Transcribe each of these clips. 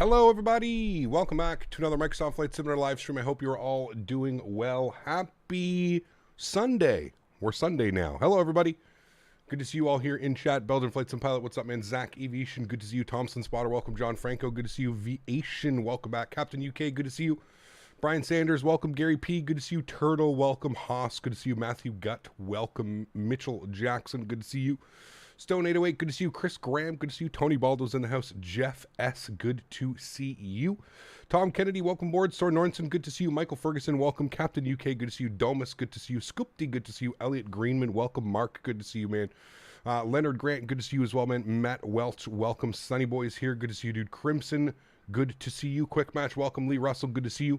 Hello everybody, welcome back to another Microsoft Flight Simulator live stream. I hope you're all doing well. Happy Sunday. We're Sunday now. Hello everybody. Good to see you all here in chat. Belgian Flight Sim Pilot, what's up man? Zach Aviation, good to see you. Thompson Spotter, welcome. John Franco, good to see you. Viation, welcome back. Captain UK, good to see you. Brian Sanders, welcome. Gary P, good to see you. Turtle, welcome. Haas, good to see you. Matthew Gutt, welcome. Mitchell Jackson, good to see you. Stone 808, good to see you. Chris Graham, good to see you. Tony Baldo's in the house. Jeff S, good to see you. Tom Kennedy, welcome aboard. Soren Nornson, good to see you. Michael Ferguson, welcome. Captain UK, good to see you. Domus, good to see you. Scoopty, good to see you. Elliot Greenman, welcome. Mark, good to see you, man. Leonard Grant, good to see you as well, man. Matt Welch, welcome. Sunny Boys here, good to see you, dude. Crimson, good to see you. Quick Match, welcome. Lee Russell, good to see you.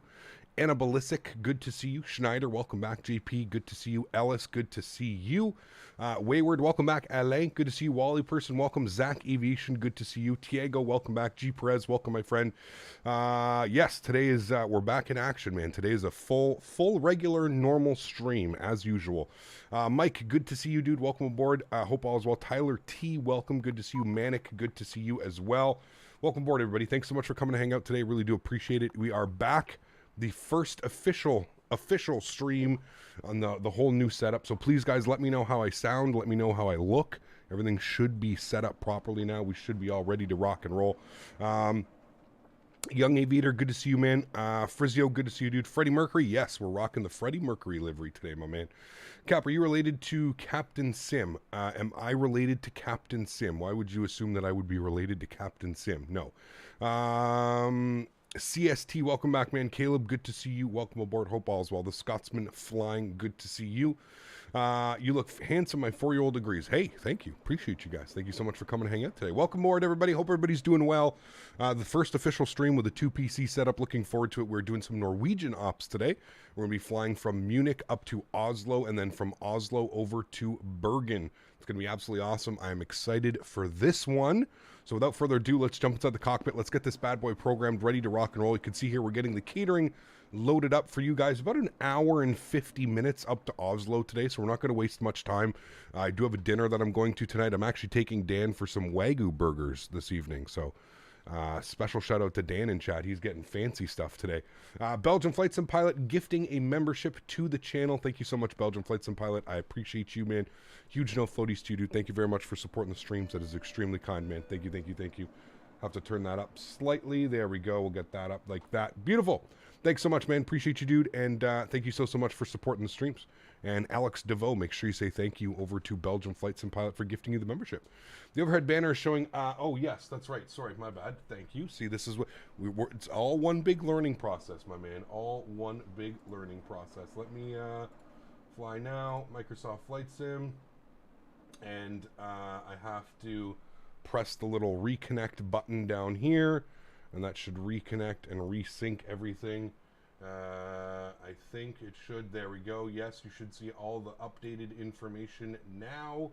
Anna Balisic, good to see you. Schneider, welcome back. JP, good to see you. Ellis, good to see you. Wayward, welcome back. Alain, good to see you. Wally Person, welcome. Zach Aviation, good to see you. Tiago, welcome back. G Perez, welcome, my friend. Yes, today is, we're back in action, man. Today is a full regular, normal stream, as usual. Mike, good to see you, dude. Welcome aboard. Hope all is well. Tyler T, welcome. Good to see you. Manic, good to see you as well. Welcome aboard, everybody. Thanks so much for coming to hang out today. Really do appreciate it. We are back. The first official stream on the whole new setup. So please, guys, let me know how I sound. Let me know how I look. Everything should be set up properly now. We should be all ready to rock and roll. Young Aviator, good to see you, man. Frizio, good to see you, dude. Freddie Mercury, yes, we're rocking the Freddie Mercury livery today, my man. Cap, are you related to Captain Sim? Am I related to Captain Sim? Why would you assume that I would be related to Captain Sim? No. CST, welcome back, man. Caleb, good to see you. Welcome aboard. Hope all is well. The Scotsman Flying, good to see you. You look handsome, my 4-year-old agrees. Hey, thank you. Appreciate you guys. Thank you so much for coming to hang out today. Welcome aboard, everybody. Hope everybody's doing well. The first official stream with a 2PC setup. Looking forward to it. We're doing some Norwegian ops today. We're going to be flying from Munich up to Oslo and then from Oslo over to Bergen. It's going to be absolutely awesome. I'm excited for this one. So without further ado, let's jump inside the cockpit. Let's get this bad boy programmed, ready to rock and roll. You can see here we're getting the catering loaded up for you guys. About an hour and 50 minutes up to Oslo today, so we're not going to waste much time. I do have a dinner that I'm going to tonight. I'm actually taking Dan for some Wagyu burgers this evening, so special shout out to Dan in chat. He's getting fancy stuff today. Belgian Flight Sim Pilot gifting a membership to the channel. Thank you so much, Belgian Flight Sim Pilot. I appreciate you, man. Huge no floaties to you, dude. Thank you very much for supporting the streams. That is extremely kind, man. Thank you, thank you, thank you. Have to turn that up slightly. There we go. We'll get that up like that. Beautiful. Thanks so much, man. Appreciate you, dude. And thank you so much for supporting the streams. And Alex DeVoe, make sure you say thank you over to Belgian Flight Sim Pilot for gifting you the membership. The overhead banner is showing, oh yes, that's right. Sorry, my bad. Thank you. See, this is what, it's all one big learning process, my man. All one big learning process. Let me fly now, Microsoft Flight Sim. And I have to press the little reconnect button down here. And that should reconnect and resync everything. I think it should. There we go. Yes, you should see all the updated information now.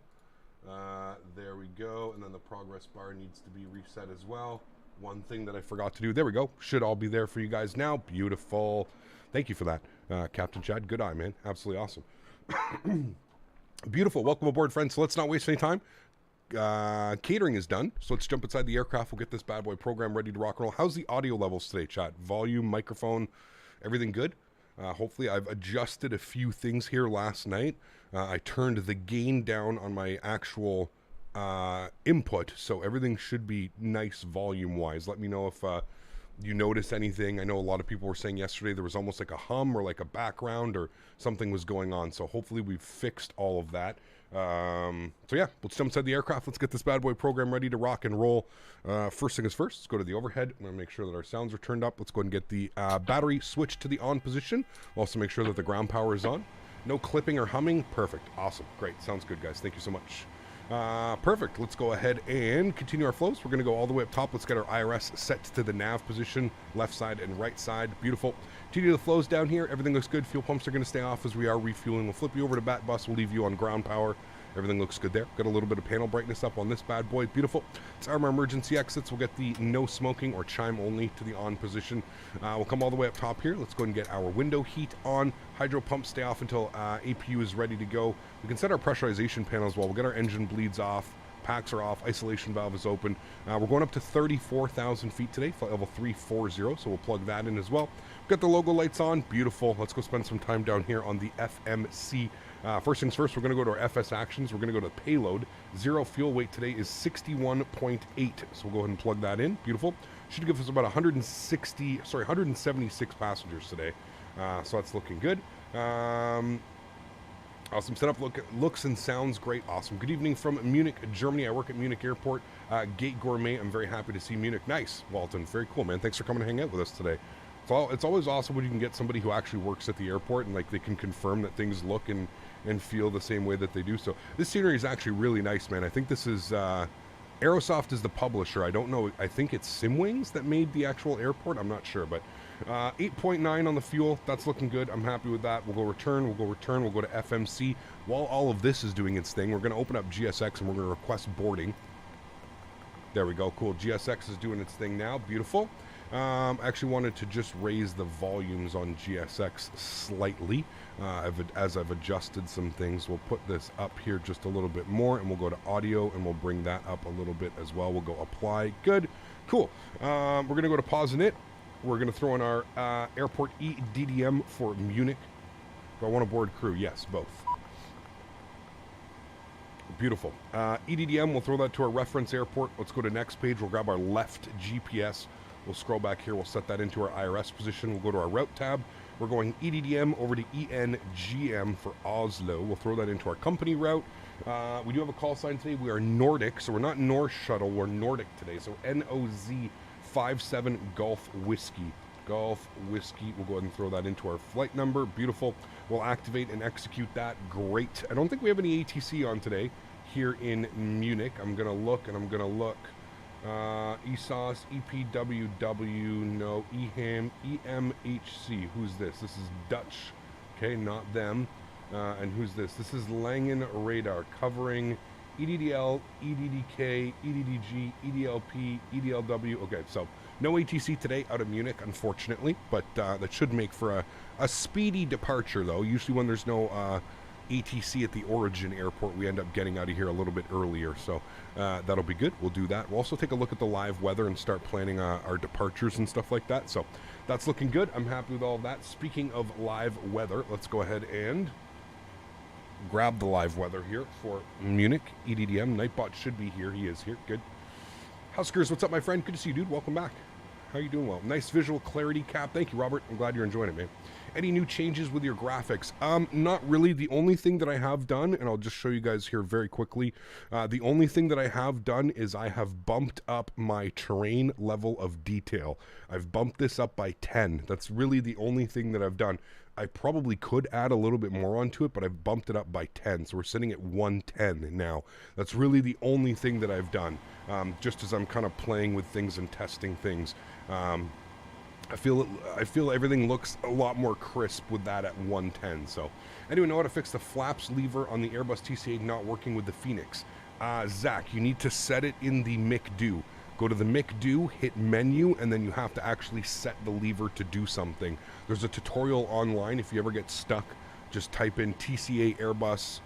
There we go. And then the progress bar needs to be reset as well. One thing that I forgot to do. There we go. Should all be there for you guys now. Beautiful. Thank you for that, Captain Chad. Good eye, man. Absolutely awesome. Beautiful. Welcome aboard, friends. So let's not waste any time. Catering is done, so let's jump inside the aircraft. We'll get this bad boy program ready to rock and roll. How's the audio levels today, chat? Volume, microphone, everything good? Hopefully I've adjusted a few things here last night. I turned the gain down on my actual input, so everything should be nice volume wise. Let me know if you notice anything. I know a lot of people were saying yesterday there was almost like a hum or like a background or something was going on, so hopefully we've fixed all of that. So yeah, let's jump inside the aircraft. Let's get this bad boy program ready to rock and roll. First thing is first, let's go to the overhead. I'm going to make sure that our sounds are turned up. Let's go ahead and get the battery switched to the on position. We'll also make sure that the ground power is on. No clipping or humming. Perfect. Awesome. Great. Sounds good, guys. Thank you so much. Perfect. Let's go ahead and continue our flows. We're going to go all the way up top. Let's get our IRS set to the nav position, left side and right side. Beautiful. Continue the flows down here. Everything looks good. Fuel pumps are going to stay off as we are refueling. We'll flip you over to bat bus. We'll leave you on ground power. Everything looks good there. Got a little bit of panel brightness up on this bad boy. Beautiful. Let's arm our emergency exits. We'll get the no smoking or chime only to the on position. We'll come all the way up top here. Let's go ahead and get our window heat on. Hydro pumps stay off until APU is ready to go. We can set our pressurization panel as well. We'll get our engine bleeds off. packs are off, isolation valve is open. We're going up to 34,000 feet today, flight level 340, so we'll plug that in as well. Got the logo lights on, beautiful. Let's go spend some time down here on the FMC. First things first, we're going to go to our FS actions. We're going to go to the payload. Zero fuel weight today is 61.8, so we'll go ahead and plug that in. Beautiful. Should give us about 176 passengers today, so that's looking good. Awesome setup. Looks and sounds great. Awesome. Good evening from Munich, Germany. I work at Munich Airport. Gate Gourmet. I'm very happy to see Munich. Nice, Walton. Very cool, man. Thanks for coming to hang out with us today. It's always awesome when you can get somebody who actually works at the airport and like they can confirm that things look and feel the same way that they do. So this scenery is actually really nice, man. I think this is Aerosoft is the publisher. I don't know. I think it's Simwings that made the actual airport. I'm not sure, but 8.9 on the fuel. That's looking good. I'm happy with that. We'll go return. We'll go return. We'll go to FMC. While all of this is doing its thing, we're going to open up GSX and we're going to request boarding. There we go. Cool. GSX is doing its thing now. Beautiful. I actually wanted to just raise the volumes on GSX slightly as I've adjusted some things. We'll put this up here just a little bit more and we'll go to audio and we'll bring that up a little bit as well. We'll go apply. Good. Cool. We're going to go to pause in it. We're going to throw in our airport EDDM for Munich. Do I want to board crew? Yes, both. Beautiful. EDDM, we'll throw that to our reference airport. Let's go to next page. We'll grab our left GPS. We'll scroll back here. We'll set that into our IRS position. We'll go to our route tab. We're going EDDM over to ENGM for Oslo. We'll throw that into our company route. We do have a call sign today. We are Nordic, so we're not North Shuttle. We're Nordic today. So NOZ57 Golf Whiskey. Golf Whiskey. We'll go ahead and throw that into our flight number. Beautiful. We'll activate and execute that. Great. I don't think we have any ATC on today here in Munich. I'm going to look and I'm going to look. ESOS, EPWW, no, EHAM, EMHC. Who's this? This is Dutch. Okay, not them. And who's this? This is Langen Radar covering EDDL, EDDK, EDDG, EDLP, EDLW. Okay, so no ATC today out of Munich, unfortunately, but that should make for a speedy departure, though. Usually when there's no ATC at the origin airport, we end up getting out of here a little bit earlier, so that'll be good. We'll do that. We'll also take a look at the live weather and start planning our departures and stuff like that, so that's looking good. I'm happy with all of that. Speaking of live weather, let's go ahead and grab the live weather here for Munich. EDDM, Nightbot should be here. He is here. Good. Huskers, what's up, my friend? Good to see you, dude. Welcome back. How are you doing? Well, nice visual clarity, Cap. Thank you, Robert. I'm glad you're enjoying it, man. Any new changes with your graphics? Not really. The only thing that I have done, and I'll just show you guys here very quickly, the only thing that I have done is I have bumped up my terrain level of detail. I've bumped this up by 10. That's really the only thing that I've done. I probably could add a little bit more onto it, but I've bumped it up by 10. So we're sitting at 110 now. That's really the only thing that I've done, just as I'm kind of playing with things and testing things. I feel everything looks a lot more crisp with that at 110. So, anyone know how to fix the flaps lever on the Airbus TC8 not working with the Phoenix? Zach, you need to set it in the McDo. Go to the McDo, hit menu, and then you have to actually set the lever to do something. There's a tutorial online. If you ever get stuck, just type in TCA Airbus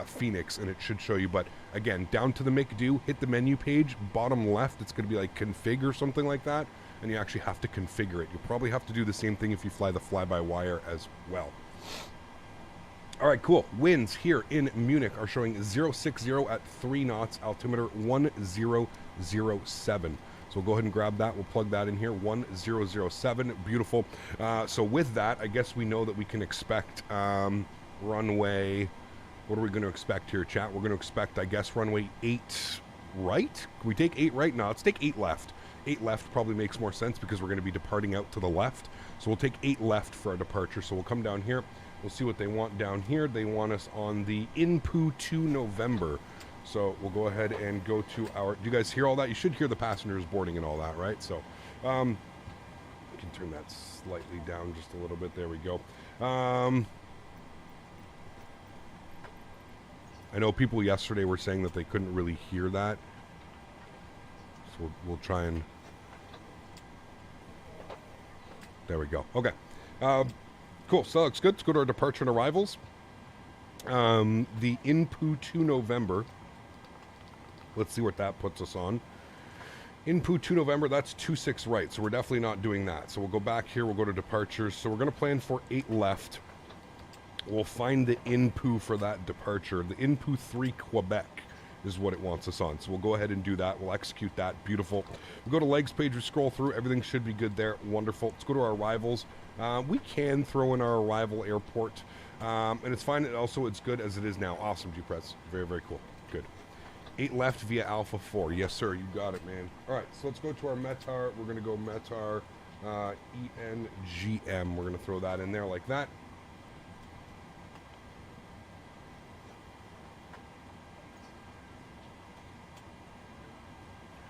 Phoenix, and it should show you. But again, down to the McDo, hit the menu page, bottom left, it's going to be like config or something like that. And you actually have to configure it. You'll probably have to do the same thing if you fly the fly-by-wire as well. All right, cool. Winds here in Munich are showing 060 at 3 knots, altimeter 1007. So we'll go ahead and grab that. We'll plug that in here, 1007. Beautiful. So with that, I guess we know that we can expect runway. What are we going to expect here, chat? We're going to expect, I guess, runway 8 right. Can we take 8 right? No, let's take 8 left. 8 left probably makes more sense because we're going to be departing out to the left. So we'll take 8 left for our departure. So we'll come down here. We'll see what they want down here. They want us on the INPU to November. So we'll go ahead and go to our... Do you guys hear all that? You should hear the passengers boarding and all that, right? So we can turn that slightly down just a little bit. There we go. I know people yesterday were saying that they couldn't really hear that. So we'll try and... There we go. Okay. Cool. So that looks good. Let's go to our departure and arrivals. The INPU to November. Let's see what that puts us on. Inpu 2 November, that's 26 right, so we're definitely not doing that. So we'll go back here, we'll go to departures. So we're going to plan for 8 left. We'll find the Inpu for that departure. The Inpu 3 Quebec is what it wants us on. So we'll go ahead and do that. We'll execute that. Beautiful. We go to legs page, we scroll through. Everything should be good there. Wonderful. Let's go to our arrivals. We can throw in our arrival airport. And it's fine. And also, it's good as it is now. Awesome, G-Press. Very, very cool. Good. 8 left via Alpha 4. Yes, sir. You got it, man. All right. So let's go to our METAR. We're going to go METAR ENGM. We're going to throw that in there like that.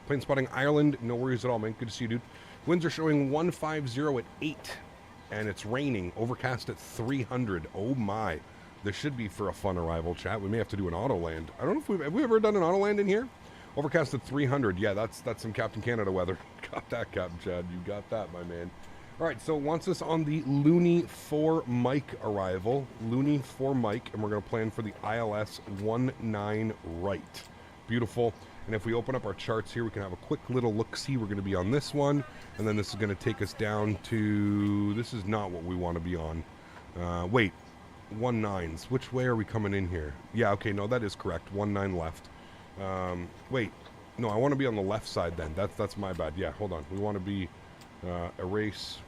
Plane spotting Ireland, no worries at all, man. Good to see you, dude. Winds are showing 150 at 8, and it's raining. Overcast at 300. Oh my. This should be for a fun arrival, chat. We may have to do an auto land. I don't know if have we ever done an auto land in here? Overcast at 300. Yeah, that's some Captain Canada weather. Got that, Captain Chad. You got that, my man. All right, so it wants us on the Looney 4 Mike arrival. Looney 4 Mike, and we're going to plan for the ILS 19 right. Beautiful. And if we open up our charts here, we can have a quick little look-see. We're going to be on this one, and then this is going to take us down to... This is not what we want to be on. Wait, 19s. Which way are we coming in here? Yeah, okay, no, that is correct. 19 left. Wait, no, I want to be on the left side then. That's my bad. Yeah, hold on. We want to be... erase.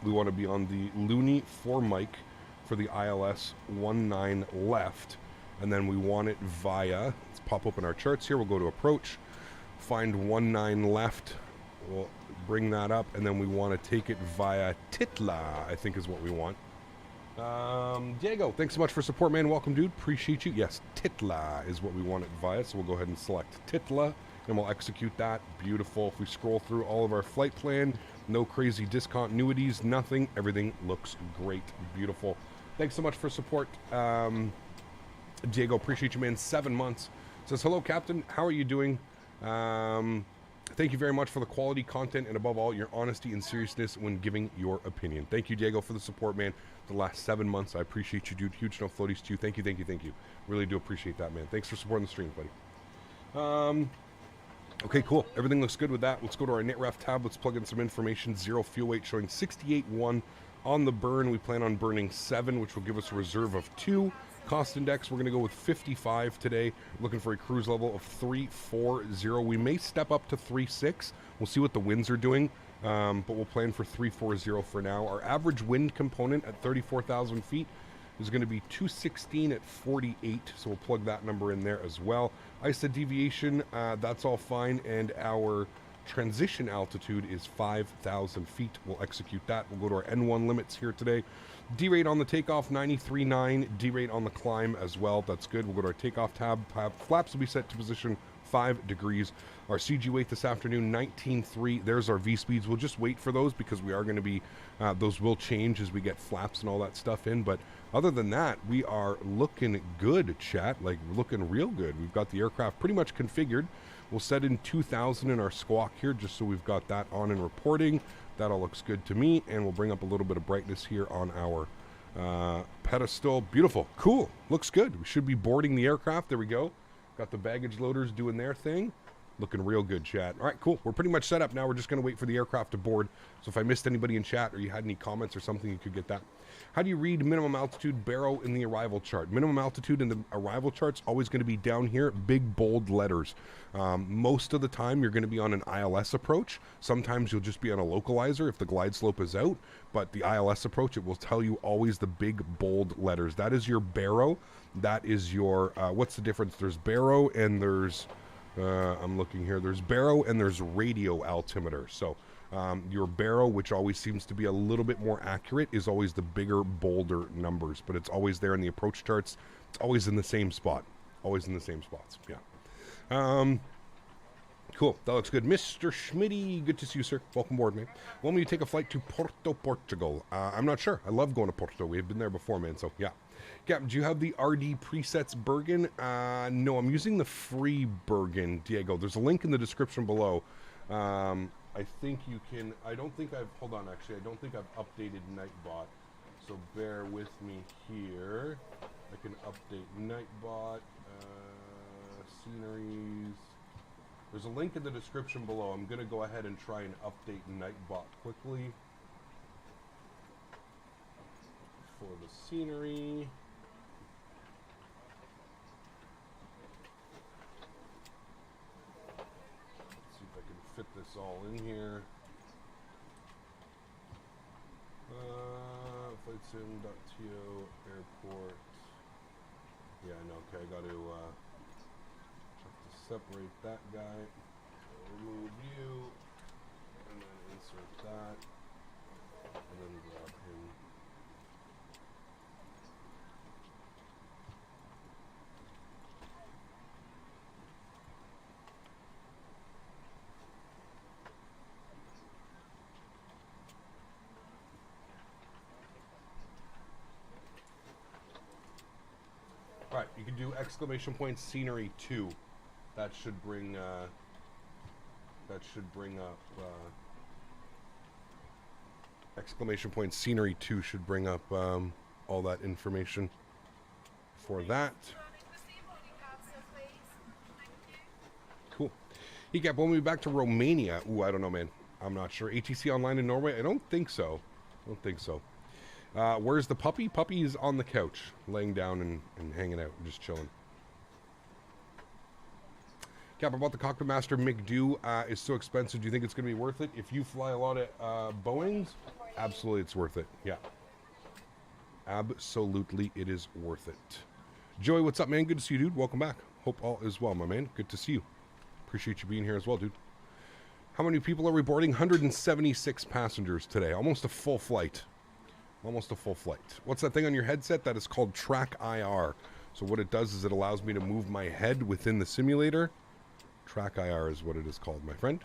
We want to be on the Looney 4 Mike for the ILS 19 left. And then we want it via, let's pop open our charts here, we'll go to approach, find 19 left, we'll bring that up, and then we want to take it via Titla, I think is what we want. Diego, thanks so much for support, man. Welcome, dude. Appreciate you. Yes, Titla is what we want it via, so we'll go ahead and select Titla, and we'll execute that. Beautiful. If we scroll through all of our flight plan, no crazy discontinuities, nothing. Everything looks great. Beautiful. Thanks so much for support. Diego, appreciate you, man. 7 months. Says, hello, Captain. How are you doing? Thank you very much for the quality content and, above all, your honesty and seriousness when giving your opinion. Thank you, Diego, for the support, man. The last 7 months, I appreciate you, dude. Huge no floaties to you. Thank you, thank you, thank you. Really do appreciate that, man. Thanks for supporting the stream, buddy. Okay, cool. Everything looks good with that. Let's go to our NitRef tab. Let's plug in some information. 0 fuel weight showing 68.1 on the burn. We plan on burning 7, which will give us a reserve of 2. Cost index, we're going to go with 55 today. Looking for a cruise level of 340. We may step up to 36. We'll see what the winds are doing, but we'll plan for 340 for now. Our average wind component at 34,000 feet is going to be 216 at 48, so we'll plug that number in there as well. ISA deviation, that's all fine, and our transition altitude is 5,000 feet. We'll execute that. We'll go to our N1 limits here today. D-rate on the takeoff, 93.9. D-rate on the climb as well. That's good. We'll go to our takeoff tab. Flaps will be set to position 5 degrees. Our CG weight this afternoon, 19.3. There's our V-speeds. We'll just wait for those because we are going to be, those will change as we get flaps and all that stuff in. But other than that, we are looking good, chat. Like, we're looking real good. We've got the aircraft pretty much configured. We'll set in 2,000 in our squawk here just so we've got that on and reporting. That all looks good to me. And we'll bring up a little bit of brightness here on our pedestal. Beautiful. Cool. Looks good. We should be boarding the aircraft. There we go. Got the baggage loaders doing their thing. Looking real good, chat. All right, cool. We're pretty much set up now. We're just going to wait for the aircraft to board. So if I missed anybody in chat or you had any comments or something, you could get that. How do you read minimum altitude barrow in the arrival chart? Minimum altitude in the arrival chart's always going to be down here, big, bold letters. Most of the time, you're going to be on an ILS approach. Sometimes you'll just be on a localizer if the glide slope is out. But the ILS approach, it will tell you always the big, bold letters. That is your barrow. That is your, what's the difference? There's barrow and there's... I'm looking here. There's barrow and there's radio altimeter. So your barrow, which always seems to be a little bit more accurate, is always the bigger, bolder numbers. But it's always there in the approach charts. It's always in the same spot. Always in the same spots. Yeah. Cool. That looks good. Mr. Smitty, good to see you, sir. Welcome aboard, man. Want me to take a flight to Porto, Portugal? I'm not sure. I love going to Porto. We've been there before, man. So, yeah. Captain, do you have the RD presets Bergen? No, I'm using the free Bergen, Diego. There's a link in the description below. I think you can... I don't think I've... Hold on, actually. I don't think I've updated Nightbot. So bear with me here. I can update Nightbot. sceneries. There's a link in the description below. I'm going to go ahead and try and update Nightbot quickly for the scenery. Let's see if I can fit this all in here. FlightSim.to airport. Yeah, I know. Okay, I got to have to separate that guy. Remove you, and then insert that, and then grab him. Right, you can do ! scenery 2. That should bring up ! scenery 2 should bring up all that information for that. Cool. He kept when we back to Romania. Ooh, I don't know, man. I'm not sure. ATC online in Norway? I don't think so. Where's the puppy? Puppy's on the couch, laying down and hanging out, just chilling. Cap, about the Cockpit Master McDo is so expensive. Do you think it's going to be worth it? If you fly a lot of Boeings, absolutely it's worth it. Yeah. Absolutely it is worth it. Joey, what's up, man? Good to see you, dude. Welcome back. Hope all is well, my man. Good to see you. Appreciate you being here as well, dude. How many people are we boarding? 176 passengers today. Almost a full flight. Almost a full flight. What's that thing on your headset? That is called Track IR. So what it does is it allows me to move my head within the simulator. Track IR is what it is called, my friend.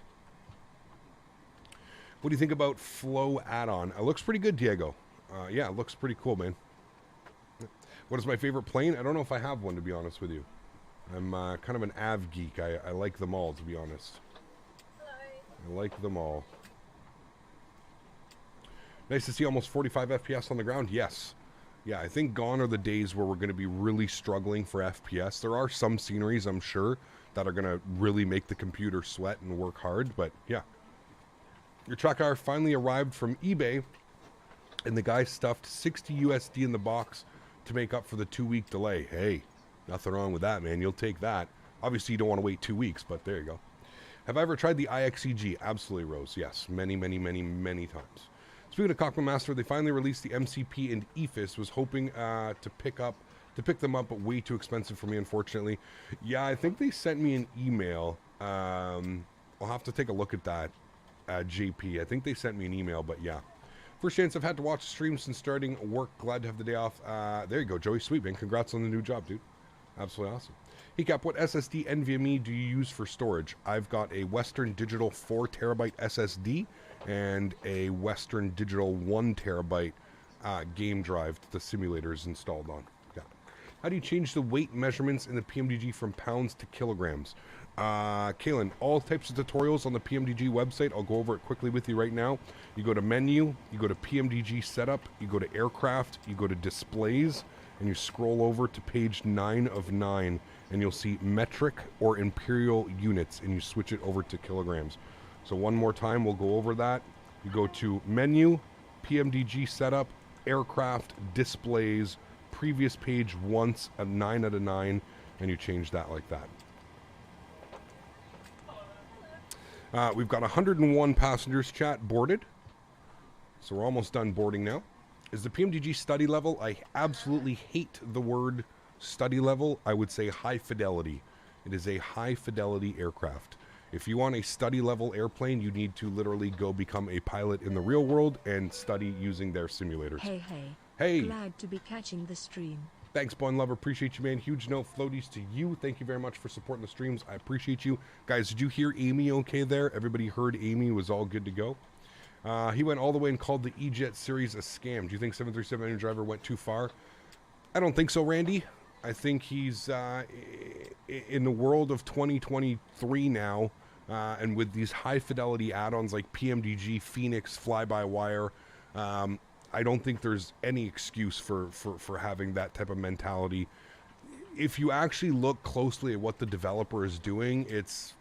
What do you think about Flow add-on? It looks pretty good, Diego. Yeah, it looks pretty cool, man. What is my favorite plane? I don't know if I have one, to be honest with you. I'm kind of an AV geek. I like them all, to be honest. I like them all. Nice to see almost 45 FPS on the ground. Yes. Yeah, I think gone are the days where we're going to be really struggling for FPS. There are some sceneries, I'm sure, that are going to really make the computer sweat and work hard. But, yeah. Your track IR finally arrived from eBay, and the guy stuffed 60 USD in the box to make up for the 2-week delay. Hey, nothing wrong with that, man. You'll take that. Obviously, you don't want to wait 2 weeks, but there you go. Have I ever tried the AlexSiu? Absolutely, Rose. Yes, many, many, many, many times. Speaking of Cockpit Master, they finally released the MCP and EFIS. Was hoping to pick them up, but way too expensive for me, unfortunately. Yeah, I think they sent me an email. I'll have to take a look at that, JP. I think they sent me an email, but yeah. First chance I've had to watch the stream since starting work. Glad to have the day off. There you go, Joey. Sweet, man. Congrats on the new job, dude. Absolutely awesome. Hey, Cap, what SSD NVMe do you use for storage? I've got a Western Digital 4TB SSD and a Western Digital 1TB game drive that the simulator is installed on. Yeah. How do you change the weight measurements in the PMDG from pounds to kilograms? Kalen, all types of tutorials on the PMDG website. I'll go over it quickly with you right now. You go to menu, you go to PMDG setup, you go to aircraft, you go to displays, and you scroll over to page 9 of 9, and you'll see metric or imperial units, and you switch it over to kilograms. So one more time, we'll go over that. You go to menu, PMDG setup, aircraft, displays, previous page once, a 9 out of 9, and you change that like that. We've got 101 passengers, chat, boarded. So we're almost done boarding now. Is the PMDG study level? I absolutely hate the word study level. I would say high fidelity. It is a high fidelity aircraft. If you want a study level airplane, you need to literally go become a pilot in the real world and study using their simulators. Hey. Glad to be catching the stream. Thanks, Bun Lover. Appreciate you, man. Huge note floaties to you. Thank you very much for supporting the streams. I appreciate you. Guys, did you hear Amy okay there? Everybody heard Amy was all good to go. He went all the way and called the E-Jet series a scam. Do you think 737 Engine Driver went too far? I don't think so, Randy. I think he's in the world of 2023 now, and with these high-fidelity add-ons like PMDG, Phoenix, Fly-by-Wire, I don't think there's any excuse for having that type of mentality. if you actually look closely at what the developer is doing, it's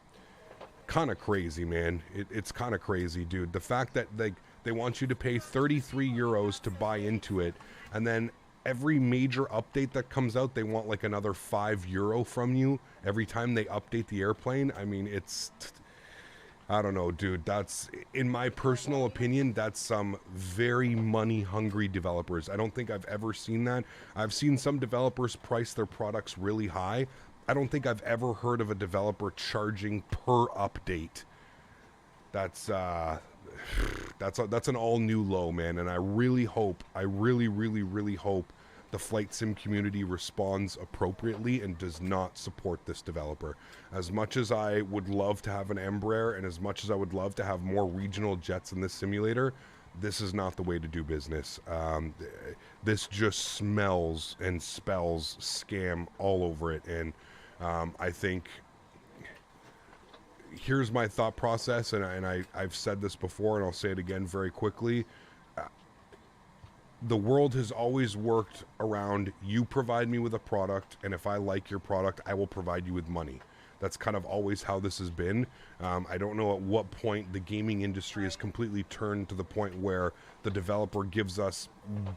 kind of crazy, man. It's kind of crazy, dude. The fact that they want you to pay 33 euros to buy into it, and then every major update that comes out, they want like another €5 from you every time they update the airplane. I mean, I don't know, dude. That's, in my personal opinion, that's some very money-hungry developers. I don't think I've ever seen that. I've seen some developers price their products really high. I don't think I've ever heard of a developer charging per update. That's an all-new low, man. And I really hope, I really hope the flight sim community responds appropriately and does not support this developer. As much as I would love to have an Embraer, and as much as I would love to have more regional jets in this simulator, this is not the way to do business. This just smells and spells scam all over it. And I think, here's my thought process, and I've said this before, and I'll say it again very quickly. The world has always worked around, you provide me with a product, and if I like your product, I will provide you with money. That's kind of always how this has been. I don't know at what point the gaming industry has completely turned to the point where the developer gives us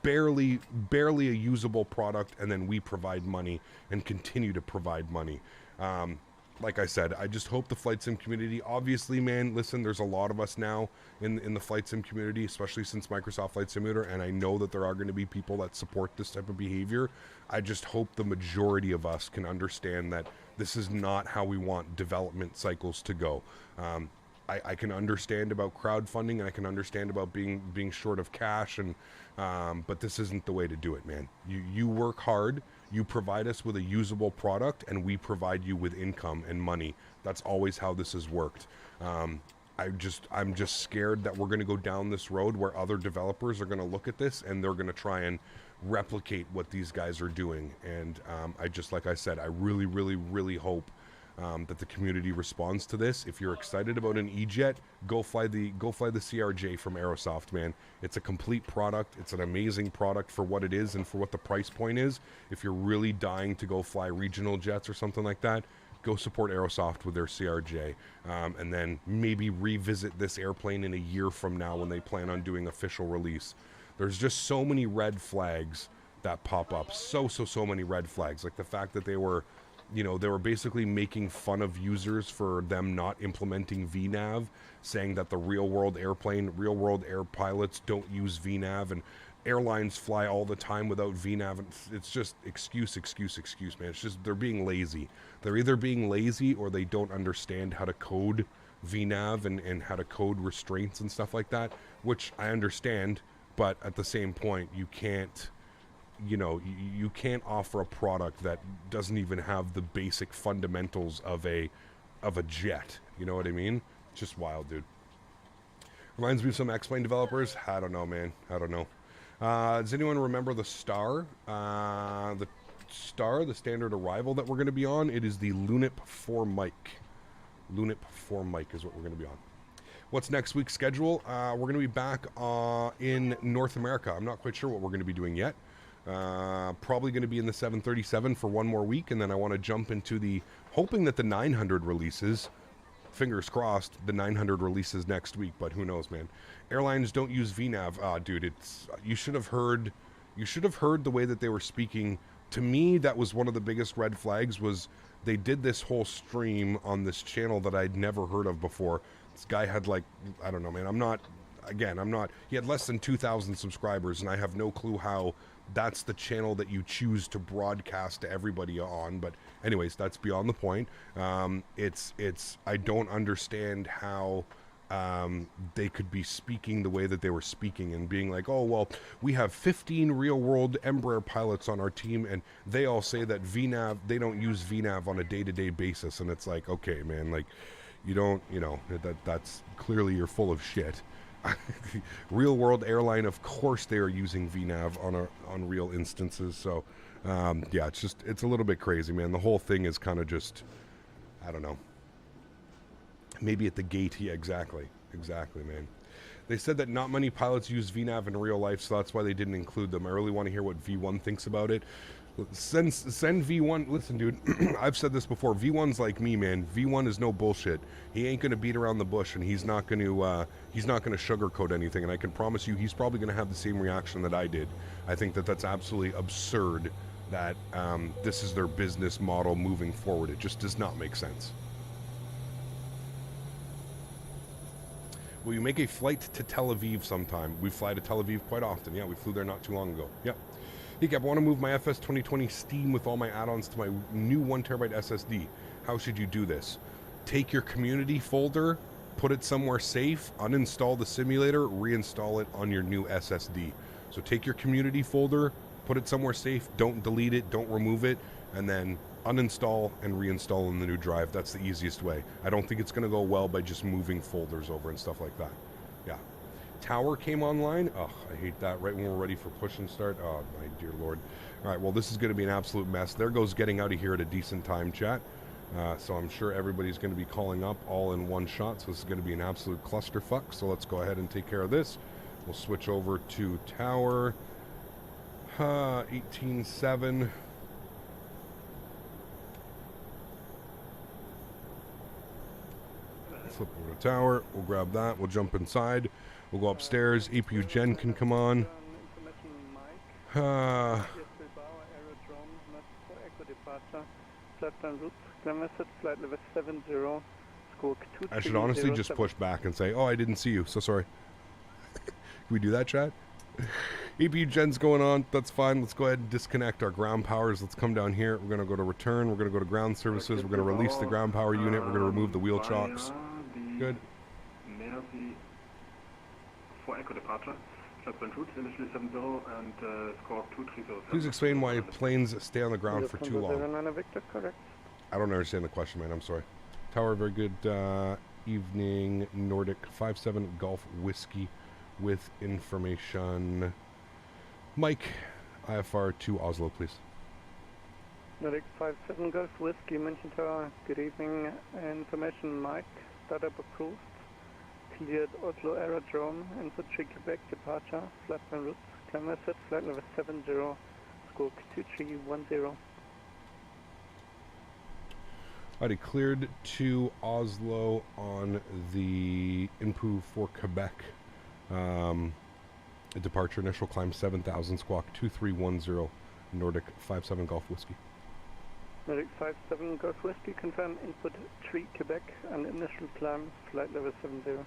barely a usable product, and then we provide money and continue to provide money. Like I said, I just hope the flight sim community, obviously, man, listen, there's a lot of us now in the flight sim community, especially since Microsoft Flight Simulator, and I know that there are going to be people that support this type of behavior. I just hope the majority of us can understand that this is not how we want development cycles to go. I can understand about crowdfunding, and I can understand about being short of cash, and but this isn't the way to do it, man. You work hard. You provide us with a usable product, and we provide you with income and money. That's always how this has worked. I'm just scared that we're going to go down this road where other developers are going to look at this and they're going to try and replicate what these guys are doing. And like I said, I really hope that the community responds to this. If you're excited about an E-Jet, go fly the CRJ from Aerosoft, man. It's a complete product. It's an amazing product for what it is and for what the price point is. If you're really dying to go fly regional jets or something like that, go support Aerosoft with their CRJ, and then maybe revisit this airplane in a year from now when they plan on doing official release. There's just so many red flags that pop up. So many red flags. Like the fact that they were basically making fun of users for them not implementing VNAV, saying that the real world air pilots don't use VNAV, and airlines fly all the time without VNAV. And it's just excuse, man. It's just, they're being lazy. They're either being lazy or they don't understand how to code VNAV and how to code restraints and stuff like that, which I understand, but at the same point, you can't offer a product that doesn't even have the basic fundamentals of a jet. You know what I mean? It's just wild, dude. Reminds me of some X-Plane developers. I don't know, man. I don't know. Does anyone remember the Star? The standard arrival that we're going to be on? It is the Lunip 4 mic. Lunip 4 mic is what we're going to be on. What's next week's schedule? We're going to be back in North America. I'm not quite sure what we're going to be doing yet. Probably going to be in the 737 for one more week, and then I want to jump into hoping that the 900 releases. Fingers crossed, the 900 releases next week, but who knows, man. Airlines don't use VNAV. Dude, you should have heard the way that they were speaking. To me, that was one of the biggest red flags. Was they did this whole stream on this channel that I'd never heard of before. This guy had, like, I don't know, man. He had less than 2,000 subscribers, and I have no clue how that's the channel that you choose to broadcast to everybody on. But anyways, that's beyond the point. I don't understand how they could be speaking the way that they were speaking and being like, oh, well, we have 15 real-world Embraer pilots on our team, and they all say that VNAV, they don't use VNAV on a day-to-day basis. And it's like, okay, man, like, you don't, that's clearly you're full of shit. Real world airline, of course they are using VNAV on real instances. So yeah, it's a little bit crazy, man. The whole thing is kind of just, I don't know, maybe at the gate. Yeah, exactly, man. They said that not many pilots use VNav in real life, so that's why they didn't include them. I really want to hear what V1 thinks about it. Send V1. Listen, dude, I've said this before. V1's like me, man. V1 is no bullshit. He ain't gonna beat around the bush, and he's not gonna sugarcoat anything. And I can promise you, he's probably gonna have the same reaction that I did. I think that that's absolutely absurd. That this is their business model moving forward. It just does not make sense. Will you make a flight to Tel Aviv sometime? We fly to Tel Aviv quite often. Yeah, we flew there not too long ago. Yep. I want to move my FS 2020 Steam with all my add-ons to my new 1TB SSD. How should you do this? Take your community folder, put it somewhere safe, uninstall the simulator, reinstall it on your new SSD. So take your community folder, put it somewhere safe, don't delete it, don't remove it, and then uninstall and reinstall in the new drive. That's the easiest way. I don't think it's going to go well by just moving folders over and stuff like that. Yeah. Tower came online. Oh, I hate that. Right when we're ready for push and start. Oh, my dear Lord. All right, well, this is going to be an absolute mess. There goes getting out of here at a decent time, chat. So I'm sure everybody's going to be calling up all in one shot. So this is going to be an absolute clusterfuck. So let's go ahead and take care of this. We'll switch over to tower. 18.7. Flip over to tower. We'll grab that. We'll jump inside. We'll go upstairs. APU Gen can come on. I should honestly just push back and say, oh, I didn't see you. So sorry. Can we do that, chat? APU Gen's going on. That's fine. Let's go ahead and disconnect our ground powers. Let's come down here. We're going to go to return. We're going to go to ground services. We're going to release the ground power unit. We're going to remove the wheel chocks. Good. For Echo departure, flight route initially 70 and score 2307. Please explain why planes stay on the ground for too long. I don't understand the question, man. I'm sorry. Tower, very good evening. Nordic 57 Golf Whiskey with information. Mike, IFR to Oslo, please. Nordic 57 Golf Whiskey, München Tower. Good evening. Information, Mike. Startup approved. Cleared Oslo Aerodrome, info 3 Quebec departure, flight en route, climb set, flight level 70, score 2310. Alrighty, cleared to Oslo on the INPU for Quebec. Departure, initial climb 7,000, squawk 2310, Nordic 57 Golf Whiskey. Nordic 57 Golf Whiskey, confirm input 3 Quebec and initial climb, flight level 70.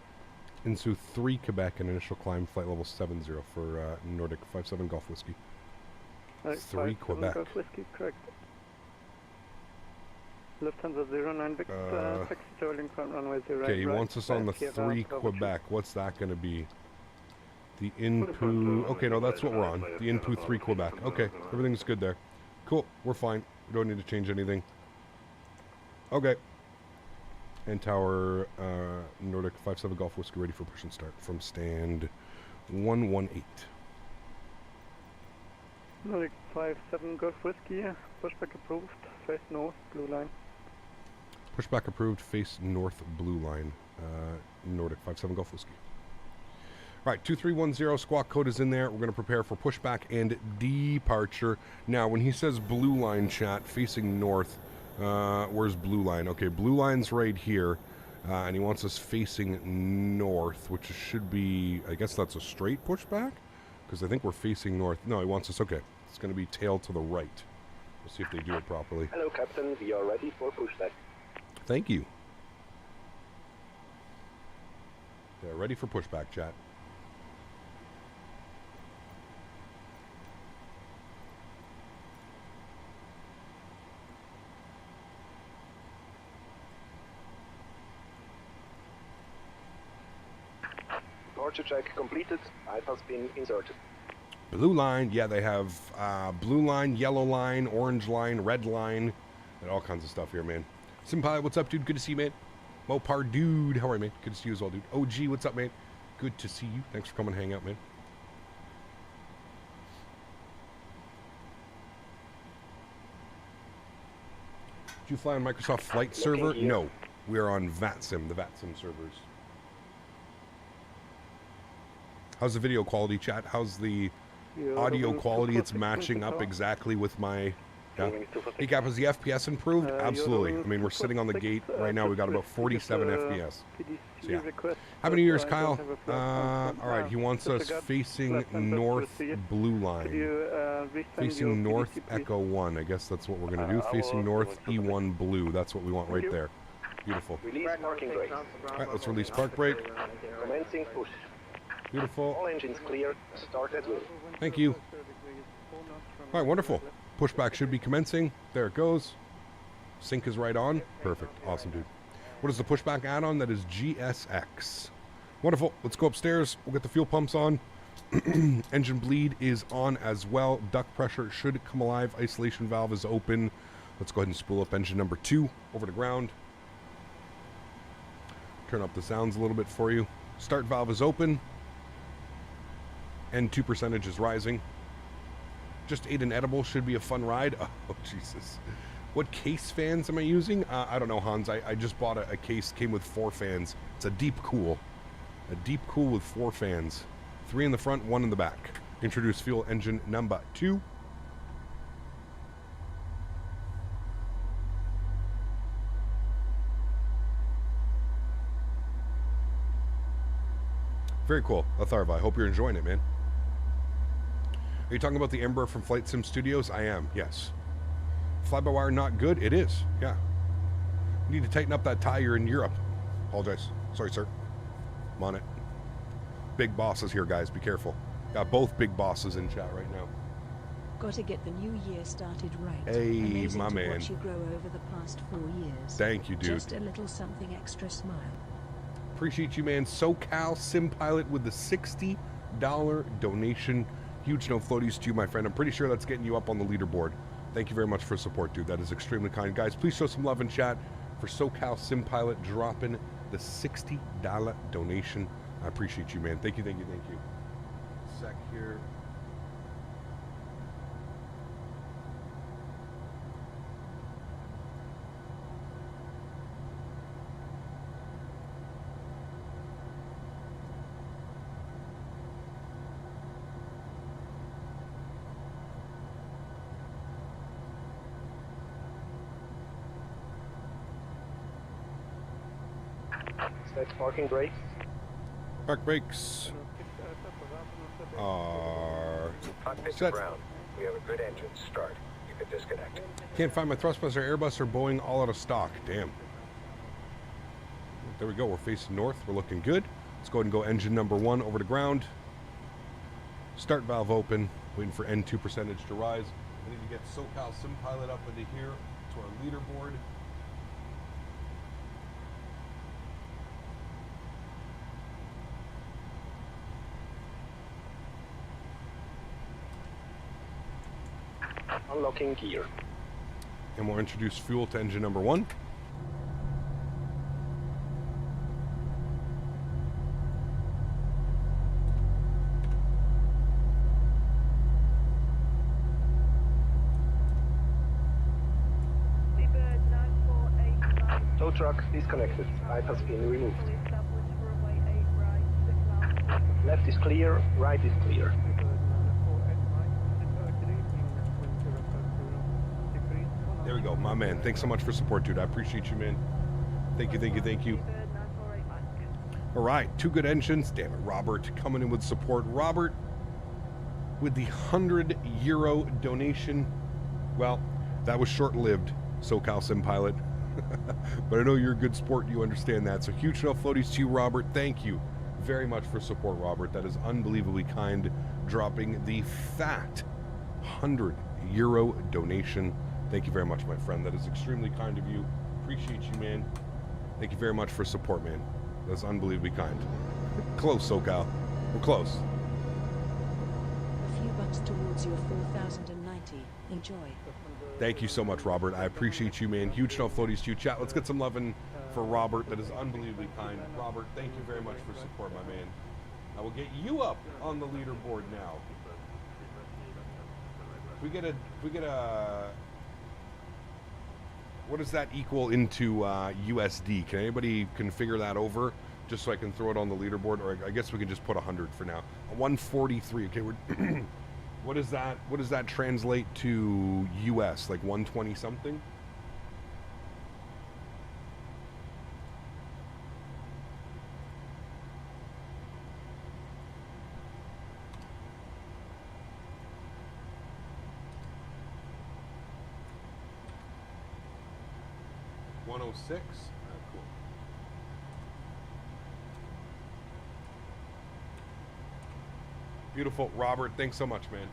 Into 3 Quebec and initial climb, flight level 70 for Nordic 57 Golf Whiskey. 3 Quebec. Golf Whiskey, correct. Lufthansa 09 Victor, taxi Sterling front runway 0. Okay, he wants us on the 3 Quebec. What's that going to be? The INPU. Okay, no, that's what we're on. The INPU 3 Quebec. Okay, everything's good there. Cool, we're fine. We don't need to change anything. Okay. And tower, Nordic 57 Golf Whiskey ready for push and start from stand 118. Nordic 57 Golf Whiskey, pushback approved, face north, blue line. Pushback approved, face north, blue line, Nordic 57 Golf Whiskey. All right, 2310 squawk code is in there. We're going to prepare for pushback and departure. Now, when he says blue line, chat, facing north, where's blue line? Okay, blue line's right here, and he wants us facing north, which should be, I guess that's a straight pushback, because I think we're facing north. No, he wants us, okay, it's going to be tail to the right. We'll see if they do it properly. Hello, Captain. We are ready for pushback. Thank you. They're ready for pushback, chat. Departure check completed. Pipe has been inserted. Blue line, yeah, they have blue line, yellow line, orange line, red line, and all kinds of stuff here, man. Simpai, what's up, dude? Good to see you, man. Mopar, dude, how are you, man? Good to see you as well, dude. OG, what's up, man? Good to see you. Thanks for coming and hang out, man. Did you fly on Microsoft Flight server? No, we are on VATSIM, the VATSIM servers. How's the video quality, chat? How's the audio quality? It's matching up exactly with my... Yeah. Hey, Cap, has the FPS improved? Absolutely. I mean, we're sitting on the gate right now. We've got about 47 FPS. So, yeah. Happy New Year's, Kyle. All right, he wants us facing north blue line. Facing north Echo 1. I guess that's what we're going to do. Facing north E1 blue. That's what we want right there. Beautiful. Release parking brake. All right, let's release park brake. Commencing push. Beautiful. All engines clear. Start at will. Thank you. All right, wonderful. Pushback should be commencing. There it goes. Sync is right on. Perfect. Awesome, dude. What is the pushback add-on? That is GSX. Wonderful. Let's go upstairs. We'll get the fuel pumps on. Engine bleed is on as well. Duct pressure should come alive. Isolation valve is open. Let's go ahead and spool up engine number 2 over to ground. Turn up the sounds a little bit for you. Start valve is open. N2 percentage is rising. Just ate an edible. Should be a fun ride. Oh, Jesus. What case fans am I using? I don't know, Hans. I just bought a case. Came with 4 fans. It's a deep cool. A deep cool with 4 fans. 3 in the front, 1 in the back. Introduce fuel engine number 2. Very cool. Atharva, I hope you're enjoying it, man. Are you talking about the Ember from Flight Sim Studios? I am, yes. Fly-by-wire not good? It is, yeah. You need to tighten up that tire in Europe. Apologize. Sorry, sir. I'm on it. Big bosses here, guys. Be careful. Got both big bosses in chat right now. Got to get the new year started right. Hey, Amazing my to man. Watch you grow over the past 4 years. Thank you, dude. Just a little something extra smile. Appreciate you, man. SoCal Sim Pilot with the $60 donation. Huge no floaties to you, my friend. I'm pretty sure that's getting you up on the leaderboard. Thank you very much for support, dude. That is extremely kind. Guys, please show some love in chat for SoCal Sim Pilot dropping the $60 donation. I appreciate you, man. Thank you, thank you, thank you. Sec here. Set parking brakes. Park brakes are Cockpit to set. ground. We have a good engine start. You can disconnect. Can't find my Thrustmaster, Airbus, or Boeing, all out of stock. Damn. There we go. We're facing north. We're looking good. Let's go ahead and go engine number 1 over to ground. Start valve open. Waiting for N2 percentage to rise. I need to get SoCal Sim Pilot up into here to our leaderboard. Unlocking gear. And we'll introduce fuel to engine number 1. Tow truck disconnected. Pipe has been removed. Left is clear, right is clear. There we go, my man. Thanks so much for support, dude. I appreciate you, man. Thank you, thank you, thank you. All right, 2 good engines. Damn it, Robert coming in with support. Robert with the €100 donation. Well, that was short-lived, SoCal Sim Pilot. But I know you're a good sport. You understand that. So huge enough floaties to you, Robert. Thank you very much for support, Robert. That is unbelievably kind. Dropping the fat €100 donation. Thank you very much, my friend. That is extremely kind of you. Appreciate you, man. Thank you very much for support, man. That's unbelievably kind. Close, SoCal. We're close. A few bucks towards your 4,090. Enjoy. Thank you so much, Robert. I appreciate you, man. Huge no floaties to you. Chat, let's get some loving for Robert. That is unbelievably kind. Robert, thank you very much for support, my man. I will get you up on the leaderboard now. If we get a what does that equal into USD? Can anybody figure that over? just so I can throw it on the leaderboard, or I guess we can just put 100 for now. 143. Okay, we're what is that? What does that translate to US? Like 120 something? Six. Cool. Beautiful, Robert. Thanks so much, man.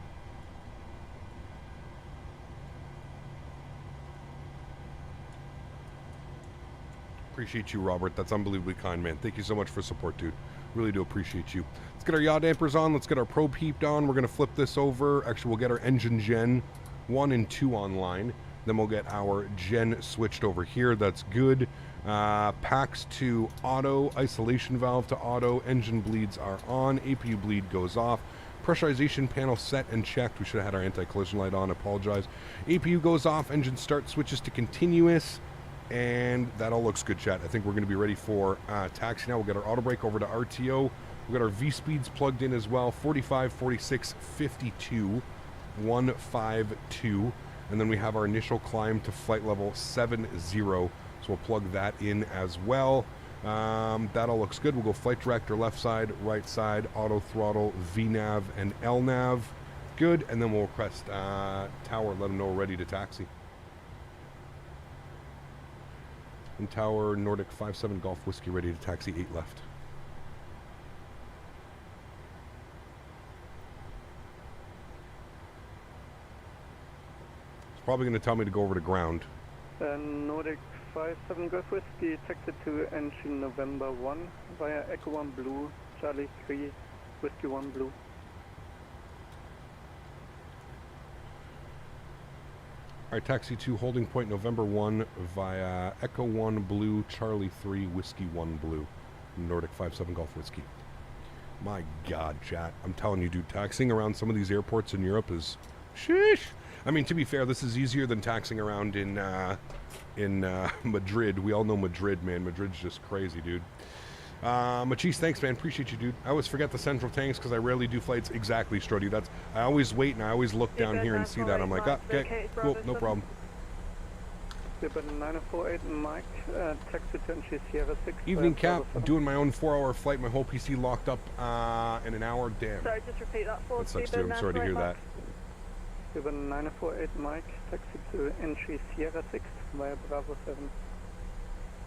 Appreciate you, Robert. That's unbelievably kind, man. Thank you so much for support, dude. Really do appreciate you. Let's get our yaw dampers on. Let's get our probe heaped on. We're gonna flip this over. Actually, we'll get our engine gen 1 and 2 online. Then we'll get our gen switched over here. That's good. Packs to auto, isolation valve to auto, engine bleeds are on, APU bleed goes off, pressurization panel set and checked. We should have had our anti-collision light on, apologize. APU goes off, engine start switches to continuous, and that all looks good, chat. I think we're going to be ready for taxi now. We'll get our auto brake over to RTO. We've got our V-speeds plugged in as well, 45, 46, 52, 152. And then we have our initial climb to flight level 70. So we'll plug that in as well. That all looks good. We'll go flight director left side, right side, auto throttle, VNAV, and LNAV. Good. And then we'll request tower, let them know we're ready to taxi. And tower, Nordic 57 Golf Whiskey, ready to taxi, 8 left. Probably going to tell me to go over to ground. Nordic 57 Golf Whiskey, taxi to engine November 1 via Echo 1 Blue, Charlie 3, Whiskey 1 Blue. Alright, taxi to holding point November 1 via Echo 1 Blue, Charlie 3, Whiskey 1 Blue, Nordic 57 Golf Whiskey. My God, chat. I'm telling you, dude, taxiing around some of these airports in Europe is sheesh. I mean, to be fair, this is easier than taxiing around in Madrid. We all know Madrid, man. Madrid's just crazy, dude. Machis, thanks, man. Appreciate you, dude. I always forget the central tanks because I rarely do flights. Exactly, Strody. That's I always wait and I always look down here and see that. I'm like, okay, cool, no problem. 948 Mike, taxi to NG Sierra 6. Evening, Cap. Doing my own 4-hour flight. My whole PC locked up in an hour. Damn. Sorry, just repeat that for that sucks, too. I'm sorry to hear that. 948 Mike, taxi to NG Sierra 6 via Bravo 7.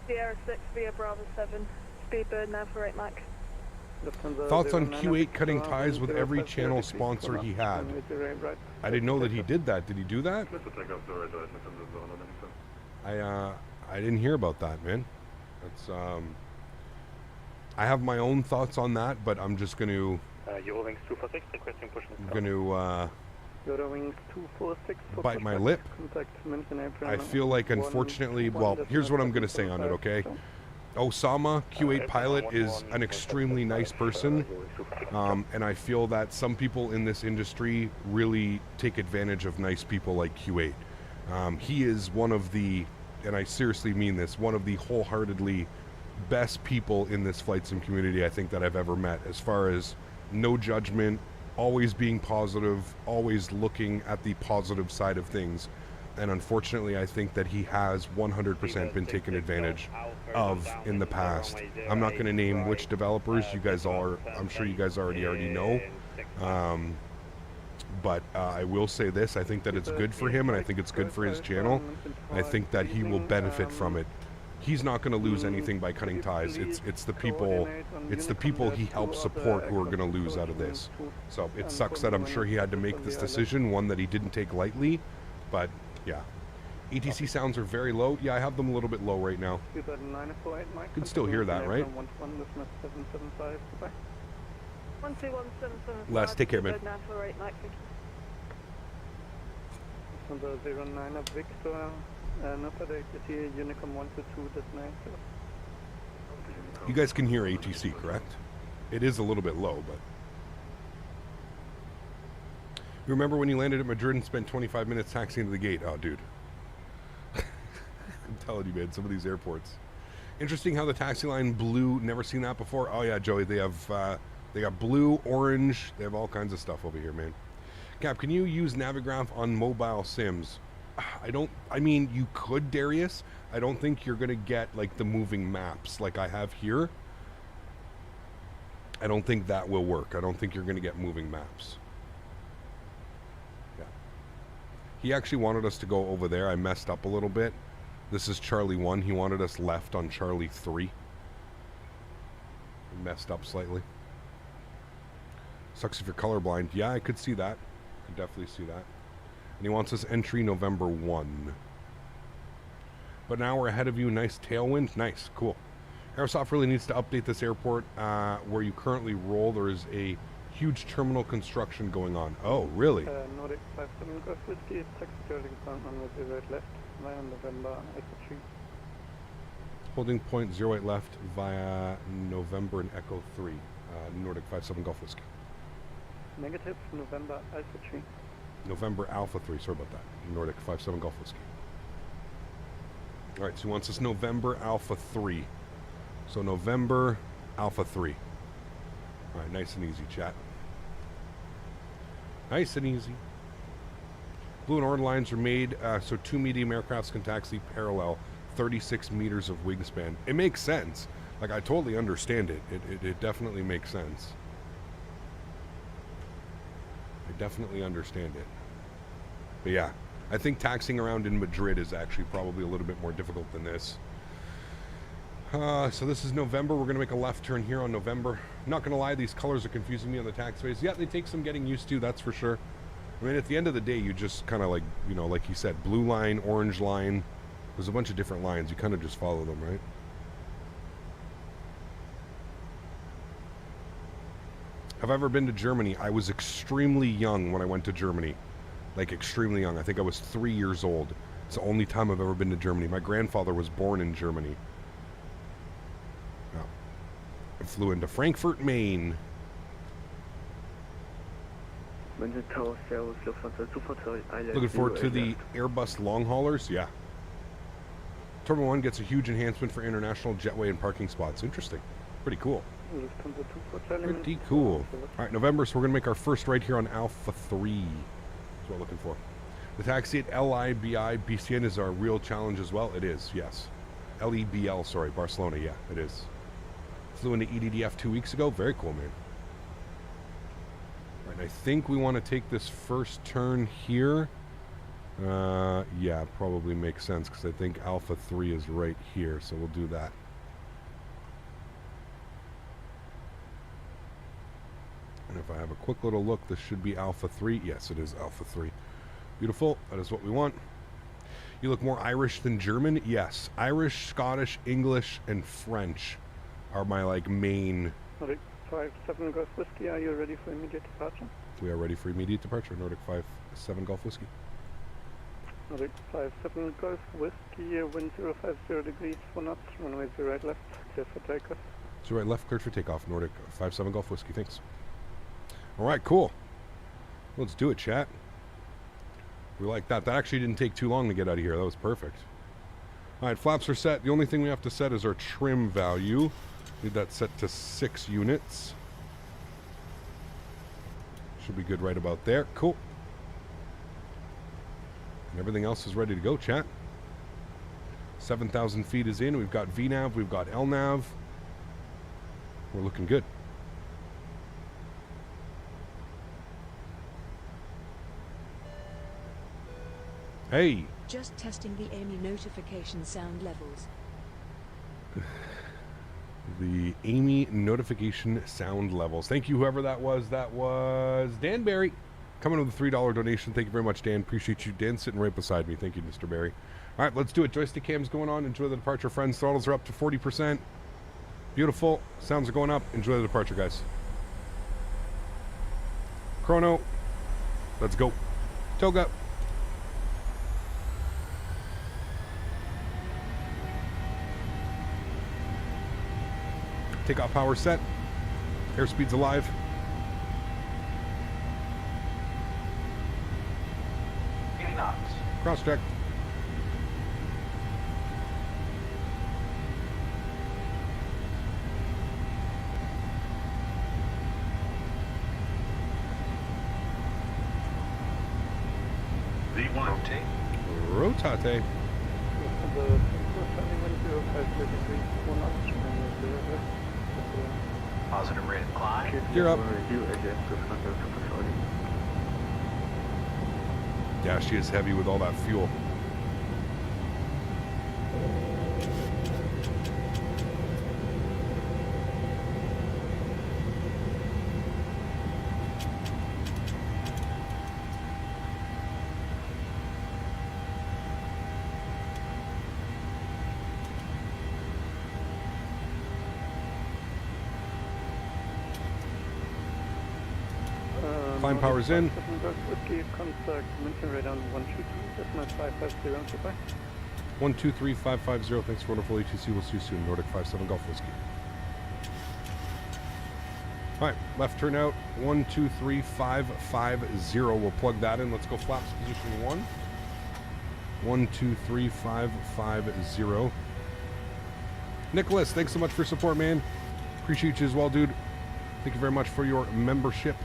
Sierra 6 via Bravo 7. Speedbird 948 Mike. Thoughts on Q8 cutting ties with every channel sponsor he had? I didn't know that he did that. Did he do that? I didn't hear about that, man. That's I have my own thoughts on that, but I'm just going to bite my lip. I feel like, unfortunately, well, here's what I'm going to say on it, okay? Osama, Q8 pilot, is an extremely nice person, and I feel that some people in this industry really take advantage of nice people like Q8. He is one of the, and I seriously mean this, one of the wholeheartedly best people in this flight sim community I think that I've ever met, as far as no judgment, always being positive, always looking at the positive side of things. And unfortunately, I think that he has 100% been taken advantage of in the past. I'm not going to name which developers. You guys are, I'm sure you guys already know. But I will say this, I think that it's good for him, and I think it's good for his channel. I think that he will benefit from it. He's not going to lose anything by cutting ties. It's the people he helps support who are going to lose out of this. So it sucks that I'm sure he had to make this decision, one that he didn't take lightly, but yeah. ETC sounds are very low. Yeah, I have them a little bit low right now. You can still hear that, right? Les, take care, man. You guys can hear ATC, correct? It is a little bit low, but... You remember when you landed at Madrid and spent 25 minutes taxiing to the gate? Oh, dude. I'm telling you, man, some of these airports. Interesting how the taxi line blue. Never seen that before. Oh yeah, Joey. They got blue, orange. They have all kinds of stuff over here, man. Cap, can you use Navigraph on mobile sims? I mean, you could, Darius. I don't think you're gonna get like the moving maps like I have here. I don't think that will work. I don't think you're gonna get moving maps. Yeah. He actually wanted us to go over there. I messed up a little bit. This is Charlie 1. He wanted us left on Charlie 3. I messed up slightly. Sucks if you're colorblind. Yeah, I could see that. I could definitely see that. And he wants us entry November 1. But now we're ahead of you. Nice tailwind. Nice. Cool. Airsoft really needs to update this airport where you currently roll. There is a huge terminal construction going on. Oh, really? Nordic 57 Golf Whiskey, taxi Charlie Department with 08 left, via November Alpha 3. Holding point 08 left via November and Echo 3. Nordic 57 Golf Whiskey. Negative, November Alpha 3. November Alpha 3. Sorry about that. Nordic 57 Golf Whiskey. Alright, so he wants us November Alpha 3. So November Alpha 3. Alright, nice and easy, chat. Nice and easy. Blue and orange lines are made so 2 medium aircrafts can taxi parallel 36 meters of wingspan. It makes sense. Like, I totally understand it. It definitely makes sense. I definitely understand it. But yeah, I think taxiing around in Madrid is actually probably a little bit more difficult than this. So this is November. We're going to make a left turn here on November. I'm not going to lie, these colors are confusing me on the taxiways. Yeah, they take some getting used to, that's for sure. I mean, at the end of the day, you just kind of like, you know, like you said, blue line, orange line. There's a bunch of different lines. You kind of just follow them, right? Have I ever been to Germany? I was extremely young when I went to Germany. Like, extremely young. I think I was 3 years old. It's the only time I've ever been to Germany. My grandfather was born in Germany. I flew into Frankfurt, Maine. Looking forward to the Airbus long haulers? Yeah. Terminal 1 gets a huge enhancement for international jetway and parking spots. Interesting. Pretty cool. Pretty cool. Alright, November, so we're going to make our first right here on Alpha 3. That's what we're looking for. The taxi at LIBI BCN is our real challenge as well. It is, yes. LEBL, sorry, Barcelona, yeah, it is. Flew into EDDF 2 weeks ago. Very cool, man. Right, I think we want to take this first turn here. Yeah, probably makes sense because I think Alpha 3 is right here, so we'll do that. And if I have a quick little look, this should be Alpha 3. Yes, it is Alpha 3. Beautiful. That is what we want. You look more Irish than German? Yes. Irish, Scottish, English, and French are my, like, main... Nordic 57 Golf Whiskey, are you ready for immediate departure? We are ready for immediate departure. Nordic 57 Golf Whiskey. Nordic 57 Golf Whiskey, wind 050 degrees, 1 knots, runway 08 left, clear for takeoff. 08 left, cleared for takeoff. Nordic 57 Golf Whiskey, thanks. Alright, cool. Let's do it, chat. We like that. That actually didn't take too long to get out of here. That was perfect. Alright, flaps are set. The only thing we have to set is our trim value. Need that set to 6 units. Should be good right about there. Cool. And everything else is ready to go, chat. 7,000 feet is in. We've got VNAV. We've got LNAV. We're looking good. Hey. Just testing the AMI notification sound levels. The AMI notification sound levels. Thank you, whoever that was. That was Dan Barry. Coming with a $3 donation. Thank you very much, Dan. Appreciate you. Dan sitting right beside me. Thank you, Mr. Barry. All right, let's do it. Joystick cam's going on. Enjoy the departure, friends. Throttles are up to 40%. Beautiful. Sounds are going up. Enjoy the departure, guys. Chrono. Let's go. Toga. Takeoff power set. Airspeed's alive. knots. Cross check. Rotate. Positive rate of climb. Gear up. Yeah, she is heavy with all that fuel. Climb power's in. Contact München radar 122, that's my 550, goodbye. 123550, thanks for wonderful ATC. We'll see you soon. Nordic 57 Golf Whiskey. Alright, left turn out 123550. We'll plug that in. Let's go flaps position 1. 123550. Nicholas, thanks so much for support, man. Appreciate you as well, dude. Thank you very much for your membership.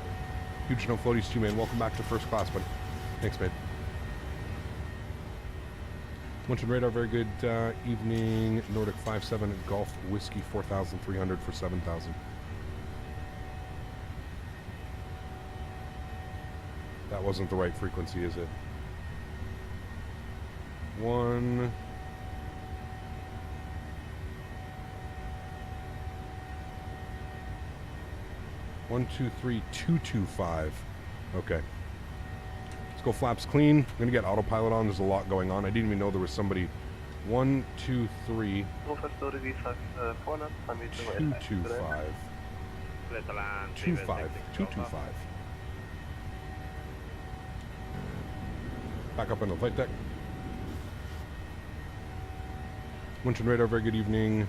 Huge no floaties too, man. Welcome back to first class, buddy. Thanks, man. Munchen radar, very good evening. Nordic 57 Golf Whiskey 4,300 for 7,000. That wasn't the right frequency, is it? 1. One, 2, 3, 225. Okay. Let's go flaps clean. I'm gonna get autopilot on. There's a lot going on. I didn't even know there was somebody. 1, 2, 3. 225. 225. Back up on the flight deck. Munchen radar, very good evening.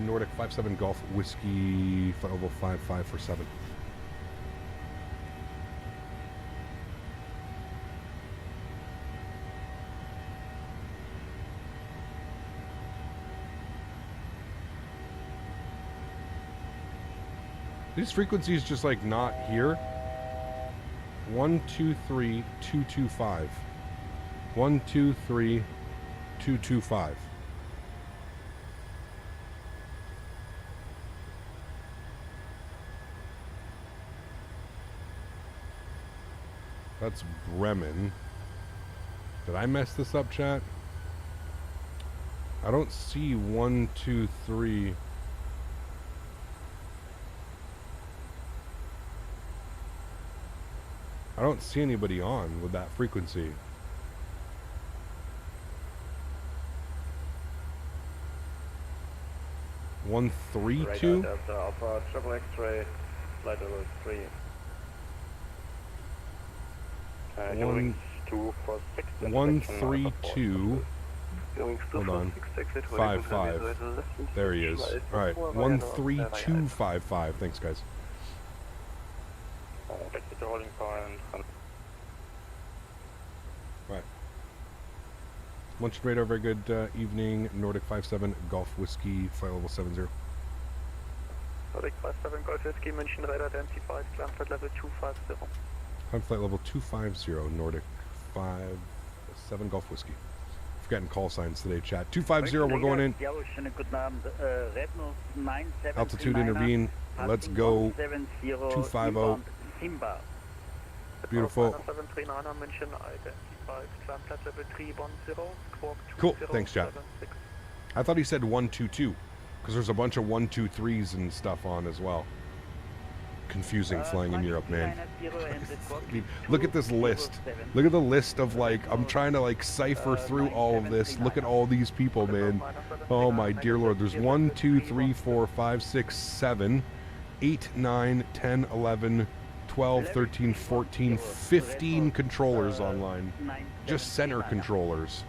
Nordic 57 Golf Whiskey, flight level 55 for 7. These frequencies just like not here. 1, 2, 3, 225. 1, 2, 3, 225. That's Bremen. Did I mess this up, chat? I don't see 1, 2, 3. I don't see anybody on with that frequency. One, 3, 2? Alpha, triple X-ray, flight level 3. 1, 3, 2. Hold on. 5, 5. There he is. Alright. 1, 3, 2, 5, 5. Thanks, guys. Right. Munchen radar, very good evening. Nordic 57 Golf Whiskey, flight level 70. Nordic 57 Golf Whiskey, München radar identified, climb flight level 250. Climb flight level 250, Nordic 57 Golf Whiskey. Forgetting call signs today, chat. 250, we're going in. Altitude intervene. Let's go. 250. Beautiful. Cool. Thanks, chat. I thought he said 122 because there's a bunch of 123s and stuff on as well. Confusing flying in Europe, man. Look at this list. Look at the list of like, I'm trying to like cipher through all of this. Look at all these people, man. Oh my dear Lord. There's 1, 2, 3, 4, 5, 6, 7, 8, 9, 10, 11, 12, 13, 14, 15 controllers online. Just center controllers.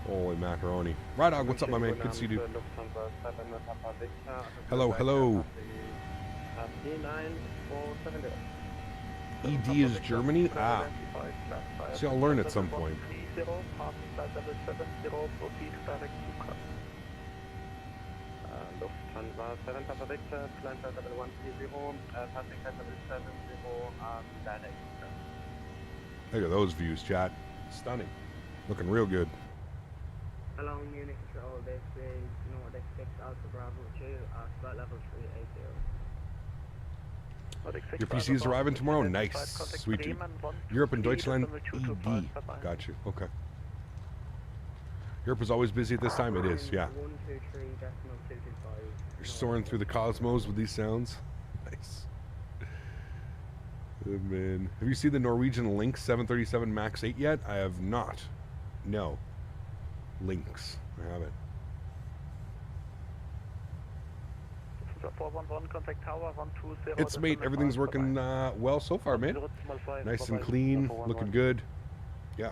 Holy macaroni. Right dog, what's up, my man? Good to see you, dude. Hello, hello. ED is Germany? Ah. See, I'll learn at some point. Lufthansa 7 Papa Victor, climb flight level 130, passing flight level 70, direct. Look at those views, chat. Stunning. Looking real good. Along Munich Control, this is Nordic 6 Alpha Bravo 2, flight level 380. Your PC is arriving tomorrow? Nice. Sweet. Dude. Europe and Deutschland, ED. Got you. Okay. Europe is always busy at this time? It is, yeah. 123.225. You're soaring through the cosmos with these sounds. Nice. Oh, man. Have you seen the Norwegian Lynx 737 MAX 8 yet? I have not. No. Lynx. I haven't. 411, contact tower 120. It's mate. Everything's working well so far, man. Nice and clean. Looking good. Yeah.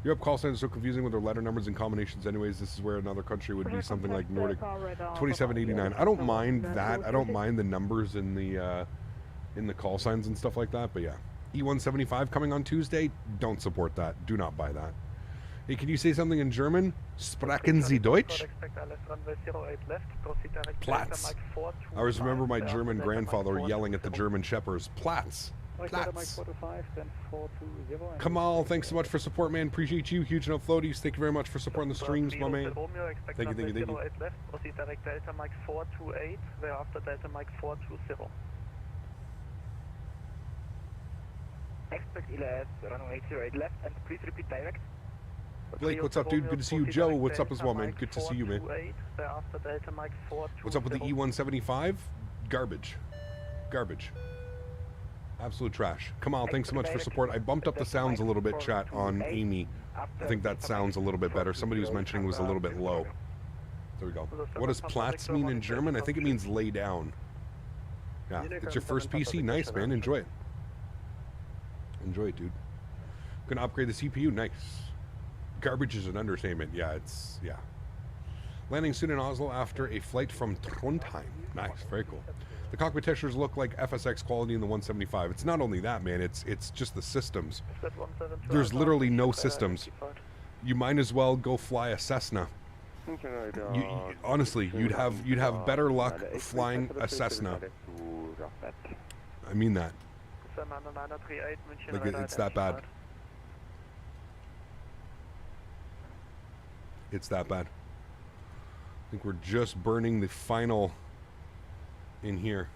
Europe call signs are so confusing with their letter numbers and combinations anyways. This is where another country would be something like Nordic 2789. I don't mind that. I don't mind the numbers in the call signs and stuff like that, but yeah. E175 coming on Tuesday. Don't support that. Do not buy that. Hey, can you say something in German? Sprechen Sie Deutsch? Platz. I always remember my German grandfather yelling at the German shepherds. Platz. Platz. Kamal, thanks so much for support, man. Appreciate you. Huge enough floaties. Thank you very much for supporting the streams, my man. Thank you, thank you, thank you. Proceed direct Delta Mike 428, thereafter Delta Mike 420. Expect LS, runway 08 left, and please repeat direct. Blake, what's up, dude? Good to see you. Joe, what's up as well, man? Good to see you, man. What's up with the E175? Garbage. Garbage. Absolute trash. Kamal, thanks so much for support. I bumped up the sounds a little bit, chat, on Amy. I think that sounds a little bit better. Somebody was mentioning it was a little bit low. There we go. What does Platz mean in German? I think it means lay down. Yeah, it's your first PC. Nice, man. Enjoy it. Enjoy it, dude. Gonna upgrade the CPU. Nice. Garbage is an understatement. Yeah, it's, yeah. Landing soon in Oslo after a flight from Trondheim. Nice, very cool. The cockpit textures look like FSX quality in the 175. It's not only that, man. It's just the systems. There's literally no systems. You might as well go fly a Cessna. Honestly, you'd have better luck flying a Cessna. I mean that. Like it's that bad. It's that bad. I think we're just burning the final in here.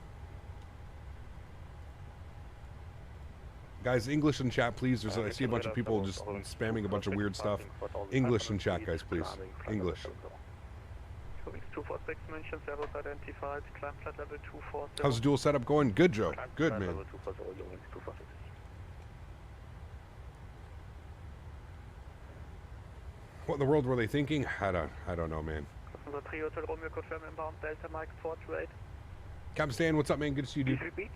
Guys, English in chat, please. I see a bunch of people just spamming a bunch of weird stuff. English in chat, guys, please. English. How's the dual setup going? Good, Joe. Good, man. What in the world were they thinking? I don't know, man. Captain Stan, what's up, man? Good to see you, dude. Repeat,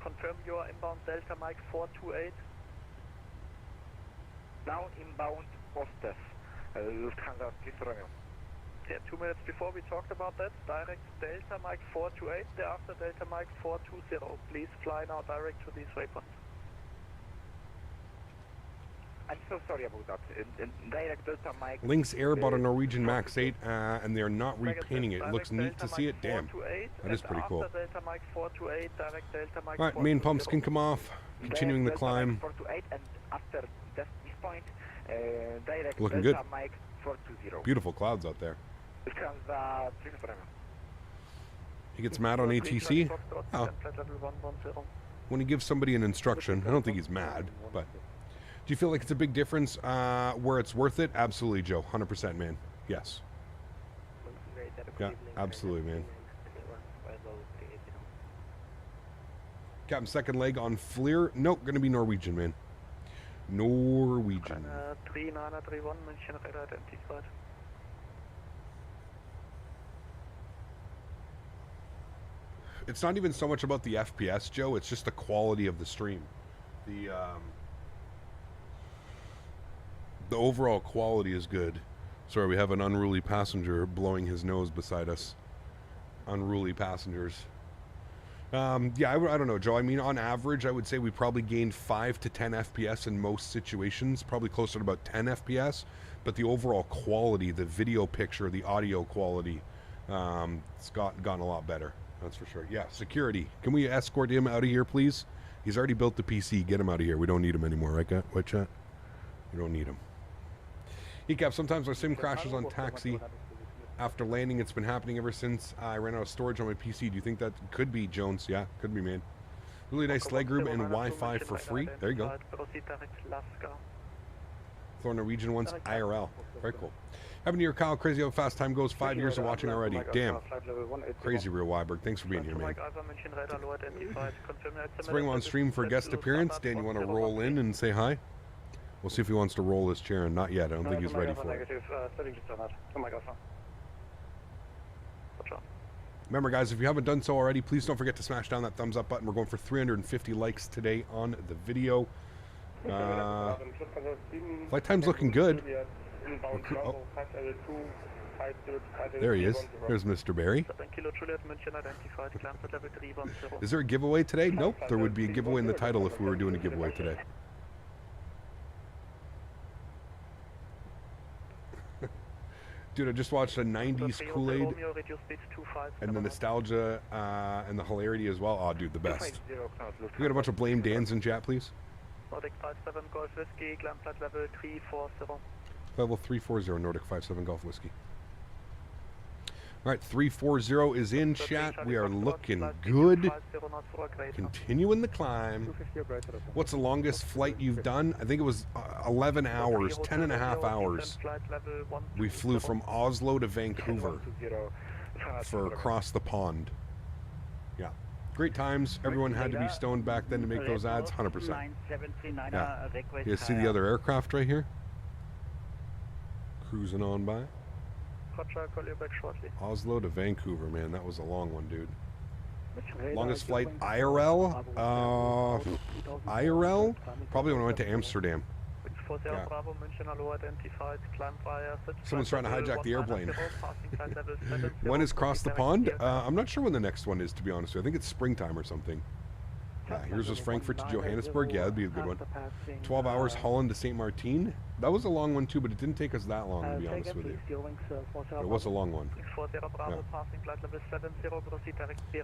confirm your inbound Delta Mike 428. Now inbound Ostes, Lufthansa, please Romeo. Yeah, 2 minutes before we talked about that, direct Delta Mike 428, thereafter Delta Mike 420. Please fly now direct to these waypoints. I'm so sorry about that. Direct Delta Mike. Lynx Air bought a Norwegian Max 8 and they're not repainting it. It looks neat to see it. Damn. That is pretty cool. Alright, main pumps can come off. Continuing the climb. Looking good. Beautiful clouds out there. He gets mad on ATC? Oh. When he gives somebody an instruction, I don't think he's mad, but... Do you feel like it's a big difference where it's worth it? Absolutely, Joe. 100%, man. Yes. Yeah, absolutely, man. Captain, second leg on Fleer. Nope, going to be Norwegian, man. Norwegian. 3931, München, radar identified. It's not even so much about the FPS, Joe. It's just the quality of the stream. The overall quality is good. Sorry, we have an unruly passenger blowing his nose beside us. Unruly passengers. Yeah, I don't know, Joe. I mean, on average, I would say we probably gained 5 to 10 FPS in most situations. Probably closer to about 10 FPS. But the overall quality, the video picture, the audio quality, it's gotten a lot better. That's for sure. Yeah, security. Can we escort him out of here, please? He's already built the PC. Get him out of here. We don't need him anymore, right, White Chat? We don't need him. Ecap, sometimes our sim crashes on taxi. After landing, it's been happening ever since I ran out of storage on my PC. Do you think that could be, Jones? Yeah, could be, man. Really nice legroom and Wi-Fi for free. There you go. Thor Norwegian ones, IRL. Very cool. Happy New Year, Kyle. Crazy how fast time goes. 5 years of watching already. Damn. Crazy, Real Weiberg. Thanks for being here, man. Let's bring him on stream for a guest appearance. Dan, you want to roll in and say hi? We'll see if he wants to roll his chair, and not yet. I don't think he's ready for it. Remember, guys, if you haven't done so already, please don't forget to smash down that thumbs up button. We're going for 350 likes today on the video. Flight time's looking good. Oh. There he is. There's Mr. Barry. Is there a giveaway today? Nope. There would be a giveaway in the title if we were doing a giveaway today. Dude, I just watched a 90s Kool-Aid and the nostalgia and the hilarity as well. Oh, dude, the best. We got a bunch of blame Dans in chat, please. Nordic 57 Golf Whiskey, Glamflat level 340. Level 340, Nordic 57 Golf Whiskey. All right, 340 is in chat. We are looking good. Continuing the climb. What's the longest flight you've done? I think it was 11 hours, 10 and a half hours. We flew from Oslo to Vancouver for across the pond. Yeah. Great times. Everyone had to be stoned back then to make those ads. 100%. Yeah. You see the other aircraft right here? Cruising on by. Oslo to Vancouver, man. That was a long one, dude. Longest flight, IRL? IRL? Probably when I went to Amsterdam. Yeah. Someone's trying to hijack the airplane. When is Cross the Pond? I'm not sure when the next one is, to be honest with you. I think it's springtime or something. Yeah, here's was Frankfurt to Johannesburg. Yeah, that'd be a good one. 12 hours Holland to St. Martin. That was a long one too, but it didn't take us that long, to be honest with you. It was a long one. Yeah.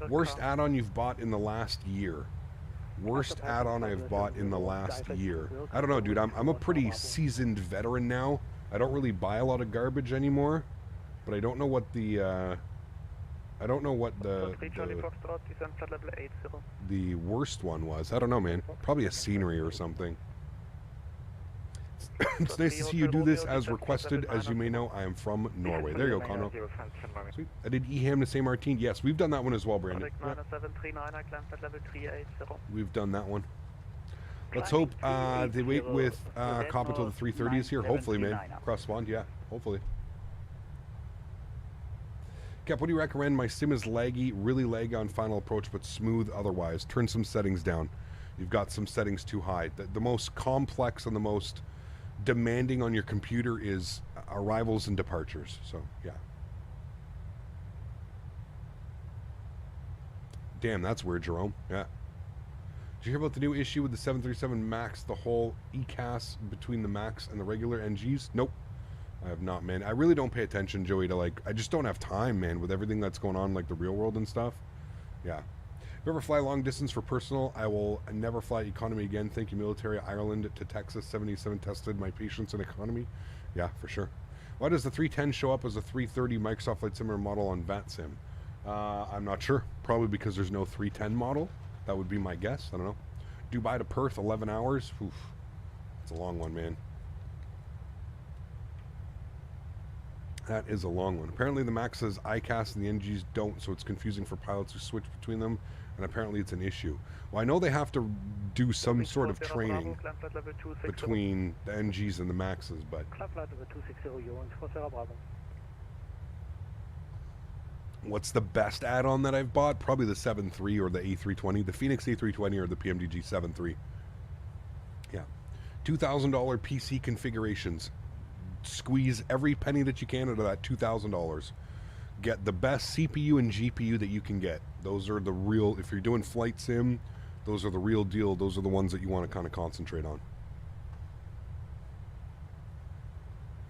Worst add-on you've bought in the last year. Worst add-on I've bought in the last year. I don't know, dude. I'm a pretty seasoned veteran now. I don't really buy a lot of garbage anymore, but I don't know what the the worst one was. I don't know, man. Probably a scenery or something. It's nice to see you do this as requested. As you may know, I am from Norway. There you go, Conrad. Sweet. I did Eham to St. Martin. Yes, we've done that one as well, Brandon. Yeah. We've done that one. Let's hope they wait with cop until the 330 is here. Hopefully, man. Cross Pond, yeah. Hopefully. Cap, what do you recommend? My sim is laggy, really laggy on final approach, but smooth otherwise. Turn some settings down. You've got some settings too high. The most complex and the most demanding on your computer is arrivals and departures. So, yeah. Damn, that's weird, Jerome. Yeah. Did you hear about the new issue with the 737 MAX, the whole ECAS between the MAX and the regular NGs? Nope. I have not, man. I really don't pay attention, Joey, to like, I just don't have time, man, with everything that's going on, like the real world and stuff. Yeah. If you ever fly long distance for personal, I will never fly economy again. Thank you, military. Ireland to Texas, 77 tested my patience in economy. Yeah, for sure. Why does the 310 show up as a 330 Microsoft Flight Simulator model on VATSIM? I'm not sure. Probably because there's no 310 model. That would be my guess. I don't know. Dubai to Perth, 11 hours. Oof. It's a long one, man. That is a long one. Apparently the MAX says ICAS and the NGs don't, so it's confusing for pilots who switch between them, and apparently it's an issue. Well, I know they have to do some sort of training between the NGs and the MAXs, but... What's the best add-on that I've bought? Probably the 7.3 or the A320, the Phoenix A320 or the PMDG 7.3. Yeah. $2,000 PC configurations. Squeeze every penny that you can out of that $2,000. Get the best CPU and GPU that you can get. Those are the real, if you're doing flight sim, those are the real deal. Those are the ones that you want to kind of concentrate on.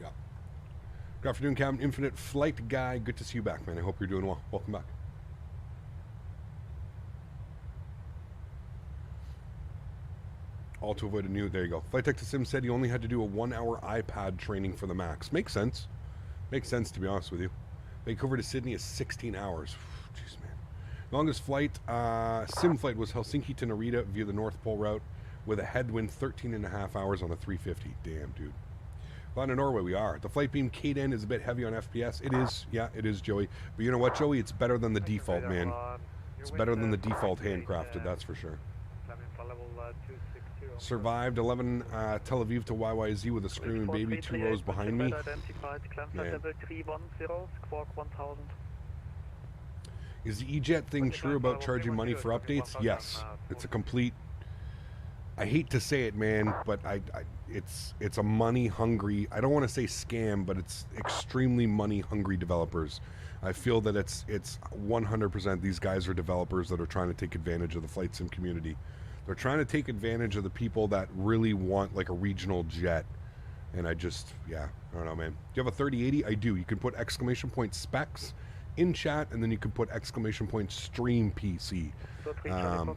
Yeah. Good afternoon, Captain Infinite Flight Guy. Good to see you back, man. I hope you're doing well. Welcome back. All to avoid a new. There you go. Flight Tech to Sim said he only had to do a 1-hour iPad training for the max. Makes sense. Makes sense, to be honest with you. Vancouver to Sydney is 16 hours. Jeez, man. Longest flight, sim flight was Helsinki to Narita via the North Pole route with a headwind 13.5 hours on a 350. Damn, dude. Flying to Norway, we are. The flight beam K10 is a bit heavy on FPS. It is. Yeah, it is, Joey. But you know what, Joey? It's better than the default, man. It's better than the default handcrafted, that's for sure. Survived 11 Tel Aviv to YYZ with a screaming baby 2 rows behind me. Man. Is the E-Jet thing true about charging money for updates? Yes. It's a complete... I hate to say it, man, but it's a money-hungry... I don't want to say scam, but it's extremely money-hungry developers. I feel that it's 100% these guys are developers that are trying to take advantage of the flight sim community. They're trying to take advantage of the people that really want like a regional jet. And I don't know, man. Do you have a 3080? I do. You can put exclamation point specs in chat, and then you can put exclamation point stream PC.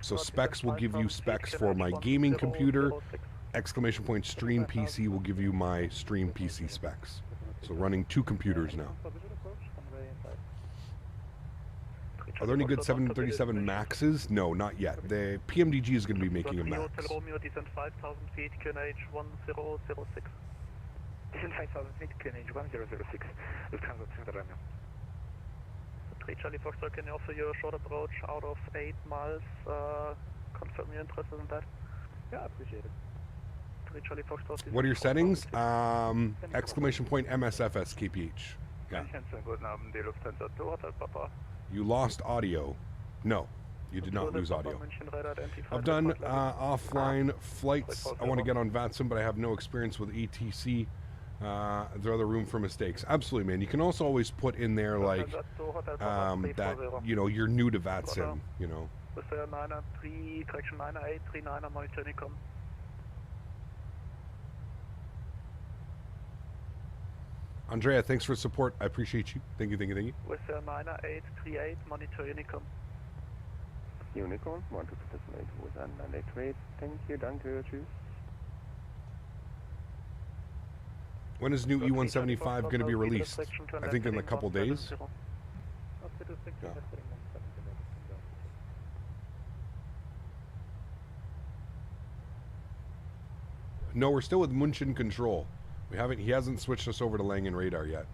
So specs will give you specs for my gaming computer. Exclamation point stream PC will give you my stream PC specs. So running 2 computers now. Are there any good 737 Maxes? No, not yet. The PMDG is going to be making a Max. Romeo, descent 5,000 feet, QNH 1006. Descent 5,000 feet, QNH 1006. Lufthansa Center Romeo. 3 Charlie Foxtrot, can you offer you a short approach out of 8 miles? Confirm you're interested in that? Yeah, appreciate it. 3 Charlie Foxtrot. What are your settings? Exclamation point MSFS KPH. Yeah. You lost audio. No, you did not lose audio. I've done offline flights. I want to get on VATSIM, but I have no experience with ATC. There other room for mistakes. Absolutely, man. You can also always put in there like that, you know, you're new to VATSIM, you know. Andrea, thanks for support. I appreciate you. Thank you, thank you, thank you. With 9838, monitor Unicorn. Unicorn, 1 to 8 with 988. Thank you, danke, tschüss. When is new E175 going to be released? I think in a couple days. Yeah. No, we're still with Munchen control. He hasn't switched us over to Langen radar yet.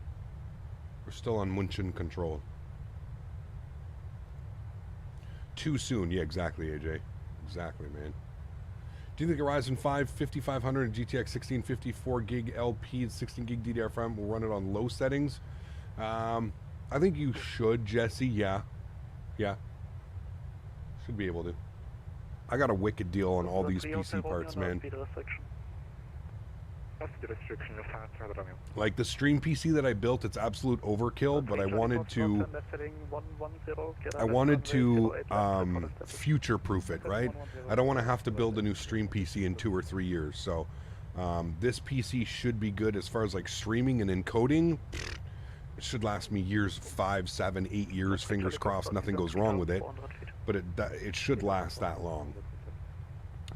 We're still on Munchen control. Too soon. Yeah, exactly, AJ. Exactly, man. Do you think a Ryzen 5 5500 and GTX 1654 gig LP 16 gig DDR5 will run it on low settings? I think you should, Jesse. Yeah. Yeah. Should be able to. I got a wicked deal on all these PC parts, man. Like the stream PC that I built, it's absolute overkill, but I wanted to future-proof it, right? I don't want to have to build a new stream PC in 2 or 3 years. So this PC should be good as far as like streaming and encoding. It should last me years, 5, 7, 8 years. Fingers crossed, nothing goes wrong with it. But it should last that long.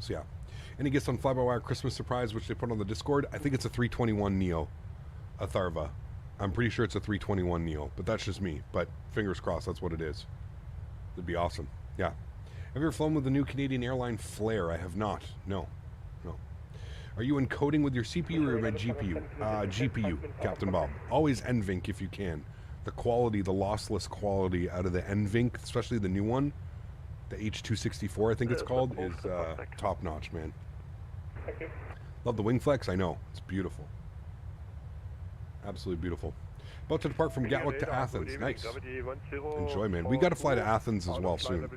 So yeah. Any guess on fly-by-wire Christmas surprise, which they put on the Discord? I think it's a 321 Neo, a Tharva. I'm pretty sure it's a 321 Neo, but that's just me. But fingers crossed, that's what it is. It'd be awesome. Yeah. Have you ever flown with the new Canadian airline Flair? I have not. No. No. Are you encoding with your CPU or your GPU? GPU, Captain Bob. Always NVENC if you can. The quality, the lossless quality out of the NVENC, especially the new one, the H264 I think it's called, is top-notch, man. Love the wing flex. I know. It's beautiful. Absolutely beautiful. About to depart from Gatwick to Athens. Nice. Enjoy, man. We got to fly to Athens as well soon.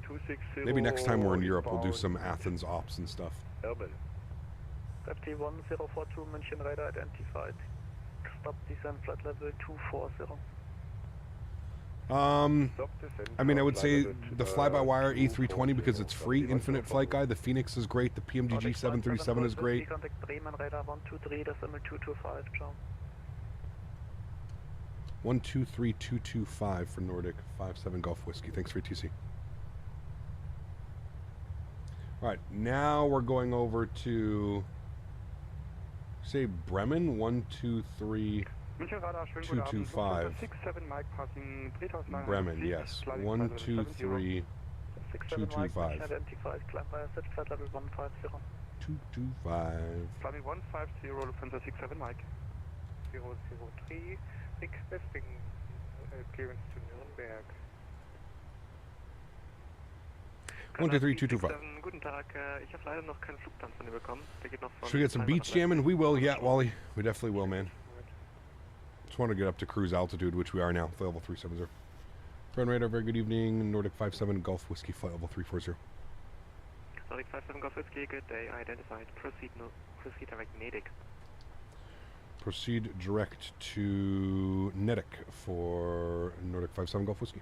Maybe next time we're in Europe, we'll do some Athens ops and stuff. 1042 München radar identified. Stop descent flight level 240. I mean, I would say the fly-by-wire A320 because it's free, infinite flight guide. The Phoenix is great. The PMDG 737 is great. 123225 for Nordic 57 Golf Whiskey. Thanks for your TC. All right, now we're going over to, say, Bremen, 123-225. 67 Mike passing 3000. Bremen, yes, 123-225. Identified, climb by set flight level 150. 225. Climbing 150, Lufthansa 67 Mike. 003, requesting clearance to Nürnberg. 123-225. Guten Tag, ich habe leider noch keinen Flugplan von dir bekommen. Der geht noch von. Should we get some beach jamming? We will, yeah, Wally. We definitely will, man. Just want to get up to cruise altitude, which we are now, flight level 370. Friend radar, very good evening. Nordic 57 Golf Whiskey, flight level 340. Nordic 57 Golf Whiskey, good day, identified. Proceed direct Nedic. Proceed direct to Nedic for Nordic 57 Golf Whiskey.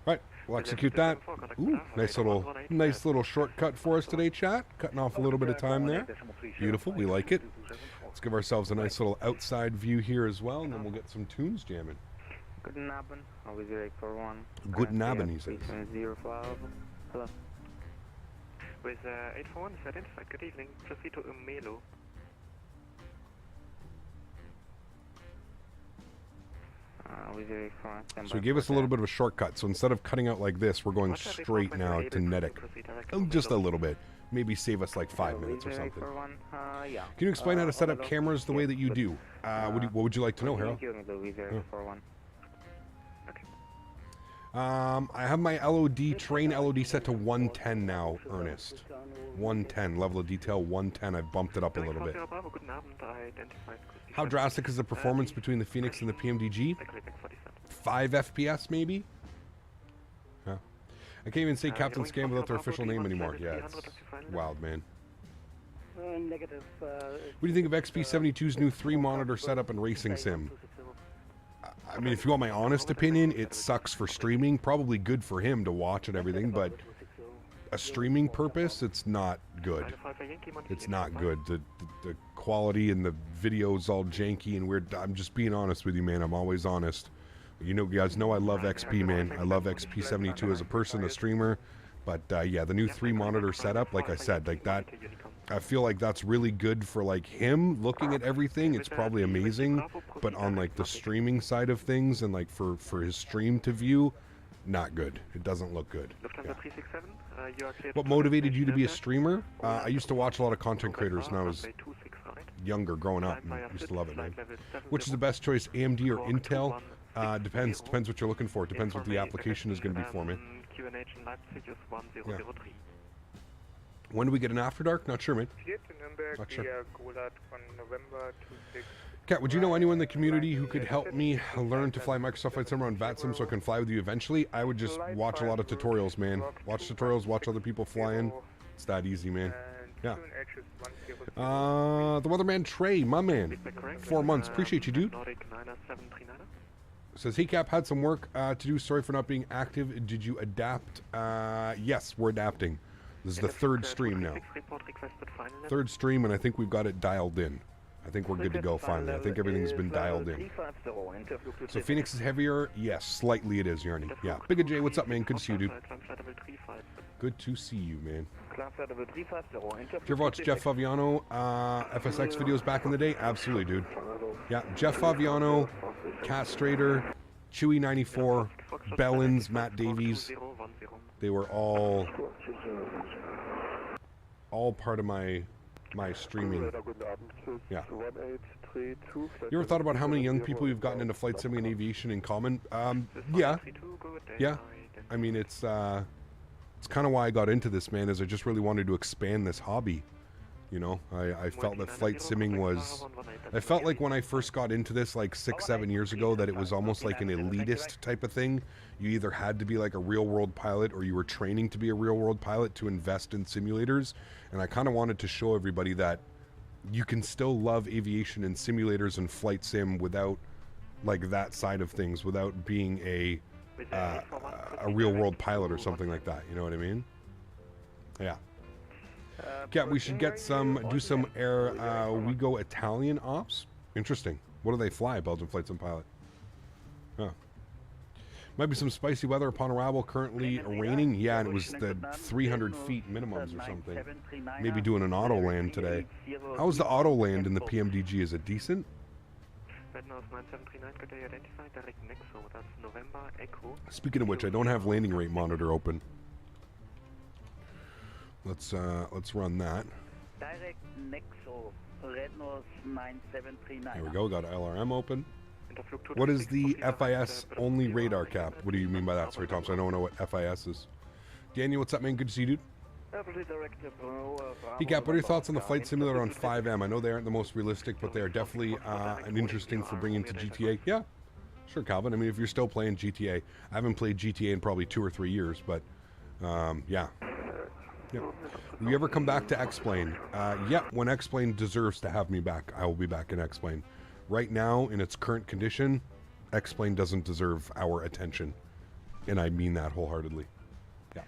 Right, we'll execute that. Ooh, nice little shortcut for us today, chat. Cutting off a little bit of time there. Beautiful, we like it. Let's give ourselves a nice little outside view here as well, and then we'll get some tunes jamming. Guten Abend, always ready for one. Guten Abend, he says. 05. Hello. With 841 is identified, good evening. Proceed to Umelo. So he gave us a little bit of a shortcut. So instead of cutting out like this, we're going straight now to Nedic. Oh, just a little bit. Maybe save us like 5 minutes or something. Can you explain how to set up cameras the way that you do? What would you like to know, Harold? I have my LOD, train LOD set to 110 now, Ernest. 110, level of detail 110. I've bumped it up a little bit. How drastic is the performance between the Phoenix and the PMDG? 5 FPS maybe? Yeah. I can't even say Captain Scam without their official name anymore. Yeah, it's wild, man. Negative. What do you think of XP72's new 3-monitor setup and racing sim? I mean, if you want my honest opinion, it sucks for streaming. Probably good for him to watch and everything, but a streaming purpose, it's not good. It's not good. The quality and the video's all janky and weird. I'm just being honest with you, man. I'm always honest. You guys know I love XP, man. I love XP72 as a person, a streamer. But yeah, the new 3-monitor setup, like I said, like that, I feel like that's really good for like him looking at everything. It's probably amazing, but on like the streaming side of things and like for his stream to view, not good. It doesn't look good. Yeah. What motivated you to be a streamer? I used to watch a lot of content creators when I was younger, growing up, and used to love it, man. Which is the best choice, AMD or Intel? Depends what you're looking for. Depends what the application is going to be for me. Yeah. When do we get an After Dark? Not sure, man. Not sure. Kat, would you know anyone in the community who could help me learn to fly Microsoft Flight Simulator on VATSIM so I can fly with you eventually? I would just watch a lot of tutorials, man. Watch tutorials, watch other people flying. It's that easy, man. Yeah. The Weatherman Trey, my man. 4 months. Appreciate you, dude. Says, hey Cap, had some work to do. Sorry for not being active. Did you adapt? Yes, we're adapting. This is the 3rd stream now. 3rd stream, and I think we've got it dialed in. I think we're good to go finally. I think everything's been dialed in. So Phoenix is heavier? Yes, slightly it is, Yarny. Yeah. Big J, what's up, man? Good to see you, dude. Good to see you, man. Did you ever watch Jeff Favignano FSX videos back in the day? Absolutely, dude. Yeah, Jeff Favignano, Castrator, Chewy94, Bellins, Matt Davies. They were all part of my streaming. Yeah. You ever thought about how many young people you've gotten into flight sim and aviation in common? Yeah. Yeah. I mean, it's kind of why I got into this, man, is I just really wanted to expand this hobby. You know, I felt that flight simming was... I felt like when I first got into this like 6-7 years ago that it was almost like an elitist type of thing. You either had to be like a real-world pilot or you were training to be a real-world pilot to invest in simulators. And I kind of wanted to show everybody that you can still love aviation and simulators and flight sim without like that side of things, without being a real-world pilot or something like that. You know what I mean? Yeah. Yeah, we should get do some air, we go Italian ops. Interesting. What do they fly, Belgian Flight Sim pilot? Oh. Might be some spicy weather upon arrival. Currently raining. Yeah, and it was the 300 feet minimums or something. Maybe doing an auto land today. How's the auto land in the PMDG? Is it decent? Speaking of which, I don't have landing rate monitor open. Let's run that. Direct Nexo, Red Nose 9739. There we go. Got LRM open. What is the FIS only radar cap? What do you mean by that? Sorry, Thompson. I don't know what FIS is. Daniel, what's up, man? Good to see you, dude. Hey, Cap, what are your thoughts on the flight simulator on 5M? I know they aren't the most realistic, but they are definitely an interesting for bringing to GTA. Yeah, sure, Calvin. I mean, if you're still playing GTA, I haven't played GTA in probably 2 or 3 years, but yeah. Yep. Will you ever come back to X-Plane? Yeah, when X-Plane deserves to have me back, I will be back in X-Plane. Right now, in its current condition, X-Plane doesn't deserve our attention, and I mean that wholeheartedly. Yeah.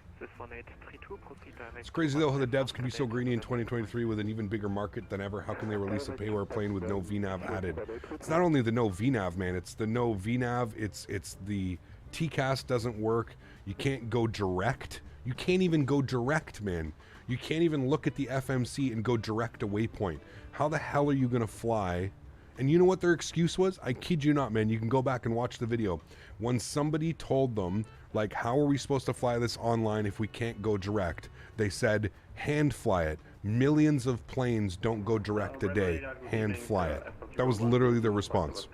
It's crazy though how the devs can be so greedy in 2023 with an even bigger market than ever. How can they release a payware plane with no VNAV added? It's not only the no VNAV, man. It's the no VNAV. It's the TCAS doesn't work. You can't go direct. You can't even go direct, man. You can't even look at the FMC and go direct to waypoint. How the hell are you gonna fly? And you know what their excuse was? I kid you not, man. You can go back and watch the video. When somebody told them, like, how are we supposed to fly this online if we can't go direct? They said, hand fly it. Millions of planes don't go direct a day. Hand fly it. That was literally their response.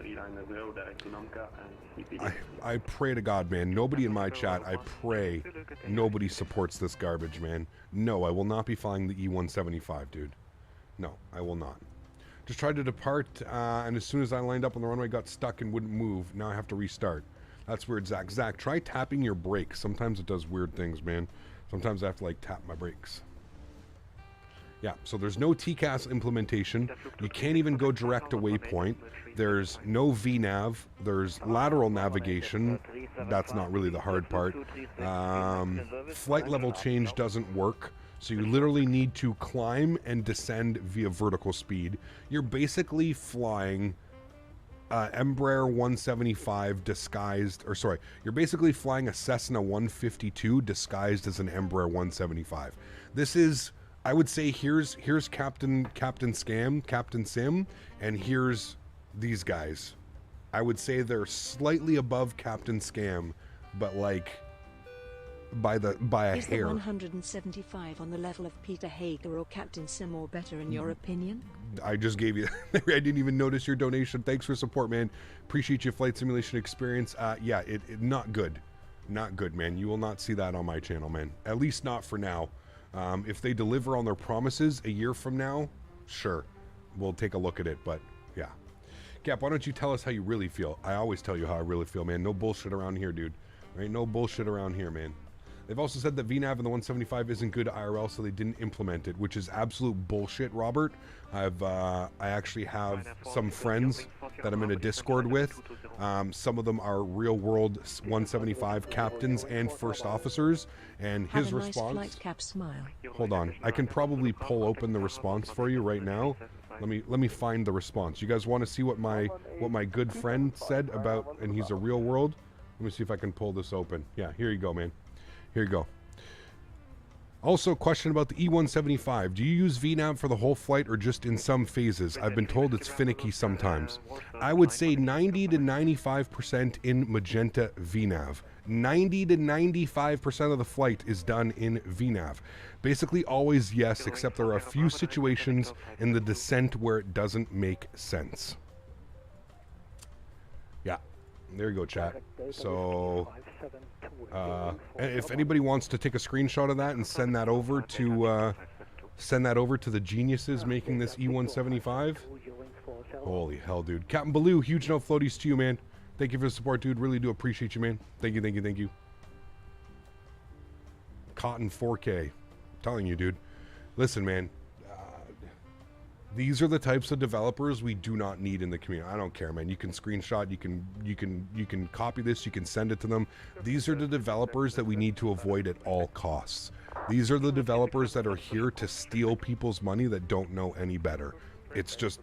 I pray to God, man. Nobody in my chat, I pray nobody supports this garbage, man. No, I will not be flying the E-175, dude. No, I will not. Just tried to depart, and as soon as I lined up on the runway, got stuck and wouldn't move. Now I have to restart. That's weird, Zach. Zach, try tapping your brakes. Sometimes it does weird things, man. Sometimes I have to, like, tap my brakes. Yeah, so there's no TCAS implementation. You can't even go direct to waypoint. There's no VNAV. There's lateral navigation. That's not really the hard part. Flight level change doesn't work. So you literally need to climb and descend via vertical speed. You're basically flying Embraer 175 disguised, or sorry, you're basically flying a Cessna 152 disguised as an Embraer 175. This is, I would say, here's Captain Sim, and here's these guys. I would say they're slightly above Captain Scam, but like by a hair. Is the 175 on the level of Peter Hager or Captain Sim or better in your opinion? I just gave you I didn't even notice your donation. Thanks for support, man. Appreciate your flight simulation experience. Yeah, it not good. Not good, man. You will not see that on my channel, man. At least not for now. If they deliver on their promises a year from now, sure, we'll take a look at it, but yeah. Cap, why don't you tell us how you really feel? I always tell you how I really feel, man. No bullshit around here, dude. There ain't no bullshit around here, man. They've also said that VNAV in the 175 isn't good IRL, so they didn't implement it, which is absolute bullshit, Robert. I actually have some friends that I'm in a Discord with. Some of them are real-world 175 captains and first officers, and his response... Nice flight cap smile. Hold on. I can probably pull open the response for you right now. Let me find the response. You guys want to see what my good friend said about, and he's a real world? Let me see if I can pull this open. Yeah, here you go, man. Here you go. Also, question about the E-175. Do you use VNAV for the whole flight or just in some phases? I've been told it's finicky sometimes. I would say 90 to 95% in magenta VNAV. 90 to 95% of the flight is done in VNAV. Basically always yes, except there are a few situations in the descent where it doesn't make sense. Yeah, there you go, chat. So... and if anybody wants to take a screenshot of that and send that over to the geniuses making this E-175, holy hell, dude. Captain Baloo, huge no floaties to you, man. Thank you for the support, dude. Really do appreciate you, man. Thank you, thank you, thank you. Cotton 4K, I'm telling you, dude. Listen, man. These are the types of developers we do not need in the community. I don't care, man. You can screenshot, you can copy this, you can send it to them. These are the developers that we need to avoid at all costs. These are the developers that are here to steal people's money that don't know any better. it's just,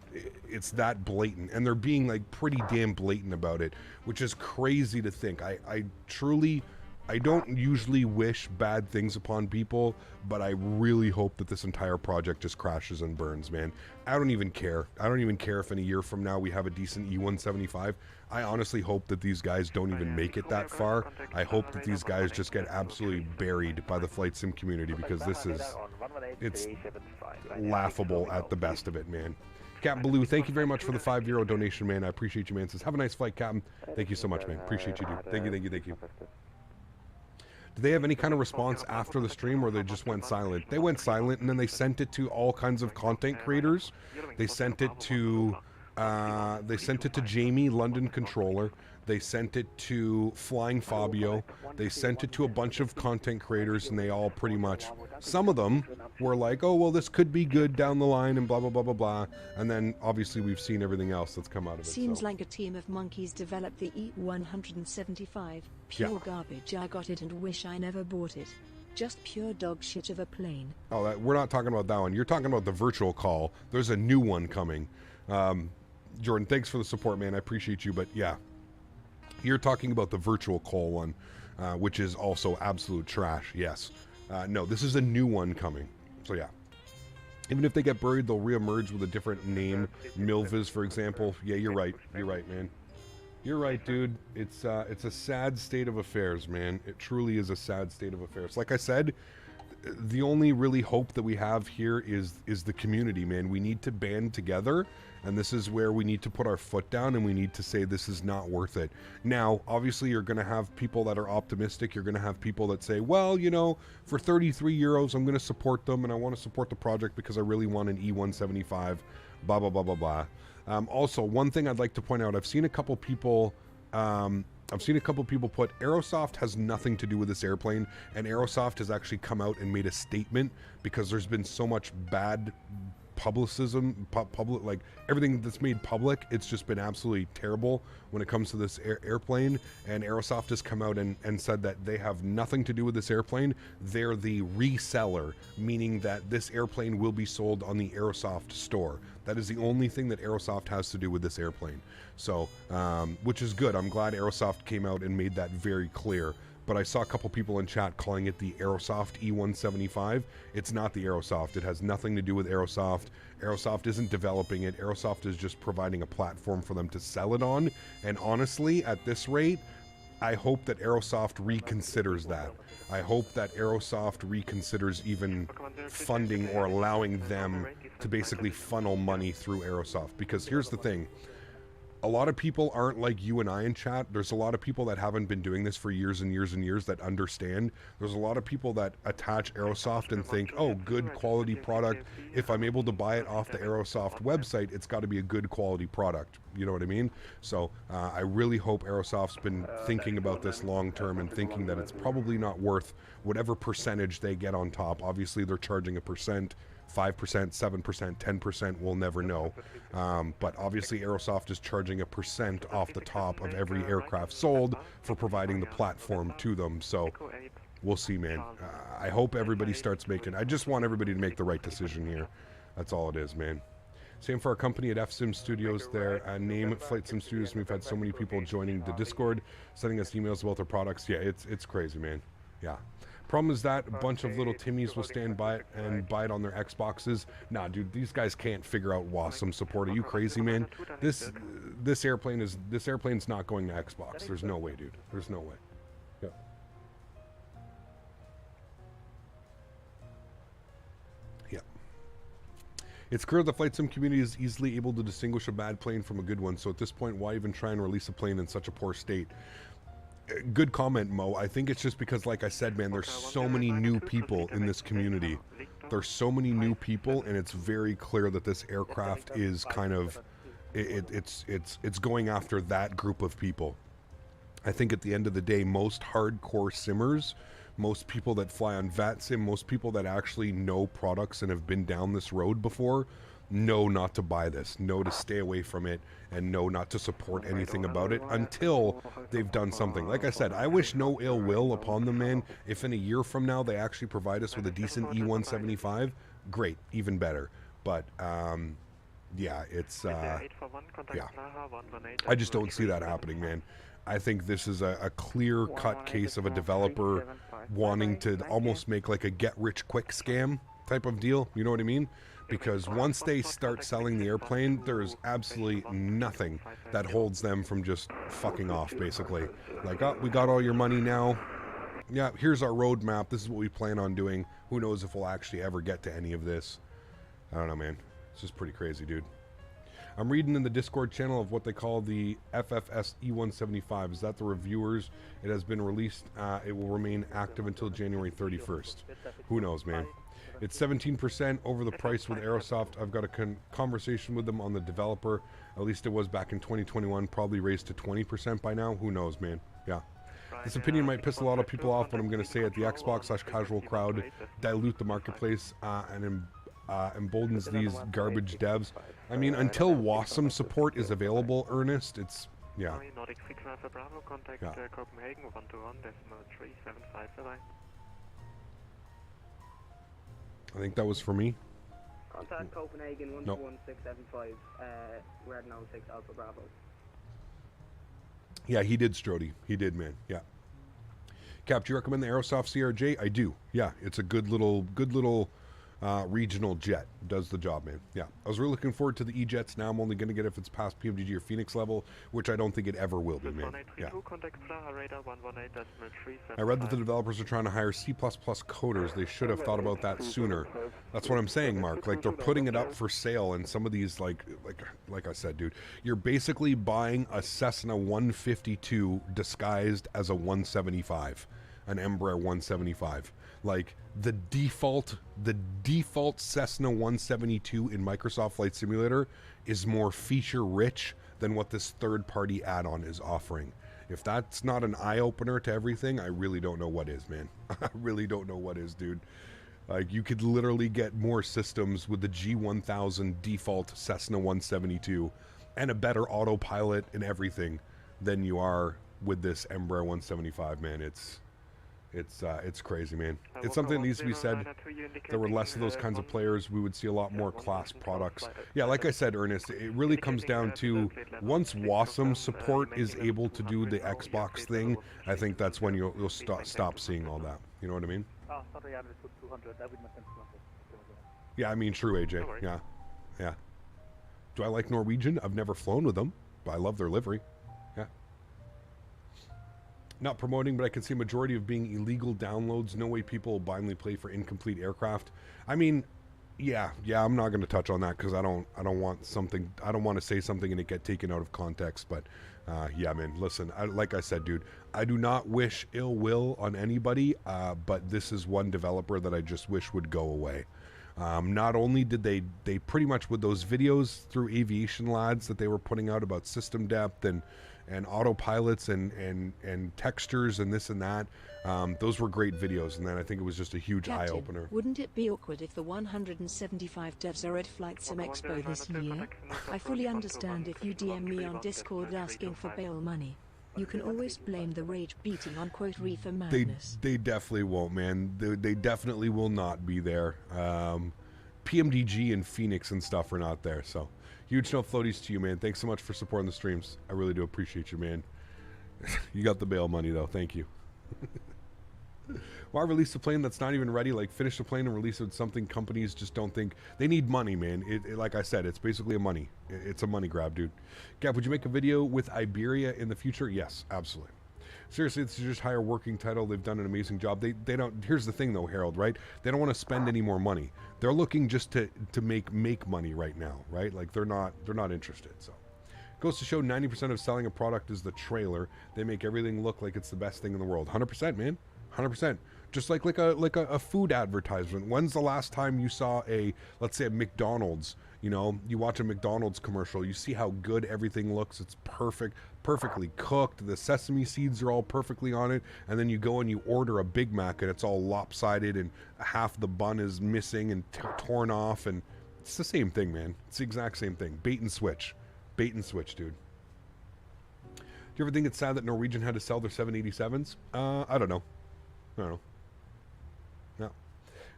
it's that blatant, and they're being like pretty damn blatant about it, which is crazy to think. I truly, I don't usually wish bad things upon people, but I really hope that this entire project just crashes and burns, man. I don't even care. I don't even care if in a year from now we have a decent E175. I honestly hope that these guys don't even make it that far. I hope that these guys just get absolutely buried by the flight sim community, because this is, it's laughable at the best of it, man. Captain Baloo, thank you very much for the €5 donation, man. I appreciate you, man. Says, have a nice flight, Captain. Thank you so much, man. Appreciate you, dude. Thank you, thank you, thank you. Did they have any kind of response after the stream, or they just went silent? They went silent, and then they sent it to all kinds of content creators. They sent it to Jamie, London Controller. They sent it to Flying Fabio. They sent it to a bunch of content creators, and they all pretty much, some of them were like, oh, well, this could be good down the line, and blah, blah, blah, blah, blah. And then, obviously, we've seen everything else that's come out of it. Seems like a team of monkeys developed the E175. Pure garbage. I got it and wish I never bought it. Just pure dog shit of a plane. Oh, we're not talking about that one. You're talking about the virtual call. There's a new one coming. Jordan, thanks for the support, man. I appreciate you, but yeah. You're talking about the virtual call one, which is also absolute trash, yes. No, this is a new one coming. So yeah. Even if they get buried, they'll reemerge with a different name. Milviz, for example. Yeah, you're right. You're right, man. You're right, dude. It's a sad state of affairs, man. It truly is a sad state of affairs. Like I said, the only really hope that we have here is the community, man. We need to band together, and this is where we need to put our foot down, and we need to say this is not worth it. Now, obviously, you're going to have people that are optimistic. You're going to have people that say, well, you know, for €33, I'm going to support them, and I want to support the project because I really want an E175, blah, blah, blah, blah, blah. Also, one thing I'd like to point out, I've seen a couple people put Aerosoft has nothing to do with this airplane, and Aerosoft has actually come out and made a statement because there's been so much bad publicism, like everything that's made public, it's just been absolutely terrible when it comes to this airplane. And Aerosoft has come out and said that they have nothing to do with this airplane. They're the reseller, meaning that this airplane will be sold on the Aerosoft store. That is the only thing that Aerosoft has to do with this airplane. So, which is good. I'm glad Aerosoft came out and made that very clear. But I saw a couple people in chat calling it the Aerosoft E175. It's not the Aerosoft. It has nothing to do with Aerosoft. Aerosoft isn't developing it. Aerosoft is just providing a platform for them to sell it on. And honestly, at this rate, I hope that Aerosoft reconsiders that. I hope that Aerosoft reconsiders even funding or allowing them to basically funnel money through Aerosoft. Because here's the thing. A lot of people aren't like you and I in chat. There's a lot of people that haven't been doing this for years and years and years that understand. There's a lot of people that attach Aerosoft and think, oh, good quality product. If I'm able to buy it off the Aerosoft website, it's got to be a good quality product. You know what I mean? So I really hope Aerosoft's been thinking about this long term and thinking that it's probably not worth whatever percentage they get on top. Obviously, they're charging a percent. 5%, 7%, 10%, we'll never know. But obviously Aerosoft is charging a percent off the top of every aircraft sold for providing the platform to them. So we'll see, man. I hope everybody starts making, I just want everybody to make the right decision here. That's all it is, man. Same for our company at FSim Studios there. Name Flight Sim Studios. We've had so many people joining the Discord, sending us emails about their products. Yeah, it's crazy, man. Yeah. Problem is that a bunch of little Timmies will stand by it and buy it on their Xboxes. Nah, dude, these guys can't figure out WASM support. Are you crazy, man? This airplane's not going to Xbox. There's no way, dude. There's no way. Yeah. Yeah. It's clear the flight sim community is easily able to distinguish a bad plane from a good one. So at this point, why even try and release a plane in such a poor state? Good comment, Mo. I think it's just because, like I said, man, there's so many new people in this community. There's so many new people, and it's very clear that this aircraft is kind of, it's going after that group of people. I think at the end of the day, most hardcore simmers, most people that fly on VATSIM, most people that actually know products and have been down this road before, know not to buy this, know to stay away from it, and know not to support anything about it until they've done something. Like I said, I wish no ill will upon them, man. If in a year from now they actually provide us with a decent E175, great, even better. But yeah, it's yeah. I just don't see that happening, man. I think this is a clear-cut case of a developer wanting to almost make like a get-rich-quick scam type of deal. You know what I mean? Because once they start selling the airplane, there is absolutely nothing that holds them from just fucking off, basically. Like, oh, we got all your money now. Yeah, here's our roadmap. This is what we plan on doing. Who knows if we'll actually ever get to any of this. I don't know, man. It's just pretty crazy, dude. I'm reading in the Discord channel of what they call the FFS E175. Is that the reviewers? It has been released. It will remain active until January 31st. Who knows, man? It's 17% over the price with Aerosoft. I've got a conversation with them on the developer. At least it was back in 2021. Probably raised to 20% by now. Who knows, man? Yeah. This opinion might piss a lot of people off, but I'm going to say it. The Xbox/casual crowd dilute the marketplace and emboldens these garbage devs. I mean, until WASM support is available, Ernest, it's, yeah. Yeah. I think that was for me. Contact Copenhagen 121-675, we're at 96 Alpha Bravo. Yeah, he did, Strody. He did, man. Yeah. Cap, do you recommend the Aerosoft CRJ? I do. Yeah, it's a good little regional jet. Does the job, man. Yeah. I was really looking forward to the E-Jets. Now I'm only going to get if it's past PMDG or Phoenix level, which I don't think it ever will be, man. Yeah. I read that the developers are trying to hire C++ coders. They should have thought about that sooner. That's what I'm saying, Mark. Like, they're putting it up for sale, and some of these, like I said, dude, you're basically buying a Cessna 152 disguised as a 175, an Embraer 175. Like, the default Cessna 172 in Microsoft Flight Simulator is more feature rich than what this third-party add-on is offering. If that's not an eye-opener to everything, I really don't know what is, man. I really don't know what is, dude. Like, you could literally get more systems with the G1000 default Cessna 172 and a better autopilot and everything than you are with this Embraer 175, man. It's crazy, man. It's something that needs to be said. If there were less of those kinds of players, we would see a lot more class products. Yeah, like I said, Ernest, it really comes down to once WASM support is able to do the Xbox thing, I think that's when you'll stop seeing all that. You know what I mean? Yeah, I mean, true, AJ. Yeah, yeah. Do I like Norwegian? I've never flown with them, but I love their livery. Yeah. Not promoting, but I can see a majority of being illegal downloads. No way people will blindly play for incomplete aircraft. I mean, yeah, I'm not going to touch on that because I don't want to say something and it get taken out of context. But yeah, man, listen, like I said, dude, I do not wish ill will on anybody, but this is one developer that I just wish would go away. Not only did they pretty much with those videos through Aviation Lads that they were putting out about system depth and autopilots and textures and this and that, those were great videos, and then I think it was just a huge eye-opener. Wouldn't it be awkward if the 175 devs are at Flight Sim Expo this year? I fully understand if you DM me on Discord asking for bail money. You can always blame the rage beating on quote reefer madness. They definitely won't, man. They definitely will not be there. PMDG and Phoenix and stuff are not there, so huge no floaties to you, man. Thanks so much for supporting the streams. I really do appreciate you, man. You got the bail money though. Thank you. Why release a plane that's not even ready? Like, finish the plane and release it with something companies just don't think. They need money, man. Like I said, it's basically it's a money grab, dude. Gap, would you make a video with Iberia in the future? Yes, absolutely. Seriously, it's just higher working title. They've done an amazing job. They don't. Here's the thing though, Harold, right? They don't want to spend any more money. They're looking just to make money right now, right? Like, they're not interested. So goes to show 90% of selling a product is the trailer. They make everything look like it's the best thing in the world. 100%, man. 100%. Just like a food advertisement. When's the last time you saw let's say a McDonald's, you know, you watch a McDonald's commercial, you see how good everything looks. It's perfectly cooked. The sesame seeds are all perfectly on it. And then you go and you order a Big Mac and it's all lopsided and half the bun is missing and torn off. And it's the same thing, man. It's the exact same thing. Bait and switch, dude. Do you ever think it's sad that Norwegian had to sell their 787s? I don't know. No.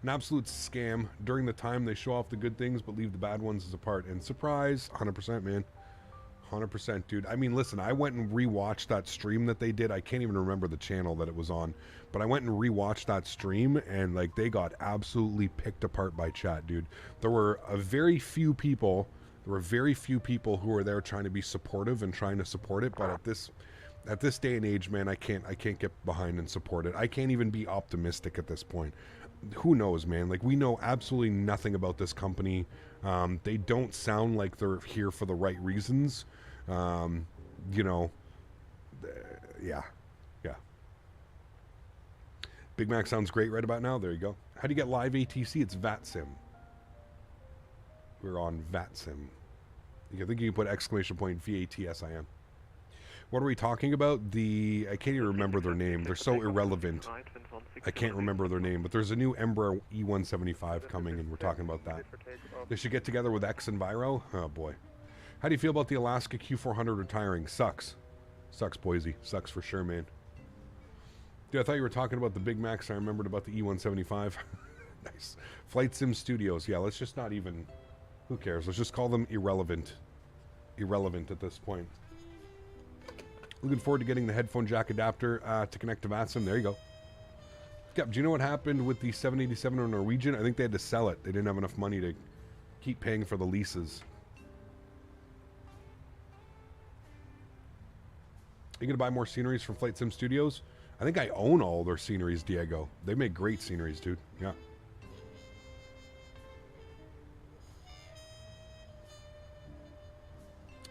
An absolute scam. During the time, they show off the good things, but leave the bad ones as a part. And surprise, 100%, man. 100%, dude. I mean, listen, I went and rewatched that stream that they did. I can't even remember the channel that it was on, but I went and rewatched that stream, and like they got absolutely picked apart by chat, dude. There were very few people who were there trying to be supportive and trying to support it, but at this day and age, man, I can't get behind and support it. I can't even be optimistic at this point. Who knows, man? Like, we know absolutely nothing about this company. They don't sound like they're here for the right reasons. You know, yeah. Big Mac sounds great right about now. There you go. How do you get live ATC? It's VATSIM. We're on VATSIM. I think you can put exclamation point VATSIM. What are we talking about? I can't even remember their name. They're so irrelevant. I can't remember their name, but there's a new Embraer E175 coming, and we're talking about that. They should get together with X and Viro. Oh, boy. How do you feel about the Alaska Q400 retiring? Sucks. Sucks, Boise. Sucks for sure, man. Dude, I thought you were talking about the Big Macs. I remembered about the E175. Nice. Flight Sim Studios. Yeah, let's just not even... Who cares? Let's just call them irrelevant. Irrelevant at this point. Looking forward to getting the headphone jack adapter to connect to VATSIM. There you go. Yep, do you know what happened with the 787 or Norwegian? I think they had to sell it. They didn't have enough money to keep paying for the leases. Are you going to buy more sceneries from Flight Sim Studios? I think I own all their sceneries, Diego. They make great sceneries, dude. Yeah.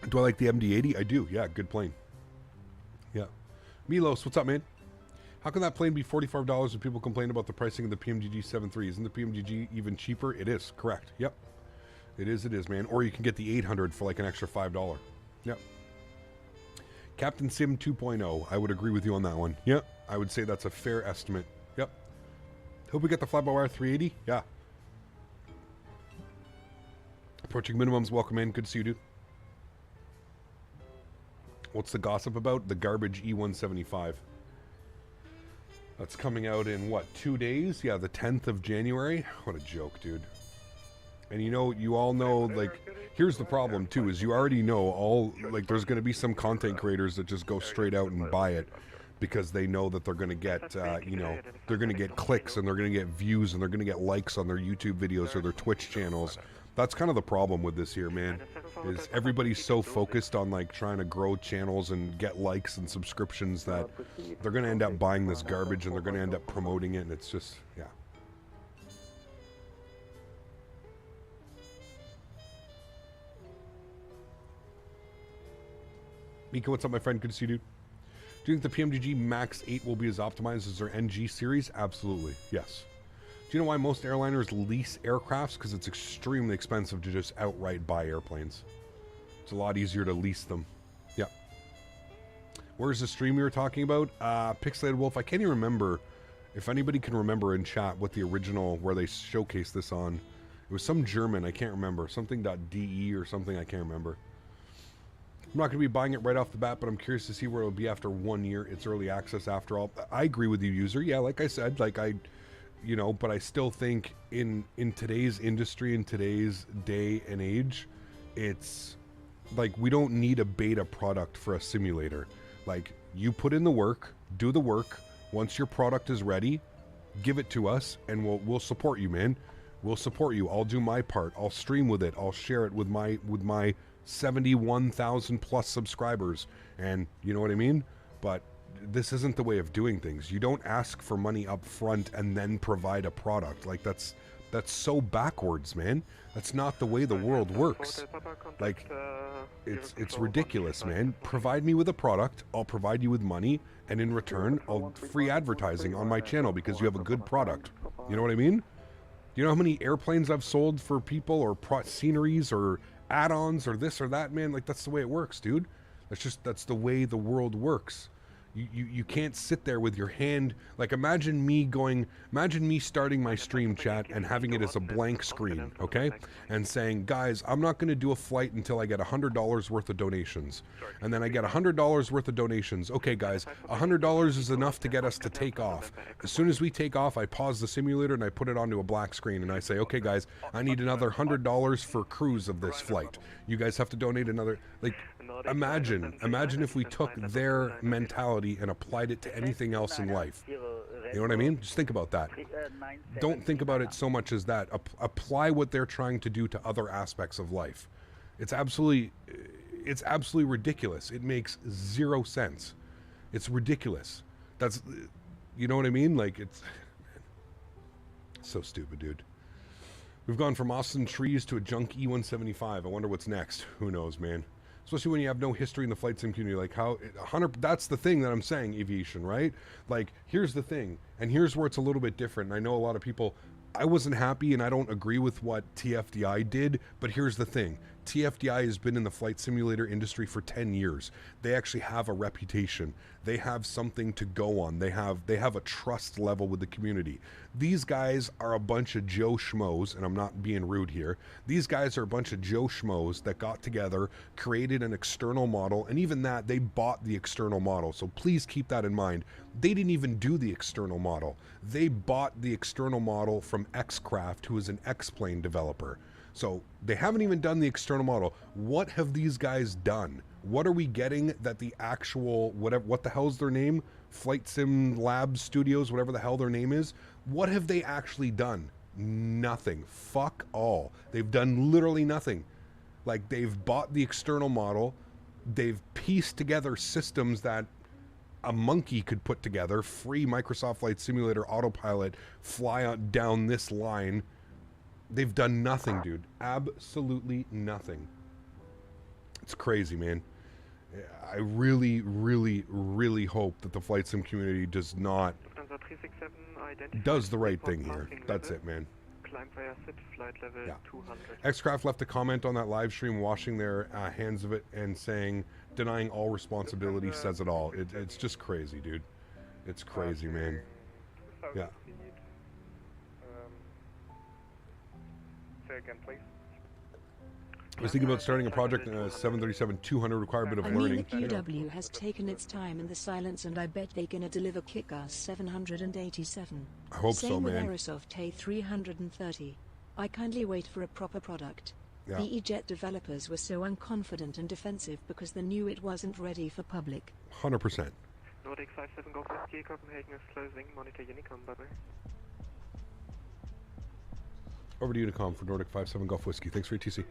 Do I like the MD-80? I do. Yeah, good plane. Yeah. Milos, what's up, man? How can that plane be $45 when people complain about the pricing of the PMDG 7.3? Isn't the PMDG even cheaper? It is, correct. Yep. It is, man. Or you can get the 800 for like an extra $5. Yep. Captain Sim 2.0. I would agree with you on that one. Yep. I would say that's a fair estimate. Yep. Hope we get the fly-by-wire 380. Yeah. Approaching minimums. Welcome in. Good to see you, dude. What's the gossip about? The garbage E175. That's coming out in, what, 2 days? Yeah, the 10th of January. What a joke, dude. And you know, you all know, like, here's the problem, too, is you already know like, there's going to be some content creators that just go straight out and buy it because they know that they're going to get, you know, they're going to get clicks and they're going to get views and they're going to get likes on their YouTube videos or their Twitch channels. That's kind of the problem with this here, man, is everybody's so focused on, like, trying to grow channels and get likes and subscriptions that they're going to end up buying this garbage and they're going to end up promoting it, and it's just, yeah. Mika, what's up, my friend? Good to see you, dude. Do you think the PMDG Max 8 will be as optimized as their NG series? Absolutely, yes. Do you know why most airliners lease aircrafts? Because it's extremely expensive to just outright buy airplanes. It's a lot easier to lease them. Yeah. Where's the stream you were talking about? Pixelated Wolf. I can't even remember. If anybody can remember in chat what the original, where they showcased this on. It was some German. I can't remember. Something.de or something. I can't remember. I'm not going to be buying it right off the bat, but I'm curious to see where it'll be after 1 year. It's early access after all. I agree with you, user. Yeah, like I said, like you know, but I still think in today's industry, in today's day and age, it's like we don't need a beta product for a simulator. Like, you put in the work, do the work. Once your product is ready, give it to us, and we'll support you, man. We'll support you. I'll do my part. I'll stream with it. I'll share it with my 71,000 plus subscribers, and you know what I mean. But this isn't the way of doing things. You don't ask for money up front and then provide a product. Like, that's so backwards, man. That's not the way the world works. Like, it's ridiculous, man. Provide me with a product, I'll provide you with money, and in return, I'll free advertising on my channel because you have a good product. You know what I mean? You know how many airplanes I've sold for people, or sceneries, or add-ons, or this or that, man? Like, that's the way it works, dude. That's the way the world works. You can't sit there with your hand, like imagine me starting my stream chat and having it as a blank screen, okay? And saying, guys, I'm not going to do a flight until I get $100 worth of donations. And then I get $100 worth of donations. Okay, guys, $100 is enough to get us to take off. As soon as we take off, I pause the simulator and I put it onto a black screen and I say, okay, guys, I need another $100 for cruise of this flight. You guys have to donate another, like, imagine if we took their mentality and applied it to anything else in life. You know what I mean? Just think about that. Don't think about it so much as that. Apply what they're trying to do to other aspects of life. It's absolutely ridiculous. It makes zero sense. It's ridiculous. That's, you know what I mean? Like, it's so stupid, dude. We've gone from Austin trees to a junk E175. I wonder what's next. Who knows, man? Especially when you have no history in the flight sim community. Like how 100, that's the thing that I'm saying, aviation, right? Like, here's the thing, and here's where it's a little bit different. And I know a lot of people, I wasn't happy and I don't agree with what TFDI did, but here's the thing. TFDI has been in the flight simulator industry for 10 years. They actually have a reputation. They have something to go on. They have a trust level with the community. These guys are a bunch of Joe Schmoes, and I'm not being rude here. These guys are a bunch of Joe Schmoes that got together, created an external model, and even that, they bought the external model. So please keep that in mind. They didn't even do the external model. They bought the external model from X-Craft, who is an X-Plane developer. So they haven't even done the external model. What have these guys done? What are we getting that the actual, what the hell's their name? Flight Sim Labs Studios, whatever the hell their name is. What have they actually done? Nothing. Fuck all. They've done literally nothing. Like, they've bought the external model. They've pieced together systems that a monkey could put together. Free Microsoft Flight Simulator Autopilot, fly on down this line. They've done nothing, dude. Absolutely nothing. It's crazy, man. I really, really, really hope that the flight sim community does the right thing here. That's it, man. Yeah. X-Craft left a comment on that live stream, washing their hands of it and saying, denying all responsibility says it all. It's just crazy, dude. It's crazy, man. Yeah. Say again, please. I was thinking about starting a project 737-200, require a bit of learning. I mean, the QW has taken its time in the silence, and I bet they're gonna deliver kick-ass 787. I hope so, man. Same with Aerosoft A330. I kindly wait for a proper product. Yeah. The E-Jet developers were so unconfident and defensive because they knew it wasn't ready for public. 100%. Nordic 57 Golf Whiskey, Copenhagen is closing. Monitor Unicom, bye-bye. Over to Unicom for Nordic 57 Golf Whiskey. Thanks for your TC.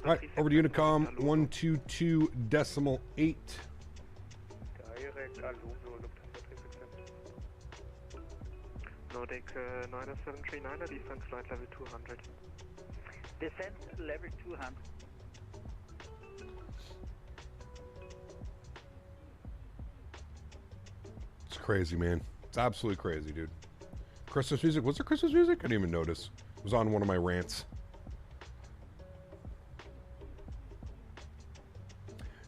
All right, over to Unicom 122.8. Nordic 90739, descent flight level 200. Descent level 200. It's crazy, man. It's absolutely crazy, dude. Christmas music? Was there Christmas music? I didn't even notice. It was on one of my rants.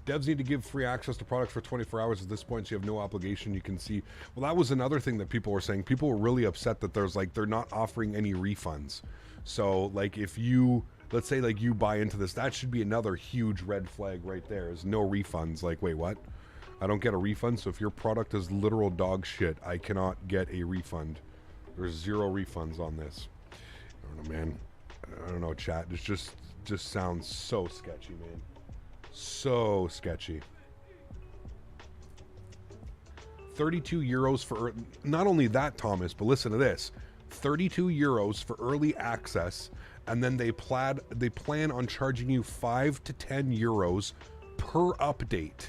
Devs need to give free access to products for 24 hours at this point, so you have no obligation. You can see. Well, that was another thing that people were saying. People were really upset that there's like, they're not offering any refunds. So like, if you, let's say like you buy into this, that should be another huge red flag right there, is no refunds. Like, wait, what? I don't get a refund. So if your product is literal dog shit, I cannot get a refund. There's 0 refunds on this. I don't know, man. I don't know, chat. It just sounds so sketchy, man. So sketchy. 32 euros for, not only that, Thomas, but listen to this. 32 euros for early access, and then they plan on charging you 5 to 10 euros per update.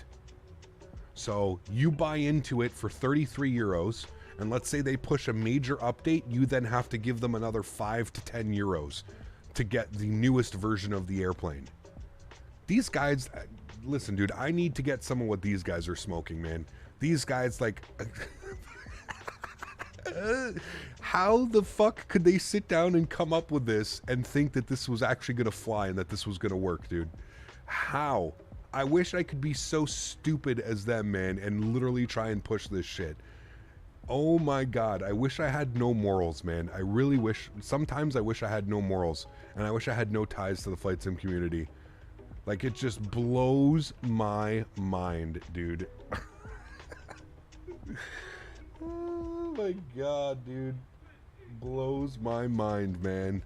So you buy into it for 33 euros, and let's say they push a major update, you then have to give them another 5 to 10 euros to get the newest version of the airplane. These guys, listen, dude, I need to get some of what these guys are smoking, man. These guys, like, how the fuck could they sit down and come up with this and think that this was actually going to fly and that this was going to work, dude? How? I wish I could be so stupid as them, man, and literally try and push this shit. Oh my God, I wish I had no morals, man. I really wish, sometimes I wish I had no morals, and I wish I had no ties to the flight sim community. Like, it just blows my mind, dude. Oh my God, dude. Blows my mind, man.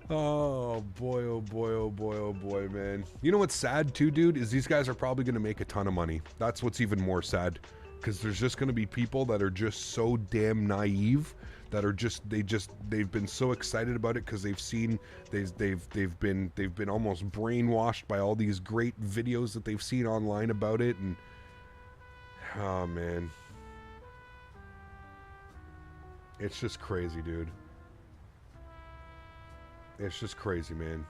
Oh boy, oh boy, oh boy, oh boy, man. You know what's sad too, dude, is these guys are probably going to make a ton of money. That's what's even more sad, because there's just going to be people that are just so damn naive, that are just they've been so excited about it because they've seen they've been almost brainwashed by all these great videos that they've seen online about it. And oh man, it's just crazy, dude. It's just crazy, man.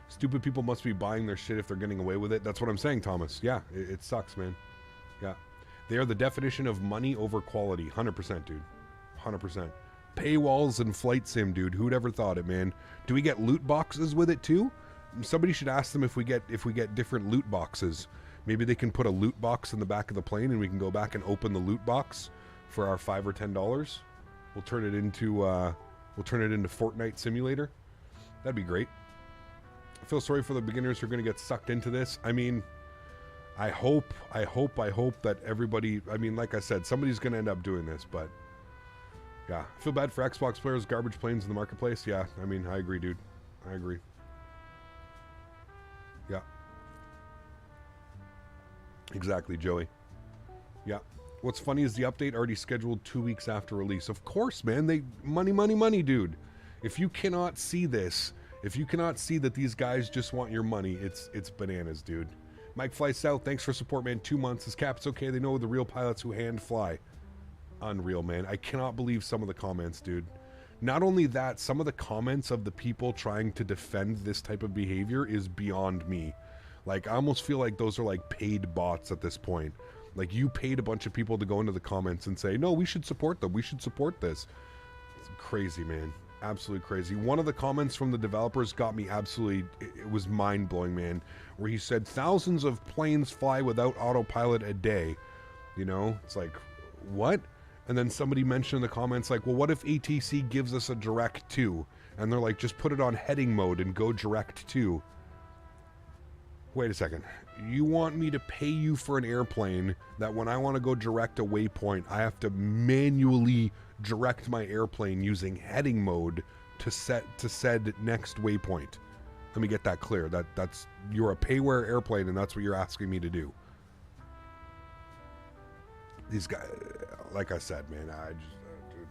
Stupid people must be buying their shit if they're getting away with it. That's what I'm saying, Thomas. Yeah, it sucks, man. Yeah. They are the definition of money over quality. 100%, dude. 100%. Paywalls and flight sim, dude. Who'd ever thought it, man? Do we get loot boxes with it, too? Somebody should ask them if we get different loot boxes. Maybe they can put a loot box in the back of the plane and we can go back and open the loot box for our $5 or $10. We'll turn it into Fortnite Simulator. That'd be great. I feel sorry for the beginners who are going to get sucked into this. I mean, I hope that everybody, I mean, like I said, somebody's going to end up doing this, but yeah. I feel bad for Xbox players, garbage planes in the marketplace. Yeah, I mean, I agree, dude. I agree. Yeah. Exactly, Joey. Yeah. What's funny is the update already scheduled 2 weeks after release. Of course, man. Money, dude. If you cannot see this, if you cannot see that these guys just want your money, it's bananas, dude. Mike Fly South, thanks for support, man. 2 months. His cap's okay. They know the real pilots who hand fly. Unreal, man. I cannot believe some of the comments, dude. Not only that, some of the comments of the people trying to defend this type of behavior is beyond me. Like, I almost feel like those are like paid bots at this point. Like, you paid a bunch of people to go into the comments and say, no, we should support them. We should support this. It's crazy, man. Absolutely crazy. One of the comments from the developers got me absolutely, it was mind-blowing, man, where he said thousands of planes fly without autopilot a day. You know, it's like, what? And then somebody mentioned in the comments, like, well, what if ATC gives us a direct to? And they're like, just put it on heading mode and go direct to. Wait a second. You want me to pay you for an airplane that when I want to go direct a waypoint, I have to manually direct my airplane using heading mode to said next waypoint? Let me get that clear. That's you're a payware airplane, and that's what you're asking me to do. These guys, like I said, man, dude,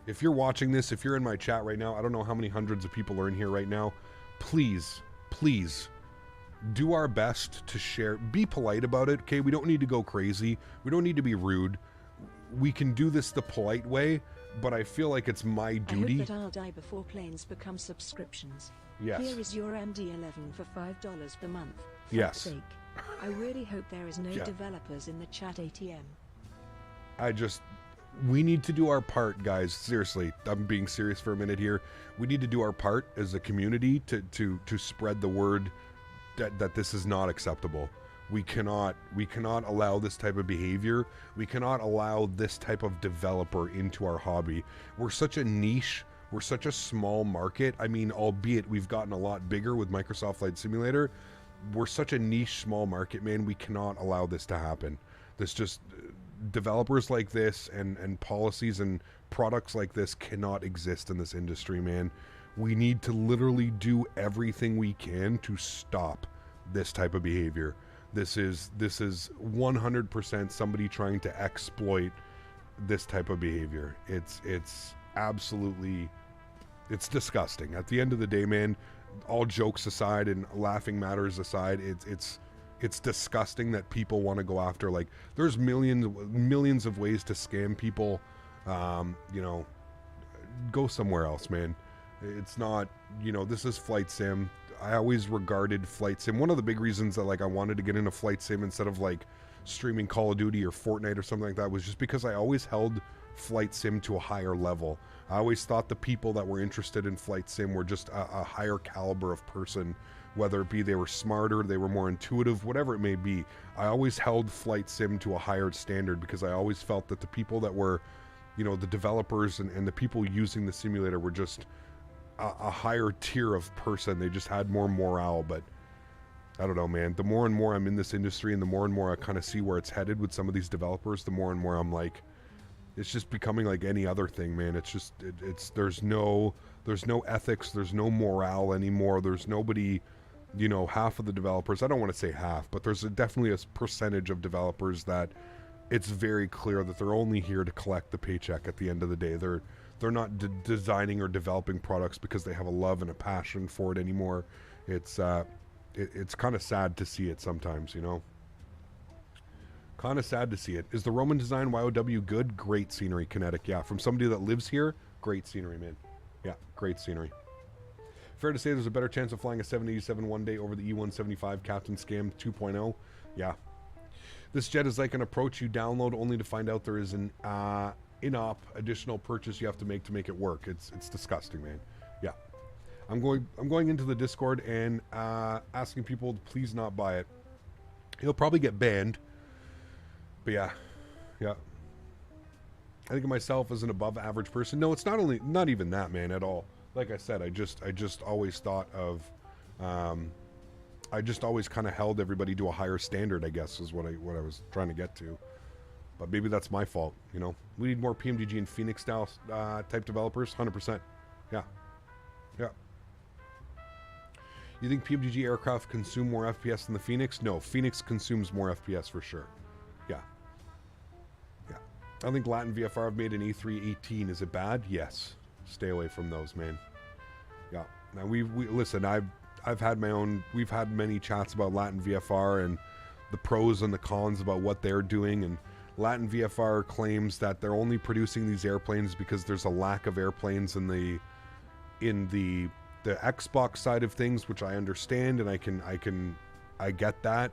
if you're watching this, if you're in my chat right now, I don't know how many hundreds of people are in here right now. Please, do our best to share. Be polite about it, okay? We don't need to go crazy. We don't need to be rude. We can do this the polite way, but I feel like it's my duty. I hope that I'll die before planes become subscriptions. Yes. Here is your MD-11 for $5 per month. For yes. Sake. I really hope there is no developers in the chat ATM. We need to do our part, guys. Seriously, I'm being serious for a minute here. We need to do our part as a community to spread the word that this is not acceptable. We cannot allow this type of behavior. We cannot allow this type of developer into our hobby. We're such a niche. We're such a small market. I mean, albeit we've gotten a lot bigger with Microsoft Flight Simulator, we're such a niche, small market, man. We cannot allow this to happen. This just, developers like this and policies and products like this cannot exist in this industry, man. We need to literally do everything we can to stop this type of behavior. This is 100% somebody trying to exploit this type of behavior. It's absolutely, it's disgusting. At the end of the day, man, all jokes aside and laughing matters aside, it's disgusting that people want to go after, like, there's millions of ways to scam people. You know, go somewhere else, man. It's not, you know, this is flight sim. I always regarded flight sim. One of the big reasons that, like, I wanted to get into flight sim instead of like streaming Call of Duty or Fortnite or something like that was just because I always held flight sim to a higher level. I always thought the people that were interested in flight sim were just a higher caliber of person, whether it be they were smarter, they were more intuitive, whatever it may be. I always held flight sim to a higher standard because I always felt that the people that were, you know, the developers and the people using the simulator were just a higher tier of person. They just had more morale. But I don't know, man. The more and more I'm in this industry and the more I kind of see where it's headed with some of these developers, the more and more I'm like, it's just becoming like any other thing, man. It's just, there's no ethics, there's no morale anymore. There's nobody, you know, half of the developers, I don't want to say half, but there's definitely a percentage of developers that it's very clear that they're only here to collect the paycheck at the end of the day. They're not designing or developing products because they have a love and a passion for it anymore. It's kind of sad to see it sometimes, you know. Kind of sad to see it. Is the Roman design YOW good? Great scenery, Kinetic. Yeah, from somebody that lives here, great scenery, man. Yeah, great scenery. Fair to say there's a better chance of flying a 787 one day over the E175 Captain Scam 2.0. Yeah. This jet is like an approach you download only to find out there is an in-op additional purchase you have to make it work. It's disgusting, man. Yeah. I'm going into the Discord and asking people to please not buy it. He'll probably get banned. But yeah. I think of myself as an above average person. No, it's not even that, man, at all. Like I said, I just always thought of, I just always kind of held everybody to a higher standard, I guess, is what I was trying to get to. But maybe that's my fault, you know. We need more PMDG and Phoenix style type developers, 100%. Yeah. You think PMDG aircraft consume more FPS than the Phoenix? No, Phoenix consumes more FPS for sure. Yeah. I think Latin VFR have made an A318. Is it bad? Yes. Stay away from those, man. Yeah. Now we listen. I've had my own. We've had many chats about Latin VFR and the pros and the cons about what they're doing. And Latin VFR claims that they're only producing these airplanes because there's a lack of airplanes in the Xbox side of things, which I understand and I get that.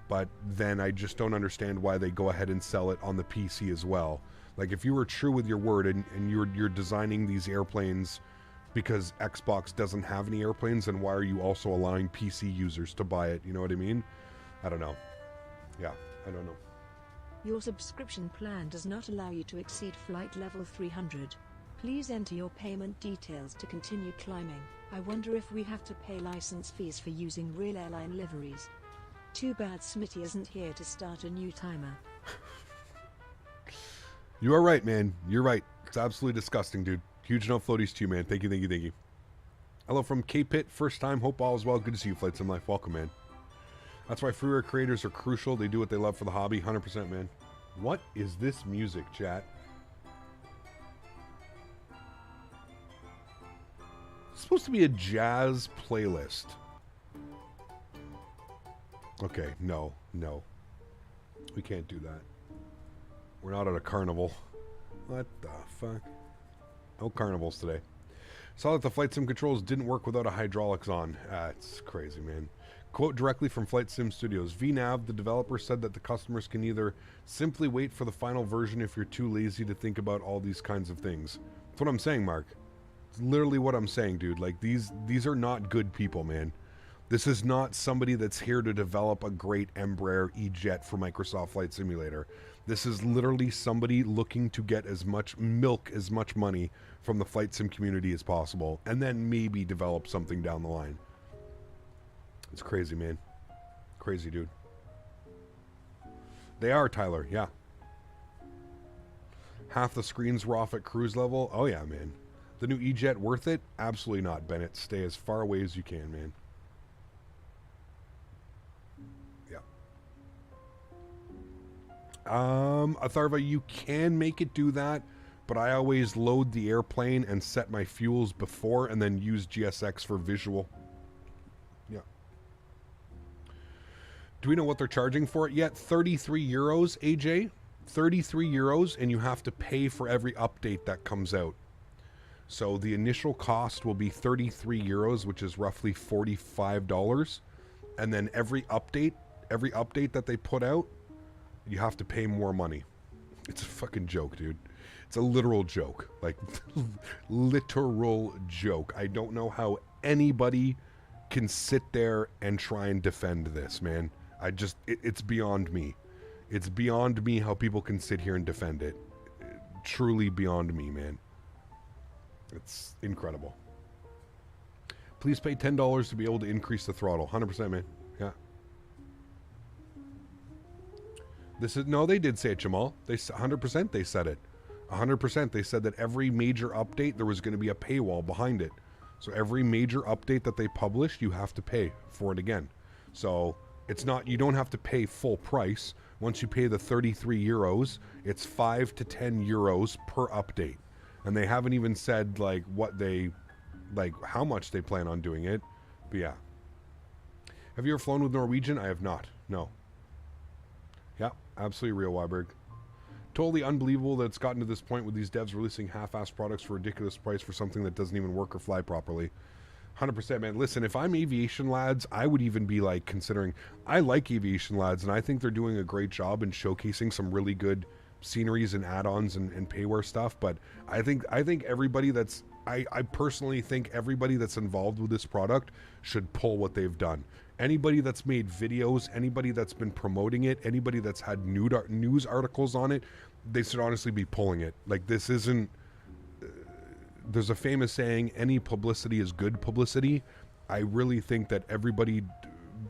But then I just don't understand why they go ahead and sell it on the PC as well. Like, if you were true with your word and you're designing these airplanes because Xbox doesn't have any airplanes, then why are you also allowing PC users to buy it? You know what I mean? I don't know. Yeah, I don't know. Your subscription plan does not allow you to exceed flight level 300. Please enter your payment details to continue climbing. I wonder if we have to pay license fees for using real airline liveries. Too bad Smitty isn't here to start a new timer. You are right, man. You're right. It's absolutely disgusting, dude. Huge enough floaties to you, man. Thank you. Hello from K-Pit. First time. Hope all is well. Good to see you, Flight Sim Life. Welcome, man. That's why freeware creators are crucial. They do what they love for the hobby. 100%, man. What is this music, chat? It's supposed to be a jazz playlist. Okay, no. We can't do that. We're not at a carnival. What the fuck? No carnivals today. Saw that the flight sim controls didn't work without a hydraulics on. It's crazy, man. Quote directly from Flight Sim Studios. VNav, the developer, said that the customers can either simply wait for the final version if you're too lazy to think about all these kinds of things. That's what I'm saying, Mark. It's literally what I'm saying, dude. Like, these are not good people, man. This is not somebody that's here to develop a great Embraer E-Jet for Microsoft Flight Simulator. This is literally somebody looking to get as much money from the flight sim community as possible, and then maybe develop something down the line. It's crazy, man. Crazy, dude. They are, Tyler, yeah. Half the screens were off at cruise level. Oh yeah, man. The new E-Jet worth it? Absolutely not, Bennett. Stay as far away as you can, man. Atharva, you can make it do that, but I always load the airplane and set my fuels before and then use GSX for visual. Yeah. Do we know what they're charging for it yet? 33 euros, AJ? 33 euros, and you have to pay for every update that comes out. So the initial cost will be 33 euros, which is roughly $45. And then every update that they put out, you have to pay more money. It's a fucking joke, dude. It's a literal joke. Like, literal joke. I don't know how anybody can sit there and try and defend this, man. It's beyond me. It's beyond me how people can sit here and defend it. Truly beyond me, man. It's incredible. Please pay $10 to be able to increase the throttle. 100%, man. Yeah. No, they did say it, Jamal. 100% they said it. 100% they said that every major update, there was going to be a paywall behind it. So every major update that they publish, you have to pay for it again. So it's not, you don't have to pay full price. Once you pay the 33 euros, it's 5 to 10 euros per update. And they haven't even said like how much they plan on doing it. But yeah. Have you ever flown with Norwegian? I have not. No. Yeah, absolutely real, Weiberg. Totally unbelievable that it's gotten to this point with these devs releasing half-assed products for a ridiculous price for something that doesn't even work or fly properly. 100%, man. Listen, if I'm Aviation Lads, I would even be like considering... I like Aviation Lads, and I think they're doing a great job in showcasing some really good sceneries and add-ons and payware stuff, but I think everybody that's... I personally think everybody that's involved with this product should pull what they've done. Anybody that's made videos, anybody that's been promoting it, anybody that's had news articles on it, they should honestly be pulling it. Like, this isn't... there's a famous saying, any publicity is good publicity. I really think that everybody,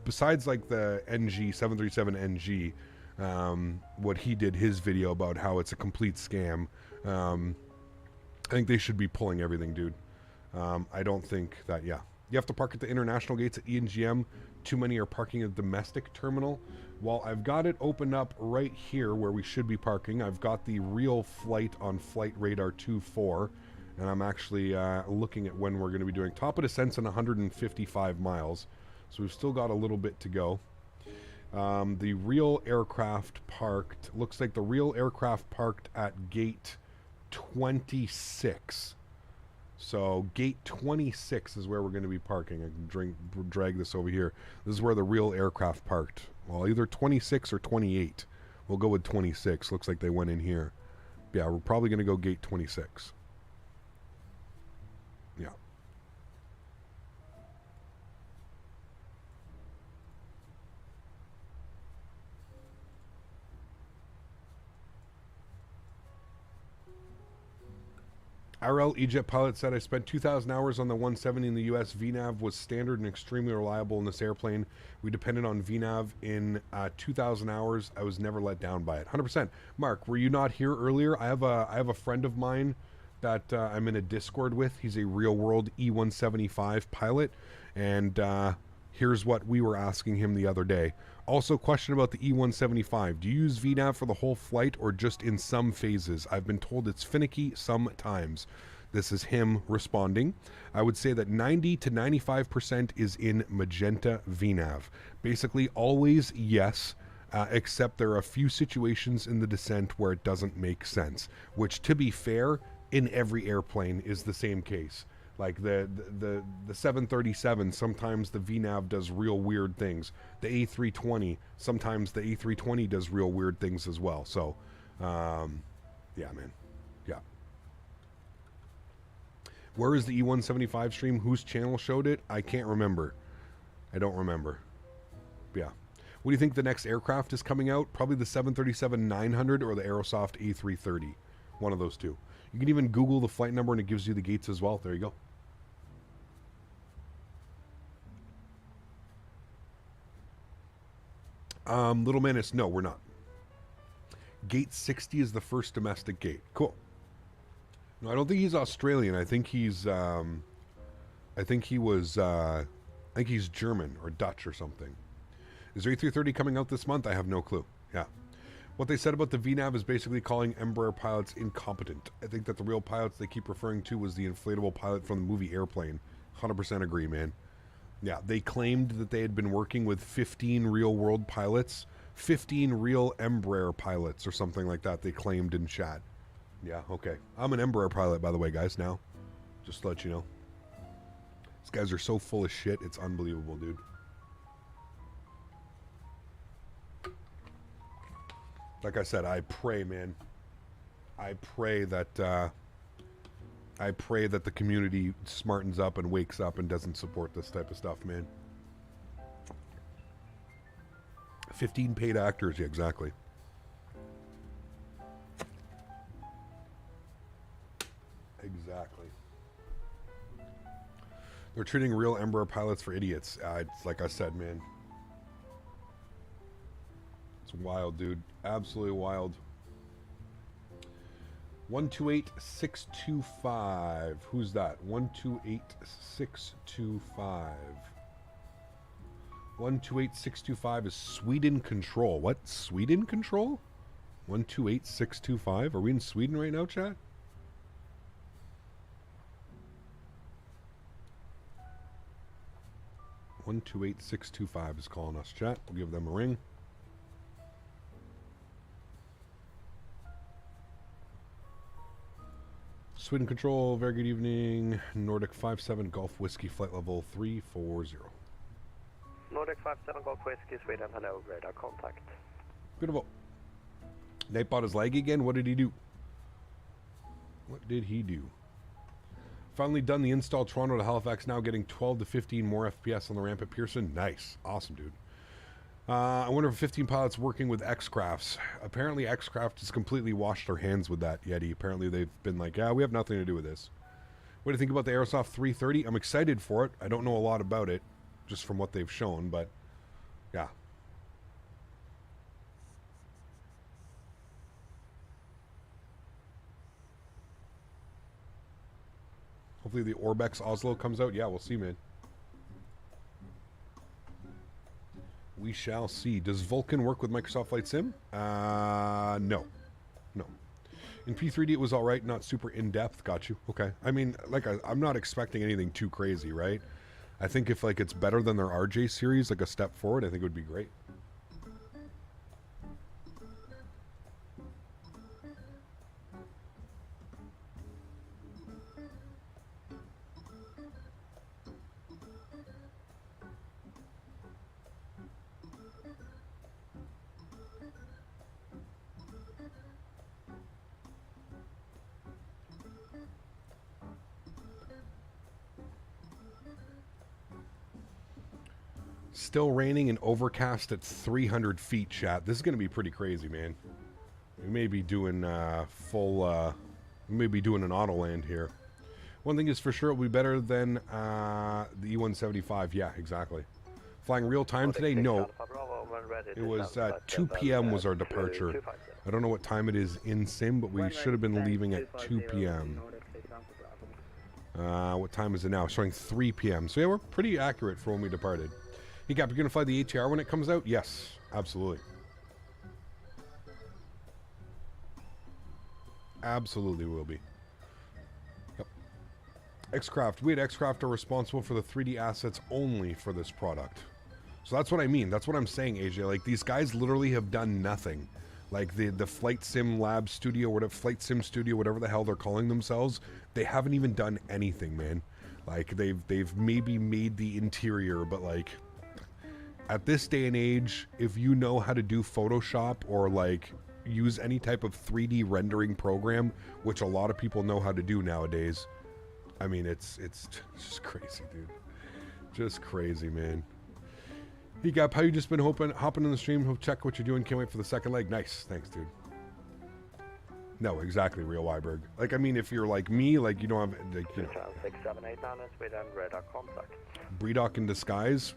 besides like the NG, 737 NG, what he did, his video about how it's a complete scam, I think they should be pulling everything, dude. I don't think that, yeah. You have to park at the international gates at ENGM. Too many are parking at the domestic terminal. Well, I've got it opened up right here where we should be parking. I've got the real flight on Flight Radar 24, and I'm actually looking at when we're going to be doing top of descents in 155 miles. So we've still got a little bit to go. The real aircraft parked, looks like the real aircraft parked at gate 26. So gate 26 is where we're going to be parking. I can drag this over here. This is where the real aircraft parked. Well, either 26 or 28. We'll go with 26. Looks like they went in here. Yeah, we're probably going to go gate 26. Yeah. RL EJet pilot said, I spent 2,000 hours on the 170 in the US. VNAV was standard and extremely reliable in this airplane. We depended on VNAV in 2,000 hours. I was never let down by it. 100%. Mark, were you not here earlier? I have a friend of mine that I'm in a Discord with. He's a real-world E175 pilot, and here's what we were asking him the other day. Also, question about the E175. Do you use VNAV for the whole flight or just in some phases? I've been told it's finicky sometimes. This is him responding. I would say that 90 to 95% is in magenta VNAV. Basically, always yes, except there are a few situations in the descent where it doesn't make sense, which, to be fair, in every airplane is the same case. Like the 737, sometimes the VNAV does real weird things. The A320, sometimes the A320 does real weird things as well. So, yeah, man. Yeah. Where is the E175 stream? Whose channel showed it? I can't remember. I don't remember. Yeah. What do you think the next aircraft is coming out? Probably the 737-900 or the Aerosoft A330. One of those two. You can even Google the flight number and it gives you the gates as well. There you go. Little Menace, no, we're not. Gate 60 is the first domestic gate. Cool. No, I don't think he's Australian. I think he's, I think he's German or Dutch or something. Is there A330 coming out this month? I have no clue. Yeah. What they said about the VNAV is basically calling Embraer pilots incompetent. I think that the real pilots they keep referring to was the inflatable pilot from the movie Airplane. 100% agree, man. Yeah, they claimed that they had been working with 15 real-world pilots, 15 real Embraer pilots or something like that they claimed in chat. Yeah, okay. I'm an Embraer pilot, by the way, guys, now. Just to let you know. These guys are so full of shit, it's unbelievable, dude. Like I said, I pray, man. I pray that the community smartens up and wakes up and doesn't support this type of stuff, man. 15 paid actors, yeah, exactly. Exactly. They're treating real Embraer pilots for idiots. It's like I said, man. It's wild, dude. Absolutely wild. 128625. Who's that? 128625. 128625 is Sweden Control. What? Sweden Control? 128625. Are we in Sweden right now, chat? One 28625 is calling us, chat. We'll give them a ring. Sweden Control, very good evening. Nordic 57 Golf Whiskey, flight level 340. Nordic 57 Golf Whiskey, Sweden, hello, radar contact. Beautiful. Nightbot is laggy again. What did he do? What did he do? Finally done the install Toronto to Halifax, now getting 12 to 15 more FPS on the ramp at Pearson. Nice. Awesome, dude. I wonder if 15 pilots working with X-Crafts. Apparently X-Craft has completely washed their hands with that Yeti. Apparently they've been like, yeah, we have nothing to do with this. What do you think about the Aerosoft 330? I'm excited for it. I don't know a lot about it, just from what they've shown, but yeah. Hopefully the Orbex Oslo comes out. Yeah, we'll see, man. We shall see. Does Vulcan work with Microsoft Flight Sim? No. No. In P3D it was alright, not super in-depth. Got you. Okay. I mean, like, I'm not expecting anything too crazy, right? I think if, like, it's better than their RJ series, like a step forward, I think it would be great. Still raining and overcast at 300 feet, chat. This is going to be pretty crazy, man. We may be doing we may be doing an autoland here. One thing is for sure, it'll be better than the E175. Yeah, exactly. Flying real time today? No. It was 2 p.m. was our departure. I don't know what time it is in sim, but we should have been leaving at 2 p.m. What time is it now? Showing 3 p.m. So yeah, we're pretty accurate for when we departed. Hey, Cap, you're going to fly the ATR when it comes out? Yes, absolutely. Absolutely will be. Yep. X-Craft. We at X-Craft are responsible for the 3D assets only for this product. So that's what I mean. That's what I'm saying, AJ. Like, these guys literally have done nothing. Like, the Flight Sim Lab Studio, whatever, Flight Sim Studio, whatever the hell they're calling themselves, they haven't even done anything, man. Like, they've maybe made the interior, but, like, at this day and age, if you know how to do Photoshop or like use any type of 3D rendering program, which a lot of people know how to do nowadays, I mean, it's just crazy, dude. Just crazy, man. Hey, Gap, how you just been hopping in the stream? Hope check what you're doing. Can't wait for the second leg. Nice, thanks, dude. No, exactly, Real Weiberg. Like, I mean, if you're like me, like you don't have, like, you know, 678 Sweden, radar contact. Bredock in disguise.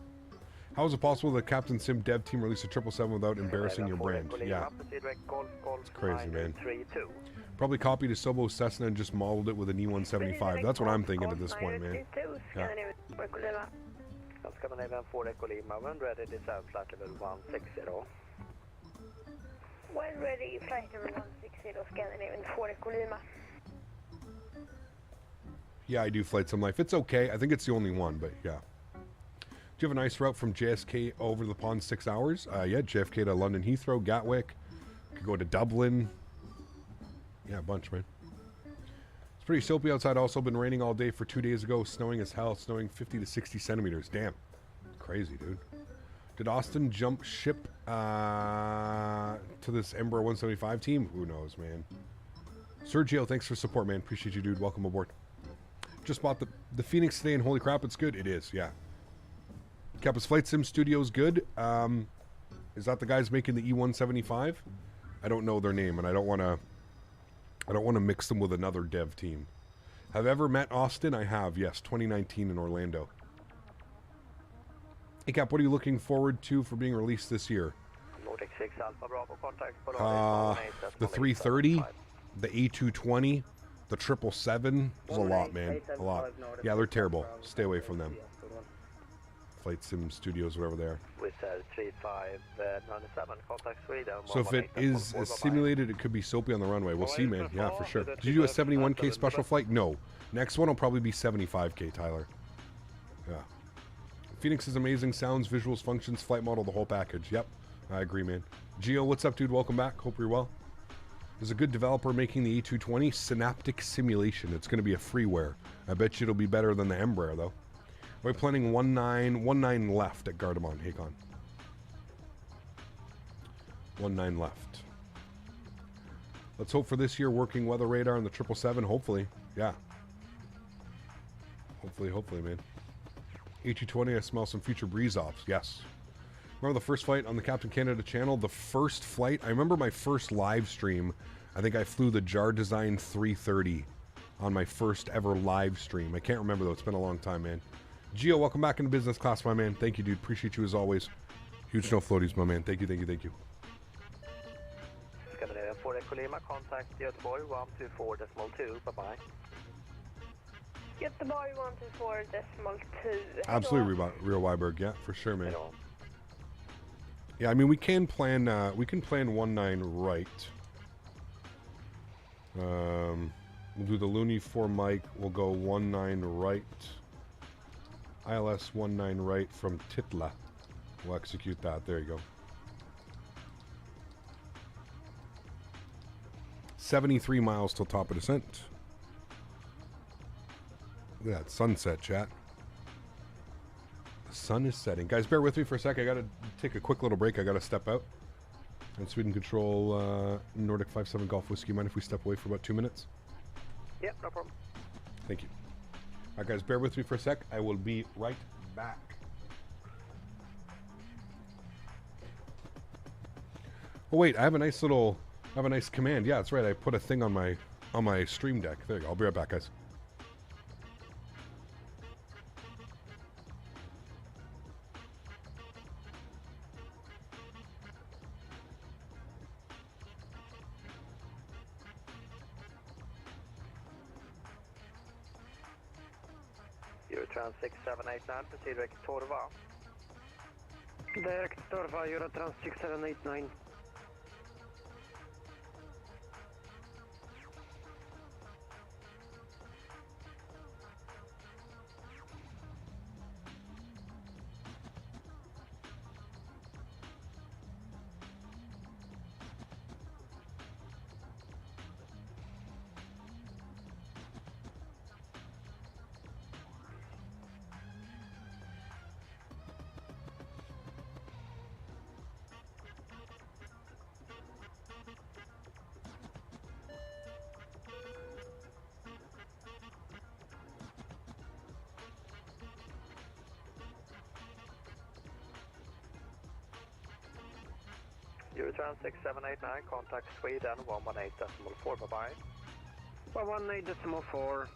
How is it possible that Captain Sim dev team released a 777 without embarrassing your brand? Yeah. It's crazy, man. Probably copied a Sobo Cessna and just modeled it with an E175. That's what I'm thinking at this point, man. Yeah. When ready, flight level 160, Scandinavian 4 Echo Lima. Yeah, I do Flight Sim Life. It's okay. I think it's the only one, but yeah. Do you have a nice route from JSK over the pond 6 hours? Yeah, JFK to London Heathrow, Gatwick. Could go to Dublin. Yeah, a bunch, man. It's pretty soapy outside. Also been raining all day for 2 days ago. Snowing as hell. Snowing 50 to 60 centimeters. Damn. Crazy, dude. Did Austin jump ship to this Embraer 175 team? Who knows, man. Sergio, thanks for support, man. Appreciate you, dude. Welcome aboard. Just bought the Phoenix today, and holy crap, it's good. It is, yeah. Kappa's Flight Sim Studio's good. Is that the guys making the E175? I don't know their name, and I don't want to mix them with another dev team. Have ever met Austin? I have, yes. 2019 in Orlando. Hey, Cap, what are you looking forward to for being released this year? The 330, the A220, the 777. There's a lot, man. A lot. Yeah, they're terrible. Stay away from them. Flight Sim Studios, whatever they are. So if it is simulated, it could be soapy on the runway. We'll see, man. Yeah, for sure. Did you do a 71K special flight? No. Next one will probably be 75K, Tyler. Yeah. Phoenix is amazing. Sounds, visuals, functions, flight model, the whole package. Yep. I agree, man. Gio, what's up, dude? Welcome back. Hope you're well. There's a good developer making the A220 Synaptic Simulation. It's going to be a freeware. I bet you it'll be better than the Embraer, though. We're planning 19 left at Gardemont, Hakon. 19 left. Let's hope for this year working weather radar on the 777. Hopefully, yeah. Hopefully, man. A220, I smell some future breeze offs. Yes. Remember the first flight on the Captain Canada channel? The first flight, I remember my first live stream. I think I flew the Jar Design 330 on my first ever live stream. I can't remember though. It's been a long time, man. Gio, welcome back into business class, my man. Thank you, dude. Appreciate you as always. Huge no floaties, my man. Thank you. Scandinavian 4 Echo Lima, contact Göteborg 124.2. Bye-bye. Göteborg 124.2. Absolutely, Real Weiberg. Yeah, for sure, man. Yeah, I mean, we can plan 19 right. We'll do the Looney 4 Mike. We'll go 19 right. ILS 19 right from Titla. We'll execute that. There you go. 73 miles till top of descent. Look at that sunset, chat. The sun is setting. Guys, bear with me for a sec. I gotta take a quick little break. I gotta step out. And Sweden Control Nordic 57 Golf Whiskey. Mind if we step away for about 2 minutes? Yep, no problem. Thank you. All right, guys, bear with me for a sec. I will be right back. Oh wait, I have a nice command. Yeah, that's right. I put a thing on my stream deck. There you go. I'll be right back, guys. Eurotrans 6789, proceed direct to Torva. Direct Torva, Eurotrans 6789. Eurotrans 6789, contact Sweden 118.4, bye-bye. 118.4.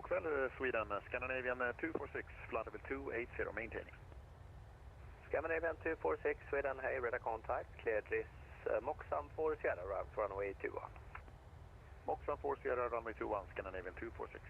Godkväll, Sweden, Scandinavian 246, flight level 280, maintaining. Scandinavian 246, Sweden, hey, radar contact, cleared this Moxam 4 Sierra, runway 21. Moxam 4 Sierra, runway 21, Scandinavian 246.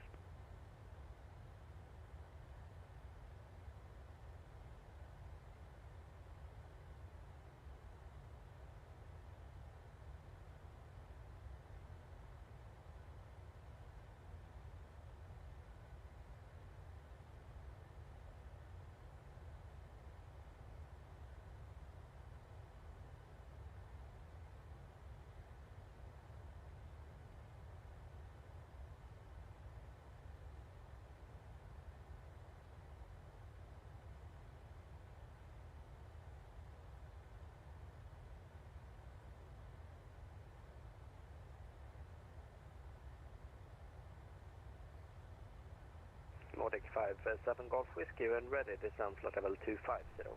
Nordic 57 Golf Whiskey, when ready, descent flight level 250.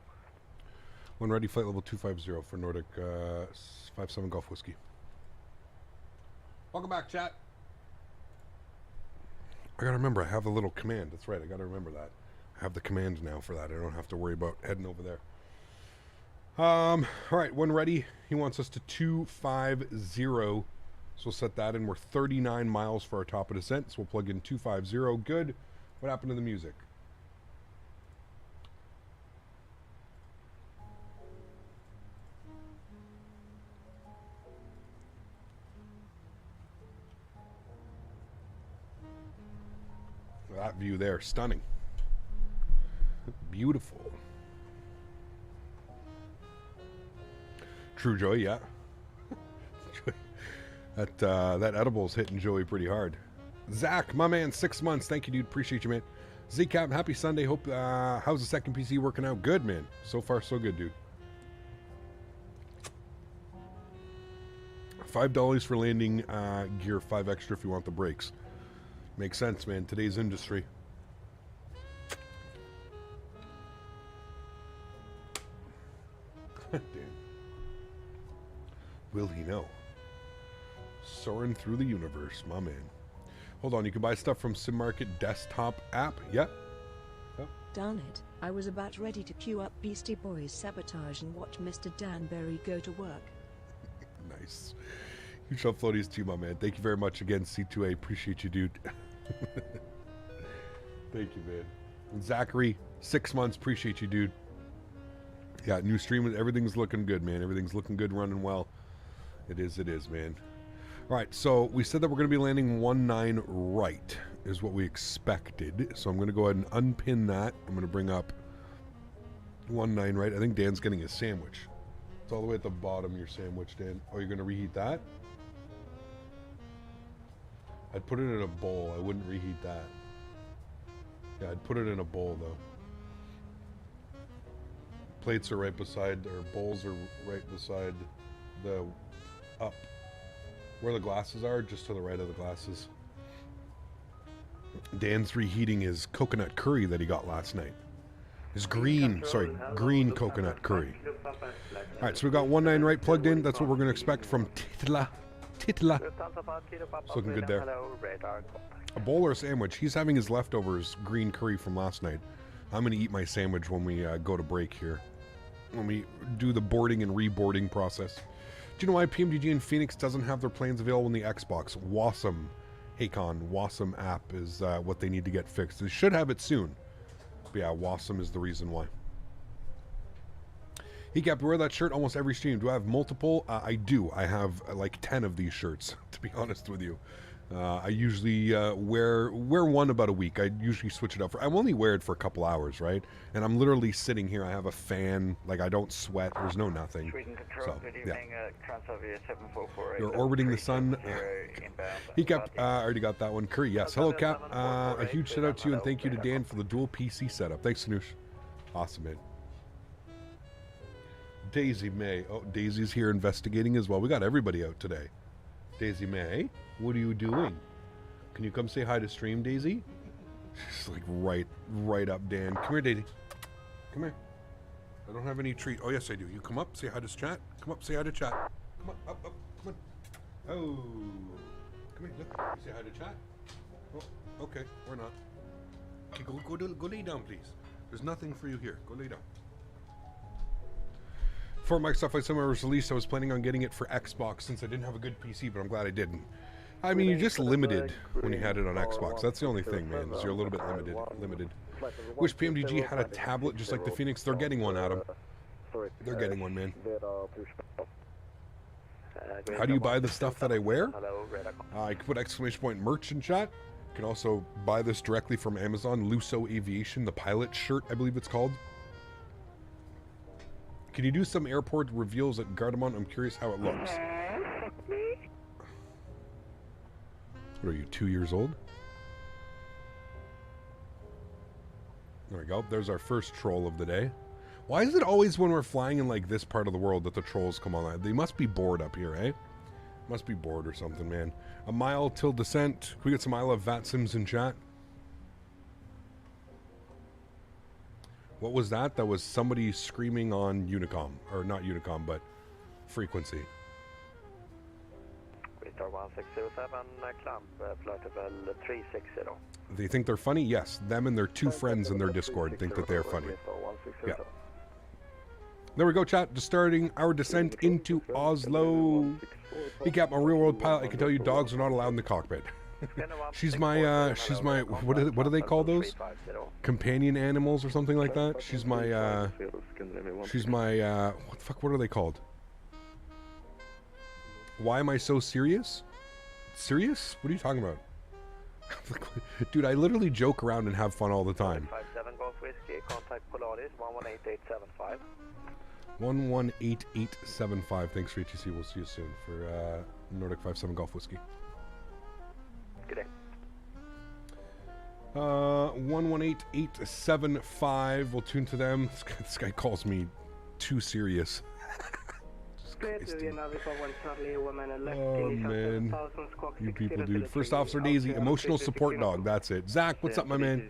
When ready, flight level 250 for Nordic 57 Golf Whiskey. Welcome back, chat. I gotta remember, I have a little command. That's right, I gotta remember that. I have the command now for that. I don't have to worry about heading over there. All right, when ready, he wants us to 250. So we'll set that in. We're 39 miles for our top of descent, so we'll plug in 250. Good. What happened to the music? That view there, stunning. Beautiful. True Joy, yeah. That edible's hitting Joey pretty hard. Zach, my man, 6 months. Thank you, dude. Appreciate you, man. Z-Cap, happy Sunday. Hope, how's the second PC working out? Good, man. So far, so good, dude. $5 for landing gear, 5 extra if you want the brakes. Makes sense, man. Today's industry. Damn. Will he know? Soaring through the universe, my man. Hold on, you can buy stuff from SimMarket desktop app. Yep. Yep. Darn it, I was about ready to queue up Beastie Boys Sabotage and watch Mr. Danbury go to work. Nice. Huge shall floaties to you, my man. Thank you very much again, C2A. Appreciate you, dude. Thank you, man. And Zachary, 6 months. Appreciate you, dude. Yeah, new stream. Everything's looking good, man. Everything's looking good, running well. It is, man. All right, so we said that we're going to be landing 19 right is what we expected. So I'm going to go ahead and unpin that. I'm going to bring up 19 right. I think Dan's getting his sandwich. It's all the way at the bottom, your sandwich, Dan. Oh, you're going to reheat that? I'd put it in a bowl. I wouldn't reheat that. Yeah, I'd put it in a bowl, though. Plates are right beside, or bowls are right beside the up. Where the glasses are, just to the right of the glasses. Dan's reheating his coconut curry that he got last night. His green coconut curry. Alright, so we've got 19 right plugged in. That's what we're going to expect from Titla. It's looking good there. A bowl or a sandwich. He's having his leftovers green curry from last night. I'm going to eat my sandwich when we go to break here. When we do the boarding and reboarding process. Do you know why PMDG in Phoenix doesn't have their planes available in the Xbox? Wasm, Hakon, Wasm app is what they need to get fixed. They should have it soon. But yeah, Wasm is the reason why. Hey, Cap, wear that shirt almost every stream. Do I have multiple? I do. I have like 10 of these shirts, to be honest with you. I usually wear one about a week. I usually switch it up. I only wear it for a couple hours, right? And I'm literally sitting here. I have a fan. Like, I don't sweat. There's no nothing. So, yeah. You're orbiting the sun. He Cap, I already got that one. Curry, yes. Hello, Cap. A huge shout out to you and thank you to Dan for the dual PC setup. Thanks, Sanoosh. Awesome, man. Daisy May. Oh, Daisy's here investigating as well. We got everybody out today. Daisy May, what are you doing? Can you come say hi to stream, Daisy? She's like right up, Dan. Come here, Daisy. Come here. I don't have any treat. Oh, yes, I do. You come up, say hi to chat. Come up, say hi to chat. Come on, up, come on. Oh. Come here, look. You say hi to chat. Oh, Okay, or not. Okay, go lay down, please. There's nothing for you here. Go lay down. Before Microsoft Flight Simulator was released, I was planning on getting it for Xbox since I didn't have a good PC, but I'm glad I didn't. I mean, you're just limited when you had it on Xbox. That's the only thing, man, is you're a little bit limited. Wish PMDG had a tablet just like the Phoenix. They're getting one, Adam. They're getting one, man. How do you buy the stuff that I wear? I can put exclamation point merch in chat. You can also buy this directly from Amazon. Luso Aviation, the pilot shirt, I believe it's called. Can you do some airport reveals at Gardemont? I'm curious how it looks. What are you, 2 years old? There we go. There's our first troll of the day. Why is it always when we're flying in like this part of the world that the trolls come online? They must be bored up here, eh? Must be bored or something, man. A mile till descent. Can we get some I Love VATSIMs in chat? What was that? That was somebody screaming on Unicom. Or not Unicom, but frequency. Star 1607, clamp, flight level 360. They think they're funny? Yes. Them and their two friends in their Discord think that they're funny. Yeah. There we go, chat. Just starting our descent into Oslo. Recap, my real world pilot. I can tell you dogs are not allowed in the cockpit. she's my, what do they call those? Companion animals or something like that? She's my, what are they called? Why am I so serious? Serious? What are you talking about? Dude, I literally joke around and have fun all the time. 57 Golf Whiskey, contact Polaris 118875. 118875. Thanks for HEC. We'll see you soon for Nordic 57 Golf Whiskey. Good day. 118875. We'll tune to them. This guy calls me too serious. Oh man, you people, dude. First Officer Daisy, emotional support dog. That's it. Zach, what's up, my man?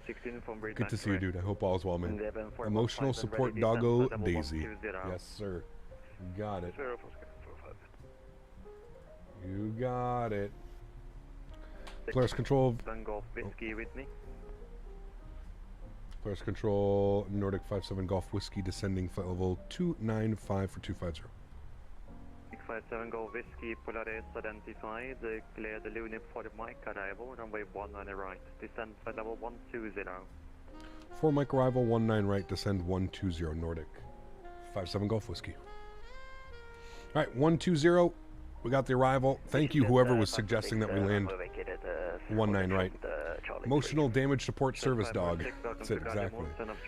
Good to see you, dude. I hope all's well, man. Emotional support doggo Daisy. Yes, sir. You got it. You got it. Players control. Players control. Nordic 57 Golf Whiskey descending flight level 295 for 250. 57 Golf Whiskey, Polaris identified, clear the Luni for Mike arrival, runway 19 right, descend flight level 120. 4 Mike arrival, 19 right, descend 120, Nordic 57 Golf Whiskey. Alright, 120, we got the arrival. Thank you whoever was suggesting that we land 19 right. Emotional damage support service dog. That's it, exactly.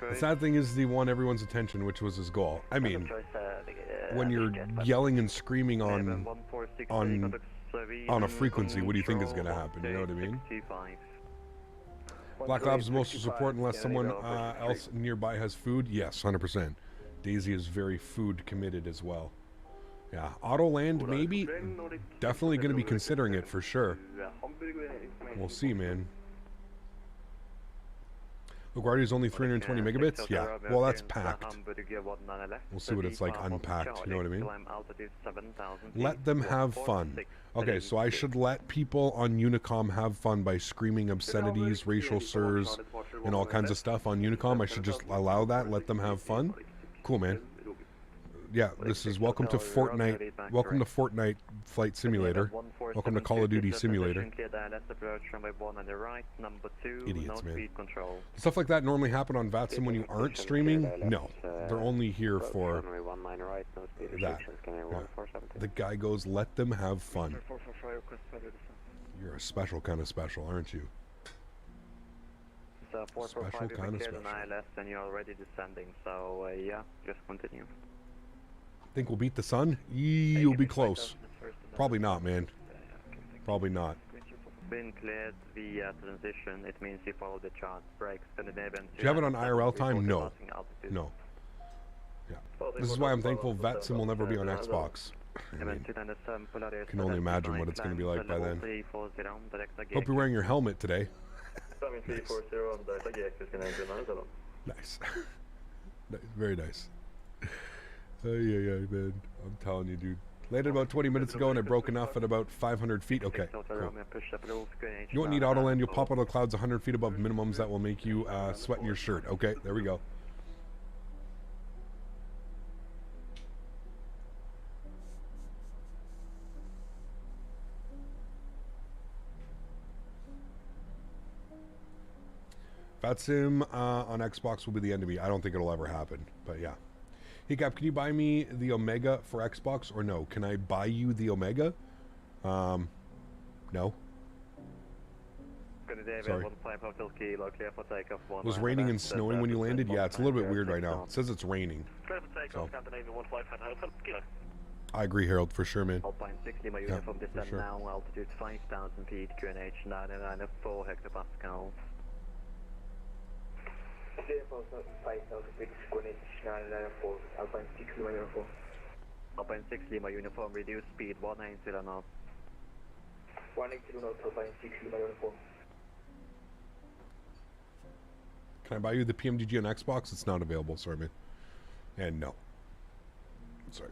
The sad thing is the one everyone's attention, which was his goal. I mean, when you're yelling and screaming on a frequency, what do you think is going to happen? You know what I mean? Black Lab's emotional support unless someone else nearby has food. Yes, 100%. Daisy is very food committed as well. Yeah, AutoLand maybe. Definitely going to be considering it for sure. We'll see, man. LaGuardia is only 320 megabits? Yeah, well that's packed. We'll see what it's like unpacked, you know what I mean? Let them have fun. Okay, so I should let people on Unicom have fun by screaming obscenities, racial slurs, and all kinds of stuff on Unicom. I should just allow that, let them have fun? Cool, man. Yeah, this is welcome to Fortnite. Welcome to Fortnite Flight Simulator. Welcome to Call of Duty Simulator. Idiots, man. Stuff like that normally happen on VATSIM when you aren't streaming? No. They're only here for that. Yeah. The guy goes, let them have fun. You're a special kind of special, aren't you? Special kind of special. And you're already descending, so yeah, just continue. Think we'll beat the sun? You'll be close. Probably not, man. Probably not. Been cleared via transition. It means you follow the chart. Brakes, Scandinavian. Do you have it on IRL time? No. No. Yeah. This is why I'm thankful VATSIM will never be on Xbox. I mean, can only imagine what it's going to be like by then. Hope you're wearing your helmet today. Nice. Nice. Very nice. Yeah, man. I'm telling you, dude. Landed about 20 minutes ago and I broke enough at about 500 feet. Okay, cool. You won't need autoland. You'll pop out of the clouds 100 feet above minimums. That will make you sweat in your shirt. Okay, there we go. Fatsim on Xbox will be the end of me. I don't think it'll ever happen, but yeah. Hey Cap, can you buy me the Omega for Xbox or no? Can I buy you the Omega? No. Sorry. It was raining and snowing when you landed? Yeah, it's a little bit weird right now. It says it's raining. So. I agree, Harold, for sure, man. Yeah, for sure. Now, altitude 5,000 feet, QNH 994 hectopascals. 5,000 feet, QNH 994, Alpine 6 Lima Uniform. Alpine 6 Lima Uniform, reduce speed 190 knots. 180 knots, Alpine 6 Lima Uniform. Can I buy you the PMDG on Xbox? It's not available, sorry, man. And no. Sorry.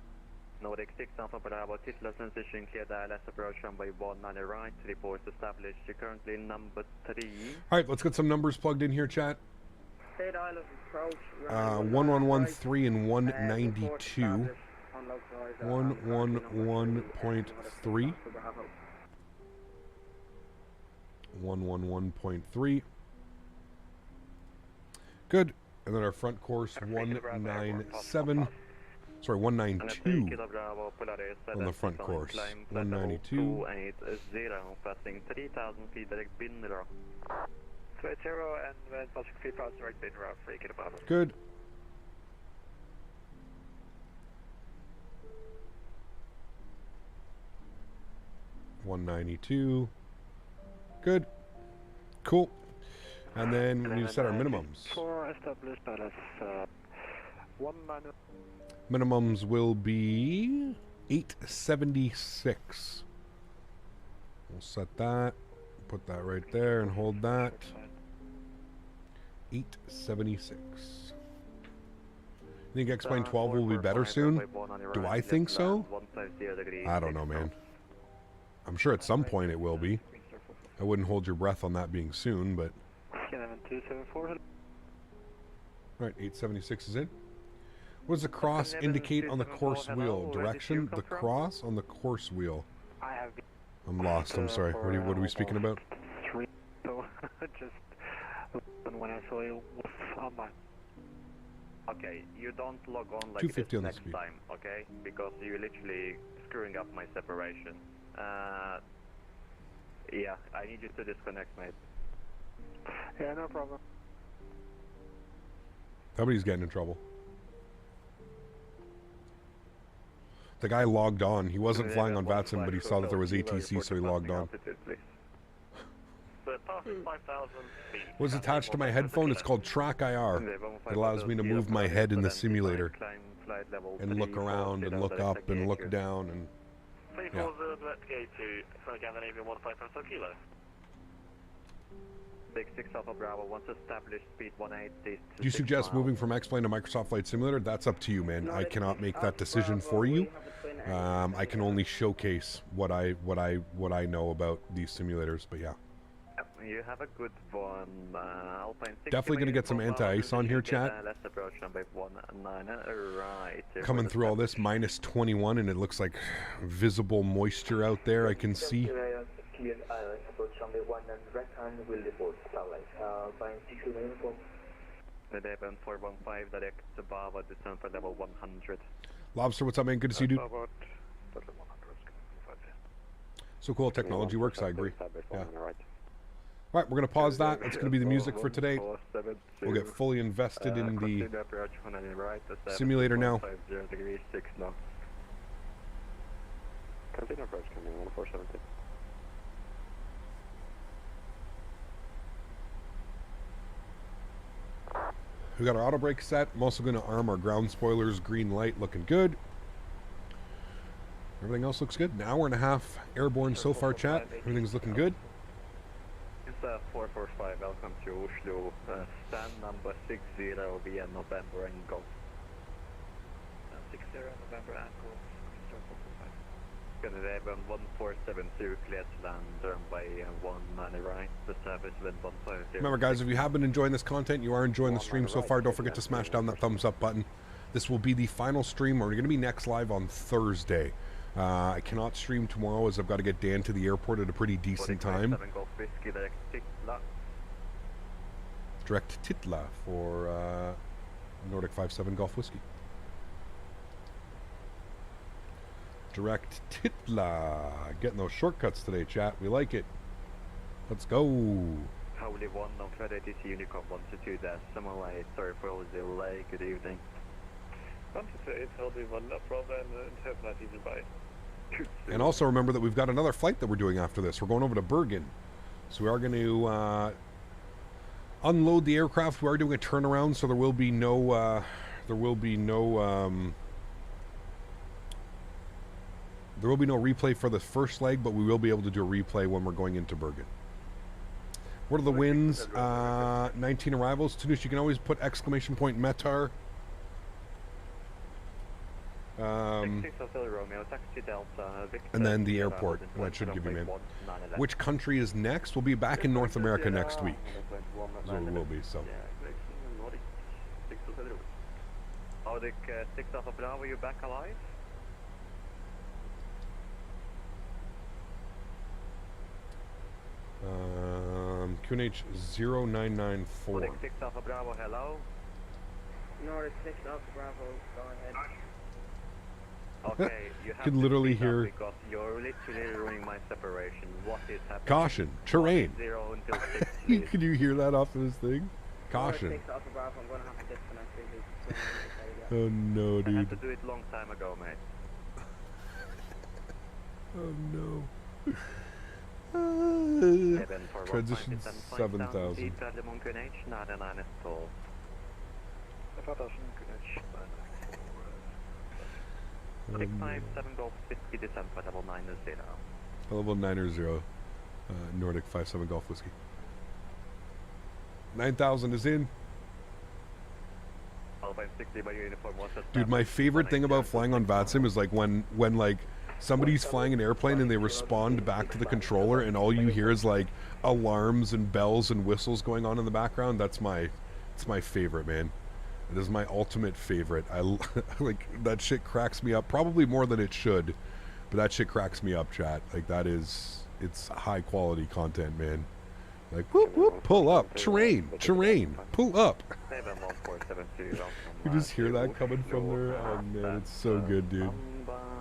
Nordic 6 Alpha Bravo, titular transition, clear ILS approach runway 19 right, report established, you're currently number 3. Alright, let's get some numbers plugged in here, chat. 1113 and 192. 111.3. 111.3. Good. And then our front course 197. Sorry, 192 on the front course. 192. Passing 3,000 feet direct bin rock. 20 and passing 3,000 direct bin rock, 3 kilometers. Good. $192. Good. Cool. And then we need to set our minimums. Minimums will be 876. We'll set that. Put that right there and hold that. 876. Think X-Plane 12 will be better soon? Do I think so? I don't know, man. I'm sure at some point it will be. I wouldn't hold your breath on that being soon, but... Alright, 876 is in. What does the cross indicate on the course wheel? Direction? The cross on the course wheel. I'm lost, I'm sorry. What are we speaking about? Just when I saw you online. Okay, you don't log on like this next time, okay? Because you're literally screwing up my separation. Yeah, I need you to disconnect, mate. Yeah, no problem. Somebody's getting in trouble. The guy logged on. He wasn't flying on Faten, but he saw that there was ATC, so he logged on. What's attached to my headphone? It's called Track IR. It allows me to move my head in the simulator and look around and look up and look down and... Yeah. Big 6 Alpha Bravo, once established, speed 180. Do you suggest moving from X-Plane to Microsoft Flight Simulator? That's up to you, man. I cannot make that decision for you. I can only showcase what I know about these simulators, but yeah. You have a good one. Definitely going to get some anti-ice on here, chat. Coming through all this, minus 21, and it looks like visible moisture out there, I can see. Lobster, what's up, man? Good to see you, dude. So cool, technology works, I agree. Yeah. Alright, we're going to pause that. That's going to be the music for today. We'll get fully invested in the simulator now. We got our auto brake set. I'm also going to arm our ground spoilers. Green light looking good. Everything else looks good. An hour and a half airborne so far, chat. Everything's looking good. It's 445. Welcome to Oslo. Stand number 60 via November and Golf. 60 November and Golf. Scandinavian 1472 cleared to land, turn by 190 right, the service wind 150. Remember guys, if you have been enjoying this content, you are enjoying the stream so far, don't forget to smash down that thumbs up button. This will be the final stream. We're going to be next live on Thursday. I cannot stream tomorrow as I've got to get Dan to the airport at a pretty decent time. Direct Titla for Nordic 57 Golf Whiskey. Direct Titla. Getting those shortcuts today, chat. We like it. Let's go. Holy one on Friday, this Unicorn 122 decimal 8. Sorry for all the delay. Good evening. 128, Holy one, Bravo, and interpolate diesel by. And also remember that we've got another flight that we're doing after this. We're going over to Bergen. So we are going to unload the aircraft. We are doing a turnaround, so there will be no replay for the first leg, but we will be able to do a replay when we're going into Bergen. What are the winds? 19 arrivals. Tunus, you can always put exclamation point Metar. And then the airport. That should give you, man. Which country is next? We'll be back in North America next week. So we will be, so. Nordic 6 Alpha Bravo, you back alive? QNH 0994. Nordic 6 Alpha Bravo, hello. Nordic 6 Alpha Bravo, go ahead. Okay, you have can literally hear. Because you're literally ruining my separation. What is happening? Caution, terrain. 0 until 6. Can you hear that off of this thing? Caution. Nordic 6 Alpha Bravo, I'm gonna have to disconnect this. Oh no, dude. I had to do it long time ago, mate. Oh no. Transition 7,000. Nordic 57 Golf 50 descent by level 90. Level 90, Nordic 57 Golf Whiskey. 9,000 is in. Dude, my favorite thing about flying on VATSIM is like when like somebody's flying an airplane and they respond back to the controller and all you hear is like alarms and bells and whistles going on in the background. It's my favorite, man. It is my ultimate favorite. I like that shit. Cracks me up probably more than it should, but that shit cracks me up, chat. Like it's high quality content, man. Like whoop whoop, pull up, terrain, pull up. You just hear that coming from there. Oh man, it's so good, dude.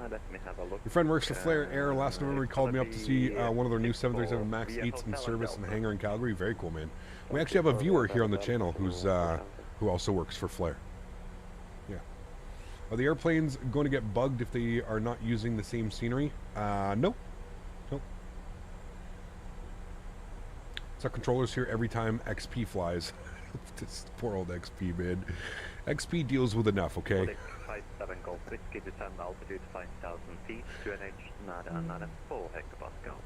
Your friend works for Flare Air. Last November he called me up to see one of their new 737 MAX 8s in service in the hangar in Calgary. Very cool, man. We actually have a viewer here on the channel who also works for Flare. Yeah. Are the airplanes going to get bugged if they are not using the same scenery? No. Nope. So controllers here every time XP flies. This poor old XP, man. XP deals with enough, okay? 57 Golf Whiskey, descend altitude 5,000 feet, QNH 994 hectopascals.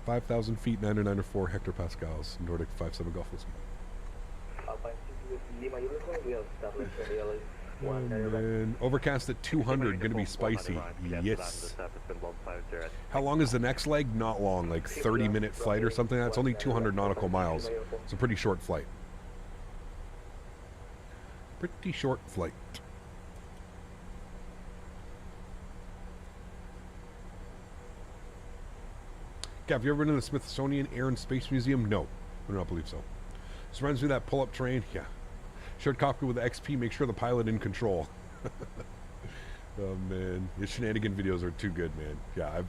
5,000 feet, 994 hectopascals, Nordic 57 Golf Whiskey. Oh man, overcast at 200, gonna be spicy. Yes. How long is the next leg? Not long, like 30-minute flight or something. That's only 200 nautical miles. It's a pretty short flight. Pretty short flight. Have you ever been to the Smithsonian Air and Space Museum? No, I do not believe so. So reminds me of that pull-up terrain. Yeah. Shared cockpit with the XP. Make sure the pilot in control. Oh man, his shenanigan videos are too good, man. Yeah,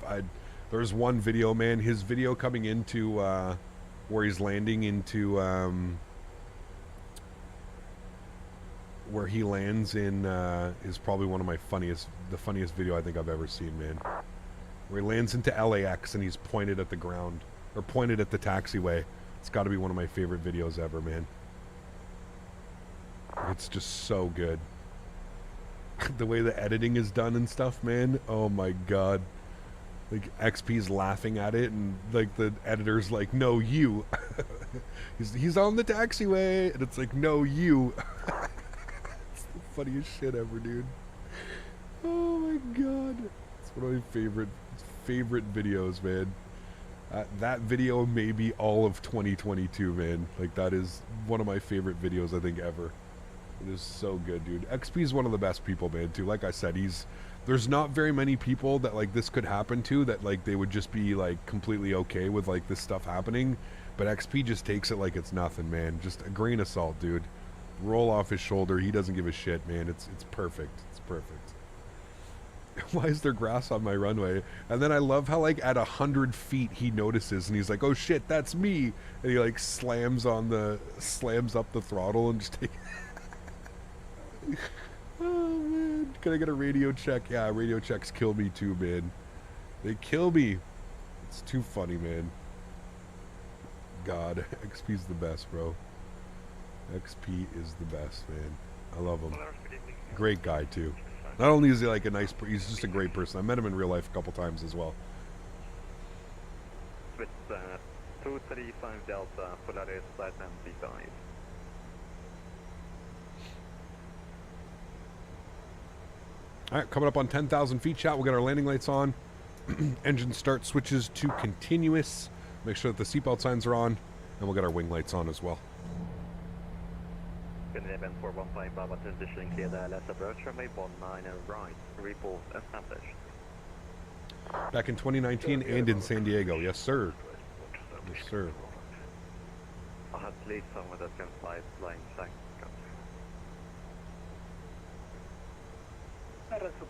there's one video, man. His video coming into where he's landing into where he lands in is probably one of my the funniest video I think I've ever seen, man. Where he lands into LAX and he's pointed at the ground or pointed at the taxiway. It's got to be one of my favorite videos ever, man. It's just so good. The way the editing is done and stuff, man. Oh my god. Like XP's laughing at it and like the editor's like, no, you. he's on the taxiway and it's like, no, you. It's the funniest shit ever, dude. Oh my god. It's one of my favorite videos, man. That video may be all of 2022, man. Like, that is one of my favorite videos, I think, ever. It is so good, dude. XP is one of the best people, man, too. Like I said, there's not very many people that, like, this could happen to, that, like, they would just be, like, completely okay with, like, this stuff happening. But XP just takes it like it's nothing, man. Just a grain of salt, dude. Roll off his shoulder. He doesn't give a shit, man. It's perfect. It's perfect. Why is there grass on my runway? And then I love how, like, at 100 feet he notices and he's like, oh shit, that's me. And he, like, slams up the throttle and just take. Oh man, can I get a radio check? Yeah, radio checks kill me too, man. They kill me. It's too funny, man. God, XP's the best, bro. XP is the best, man. I love him. Great guy too. Not only is he like a nice, he's just a great person. I met him in real life a couple times as well. With 235 Delta, Polaris, flight and B5. Alright, coming up on 10,000 feet, chat. We'll get our landing lights on. Engine start switches to continuous. Make sure that the seatbelt signs are on. And we'll get our wing lights on as well. Event 415, Bravo transition clear the LS approach runway 19 and right. Report established. Back in 2019 and in San Diego. Yes, sir. Yes, sir. I have to lead someone that can fly flying second.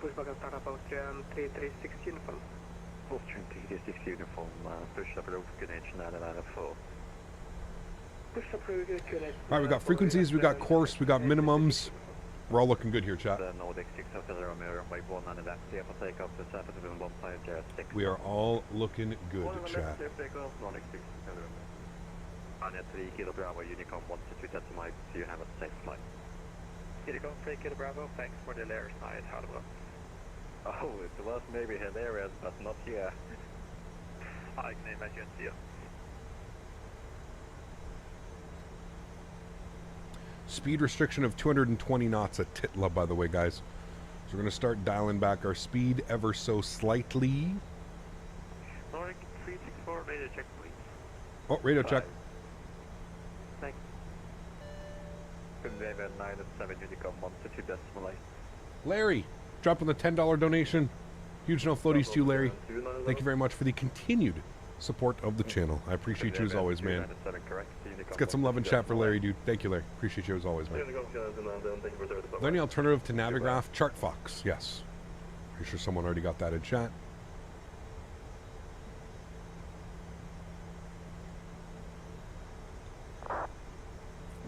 Pushback about 3360 uniform. Austrian 336 uniform, push up roof, Greenwich 994. Alright, we got frequencies, we got course, we got minimums. We're all looking good here, chat. We are all looking good, chat. 3 Kilo Bravo, Unicom 122 decimal, so you have a safe flight. Unicom 3 Kilo Bravo, thanks for the layer side, how about? Oh, it was maybe hilarious, but not here. I can imagine you. Speed restriction of 220 knots at Titla, by the way, guys. So we're going to start dialing back our speed ever so slightly. Sólríkt 364, radio check, please. Oh, radio check. Thanks. Good day, 907 Unicom 122 decimal 8. Larry, dropping the $10 donation. Huge no floaties to you, Larry. Thank you very much for the continued support of the channel. I appreciate you as always, man. Let's get some love and chat for Larry, dude. Thank you, Larry. Appreciate you as always, man. Is there any alternative to Navigraph? ChartFox, yes. Pretty sure someone already got that in chat.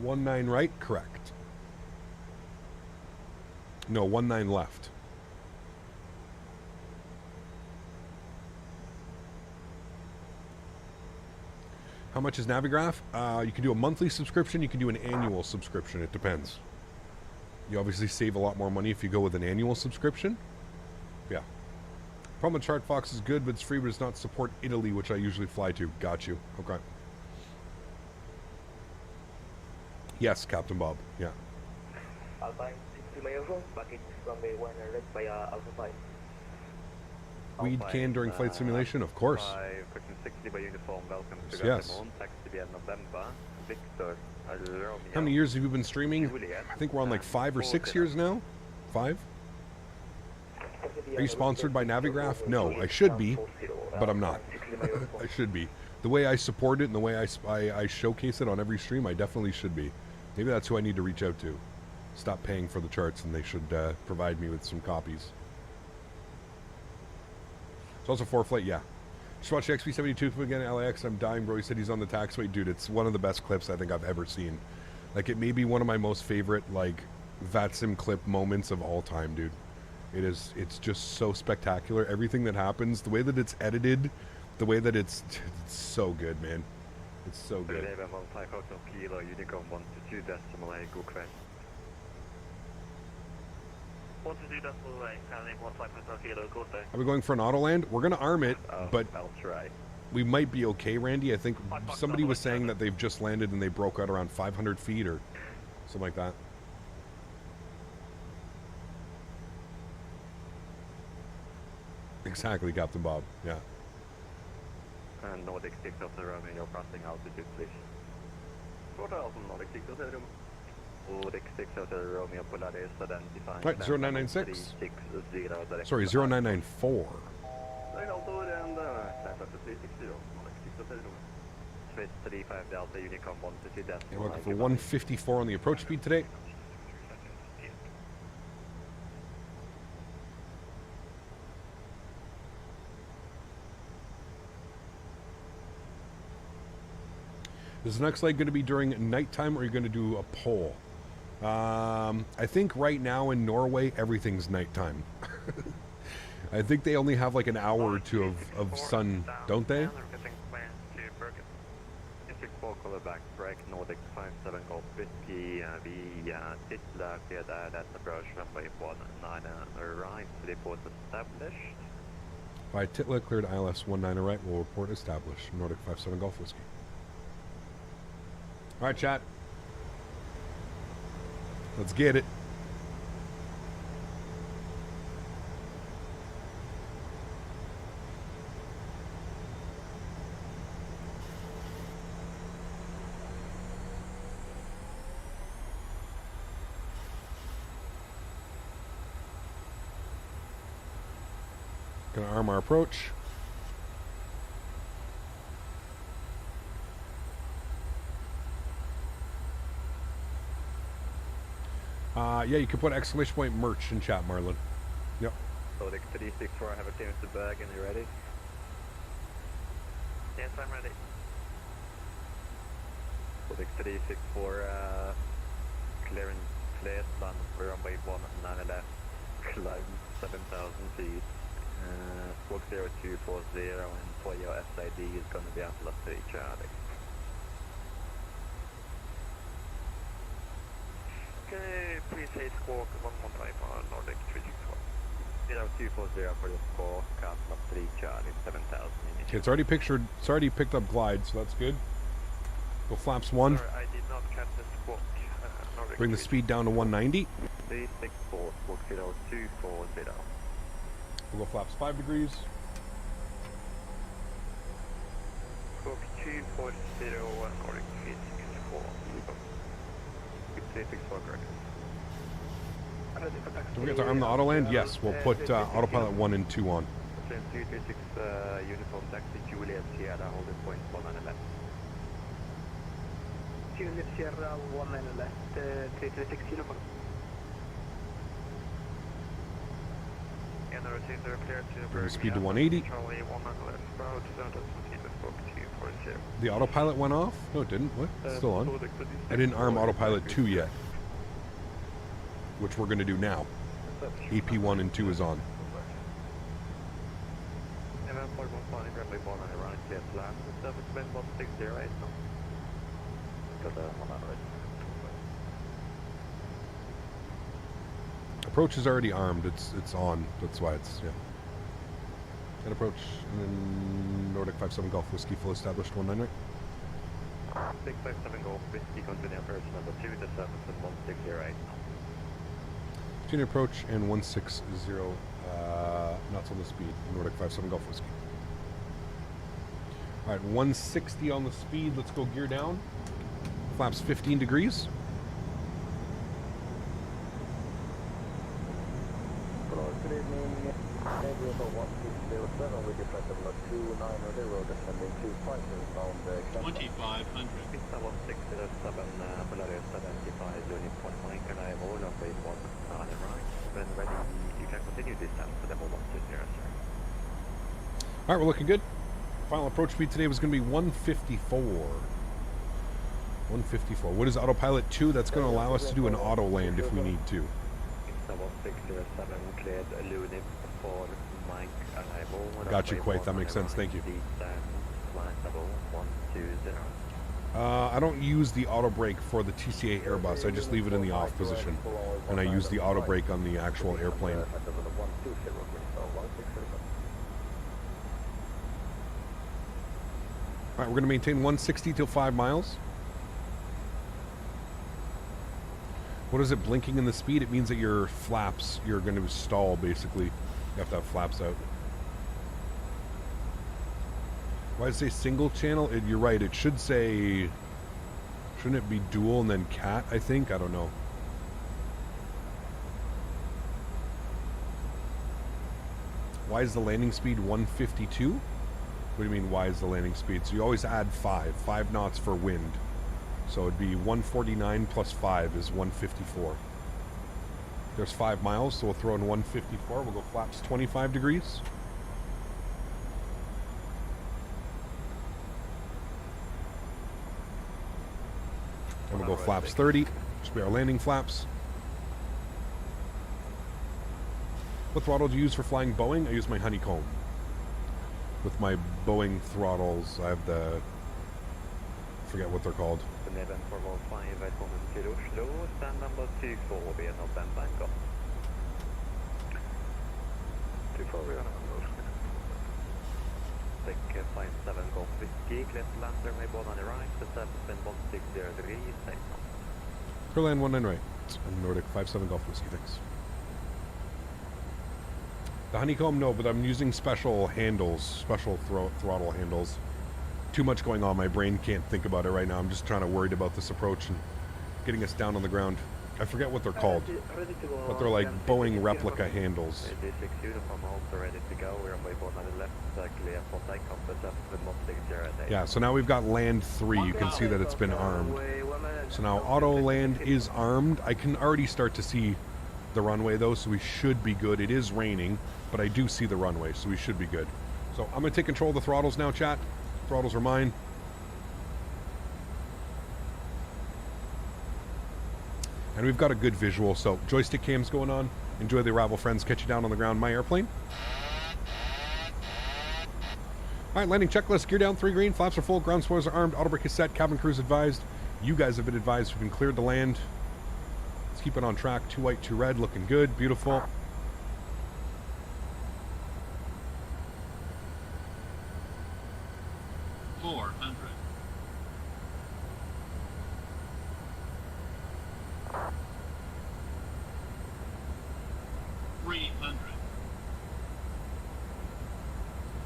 $19 right? Correct. No, 19 left. How much is Navigraph? You can do a monthly subscription. You can do an annual subscription. It depends. You obviously save a lot more money if you go with an annual subscription. Yeah. Problem with ChartFox is good, but it's free, but it's not support Italy, which I usually fly to. Got you. Okay. Yes, Captain Bob. Yeah. Alpine 60 miles, back in runway 1 red by Alpha 5. Weed can during flight simulation? Of course. 60 by uniform, welcome to yes. November. Victor, how many years have you been streaming? I think we're on like 5 or 6 years now. 5? Are you sponsored by Navigraph? No, I should be, but I'm not. I should be. The way I support it and the way I showcase it on every stream, I definitely should be. Maybe that's who I need to reach out to. Stop paying for the charts and they should provide me with some copies. It's also 4-flight, yeah. Just watch XP72 again at LAX. I'm dying, bro. He said he's on the taxiway. Dude, it's one of the best clips I think I've ever seen. Like, it may be one of my most favorite, like, VATSIM clip moments of all time, dude. It's just so spectacular. Everything that happens, the way that it's edited, the way that it's so good, man. It's so good. Are we going for an autoland? We're going to arm it, but we might be okay, Randy. I think somebody was saying that they've just landed and they broke out around 500 feet or something like that. Exactly, Captain Bob. Yeah. And Nordic 6 of the Romeo, you're crossing altitude, please. 4000 Nordic 6 of the Romeo. Nordic 6 of the Romeo, Polaris, identifying. Right, 0996. 360 Sorry, 0994. Nine Alto and climb up to 360, Nordic 6 of the Romeo. Swiss 35 Delta, Unicom 150 Delta. We're looking for 154 on the approach speed today. Is the next leg going to be during nighttime, or are you going to do a poll? I think right now in Norway, everything's nighttime. I think they only have like an hour or two of sun, don't they? Bergen. District 4, color back, break, Nordic 57 Golf Whiskey, Titla, clear that approach, runway 19 right, report established. By Titla, cleared ILS 19 right, will report established, Nordic 57 Golf Whiskey. All right, chat. Let's get it. Gonna arm our approach. Yeah, you can put exclamation point merch in chat, Marlon. Yep. Nordic 364, I have a clearance to Bergen, you ready? Yes, I'm ready. Nordic 364, clearance cleared, land runway 19 left, climb 7,000 feet, squawk 0240, and for your SID is going to be Atlas 3 Charlie. Okay, please say squawk one more time on Nordic 364. 0240 for the squawk, Atlas 3 Charlie, 7,000. Okay, it's already picked up glide, so that's good. Go flaps 1. Sorry, I did not catch the squawk. Bring the speed down to 190. 364, squawk 0240. We'll go flaps 5 degrees. Squawk 240 Nordic 364. 364, correct. Do we get to arm the autoland? Yes, we'll put autopilot 1 and 2 on. 336 uniform taxi Juliet Sierra, holding point 19 left. Juliet Sierra 19 left, 336 uniform. And the rotator clear to Bring Bergen. the speed to 180. Charlie 19 left, route 7,000 squawk 240. The autopilot went off? No, it didn't. What? It's still on. I didn't arm autopilot 2 yet, which we're going to do now. AP1 and 2 is on. Approach is already armed. It's on. That's why it's, yeah. And approach, and then Nordic 57 Golf Whiskey, full established 19 right. 657 Golf Whiskey, continue approach number 2 to surface and 1608. Continue approach and 160 knots on the speed, Nordic 57 Golf Whiskey. All right, 160 on the speed. Let's go gear down. Flaps 15 degrees. Hello, good evening. Navy 1607 with your flight level 290 descending to Faten bound 2500. Pista 1607, Polaris identified unit point Mike and I have all of base 1 on the right. When ready, you can continue descent to level 120, sir. All right, we're looking good. Final approach speed today was going to be 154. 154. What is autopilot 2? That's going to allow us to do an auto land if we need to. Pista 1607 cleared Lunip for Mike arrival. Got you, Quake. That makes sense. Thank you. I don't use the auto brake for the TCA Airbus. I just leave it in the off position, and I use the auto brake on the actual airplane. All right, we're going to maintain 160 till 5 miles. What is it blinking in the speed? It means that your flaps, you're going to stall, basically. You have to have flaps out. Why does it say single channel? You're right. It should say... Shouldn't it be dual and then cat, I think? I don't know. Why is the landing speed 152? What do you mean, why is the landing speed? So you always add 5. 5 knots for wind. So it'd be 149 plus 5 is 154. There's 5 miles, so we'll throw in 154. We'll go flaps 25 degrees. And we'll go flaps 30. Should be our landing flaps. What throttle do you use for flying Boeing? I use my honeycomb. With my Boeing throttles, I have the... I forget what they're called. Eleven for AlwaysFlying, välkommen till Oslo. Stand number 24, be an open Bangkok. 24, we are on Oslo. Take 57 Golf Whiskey, clear to land, may board on the right, the 71603, safe. Clear land 19 right. And Nordic 57 Golf Whiskey, thanks. The honeycomb, no, but I'm using special handles, special throttle handles. Too much going on. My brain can't think about it right now. I'm just trying to worried about this approach and getting us down on the ground. I forget what they're called, but they're like Boeing replica handles. Yeah, so now we've got land 3. You can see that it's been armed. So now auto land is armed. I can already start to see the runway though, so we should be good. It is raining, but I do see the runway, so we should be good. So I'm going to take control of the throttles now, chat. Throttles are mine. And we've got a good visual, so joystick cam's going on. Enjoy the arrival, friends. Catch you down on the ground, my airplane. Alright, landing checklist. Gear down, 3 green. Flaps are full. Ground spoilers are armed. Auto brake is set. Cabin crew's advised. You guys have been advised. We've been cleared to land. Let's keep it on track. 2 white, 2 red. Looking good. Beautiful.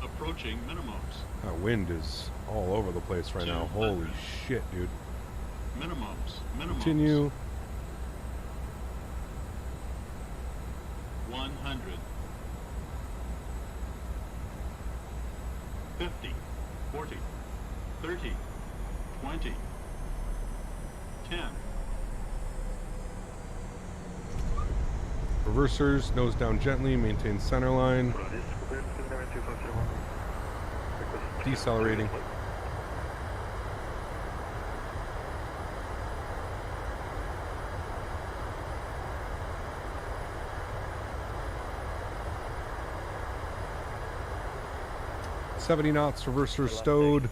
Approaching minimums. That wind is all over the place right now. Holy shit, dude. Minimums. Continue. 100. 50. 40. 30. 20. 10. Reversers, nose down gently, maintain center line. Decelerating. $70 knots, reversers stowed.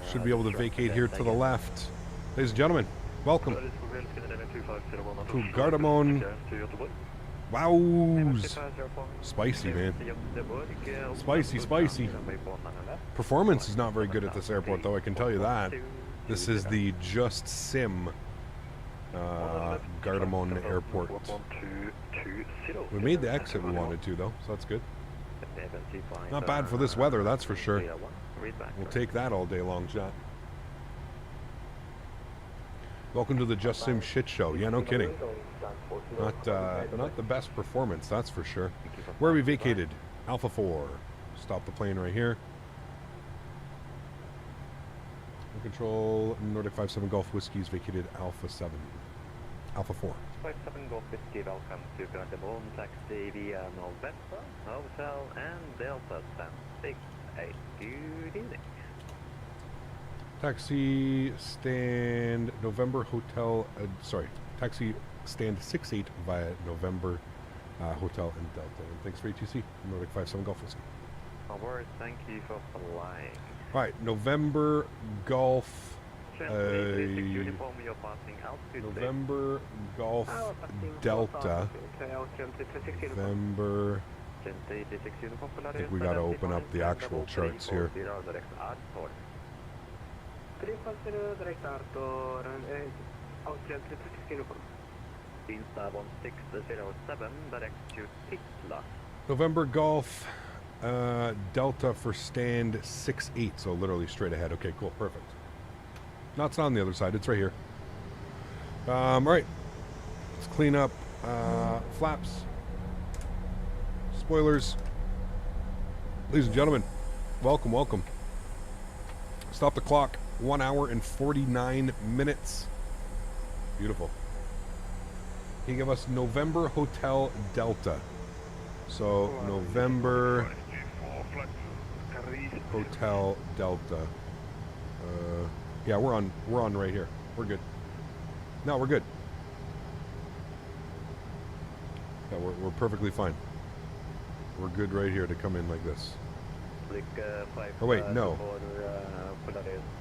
Should be able to vacate here to the left. Ladies and gentlemen, welcome to Gardermoen. Wow, spicy, man. Spicy, spicy. Performance is not very good at this airport, though, I can tell you that. This is the Just Sim Gardermoen Airport. We made the exit we wanted to, though, so that's good. Not bad for this weather, that's for sure. We'll take that all day long, chat. Welcome to the Just Sim shit show. Yeah, no kidding. Not the best performance, that's for sure. Where are we vacated? Alpha 4. Stop the plane right here. Control Nordic 57 Golf Whiskey's vacated Alpha 7. Alpha 4. 57 Golf Whiskey, welcome to Gardermoen. Taxi via November, Hotel and Delta Stand 68. Good evening. Taxi stand November Hotel, taxi stand 68 via November Hotel and Delta. And thanks for ATC, Nordic 57 Golf Whiskey. No worries, thank you for flying. Alright, November Golf, November Golf Delta, November, I think we got to open up the actual charts here. Insta 1607, direct to Hitler. November Golf Delta for stand 6-8, so literally straight ahead. Okay, cool, perfect. No, it's not on the other side, it's right here. Right, let's clean up flaps, spoilers. Ladies and gentlemen, welcome, welcome. Stop the clock, 1 hour and 49 minutes. Beautiful. Can you give us November Hotel Delta? So, November Hotel Delta. Yeah, we're on right here. We're good. No, we're good. Yeah, we're perfectly fine. We're good right here to come in like this. Oh wait, no.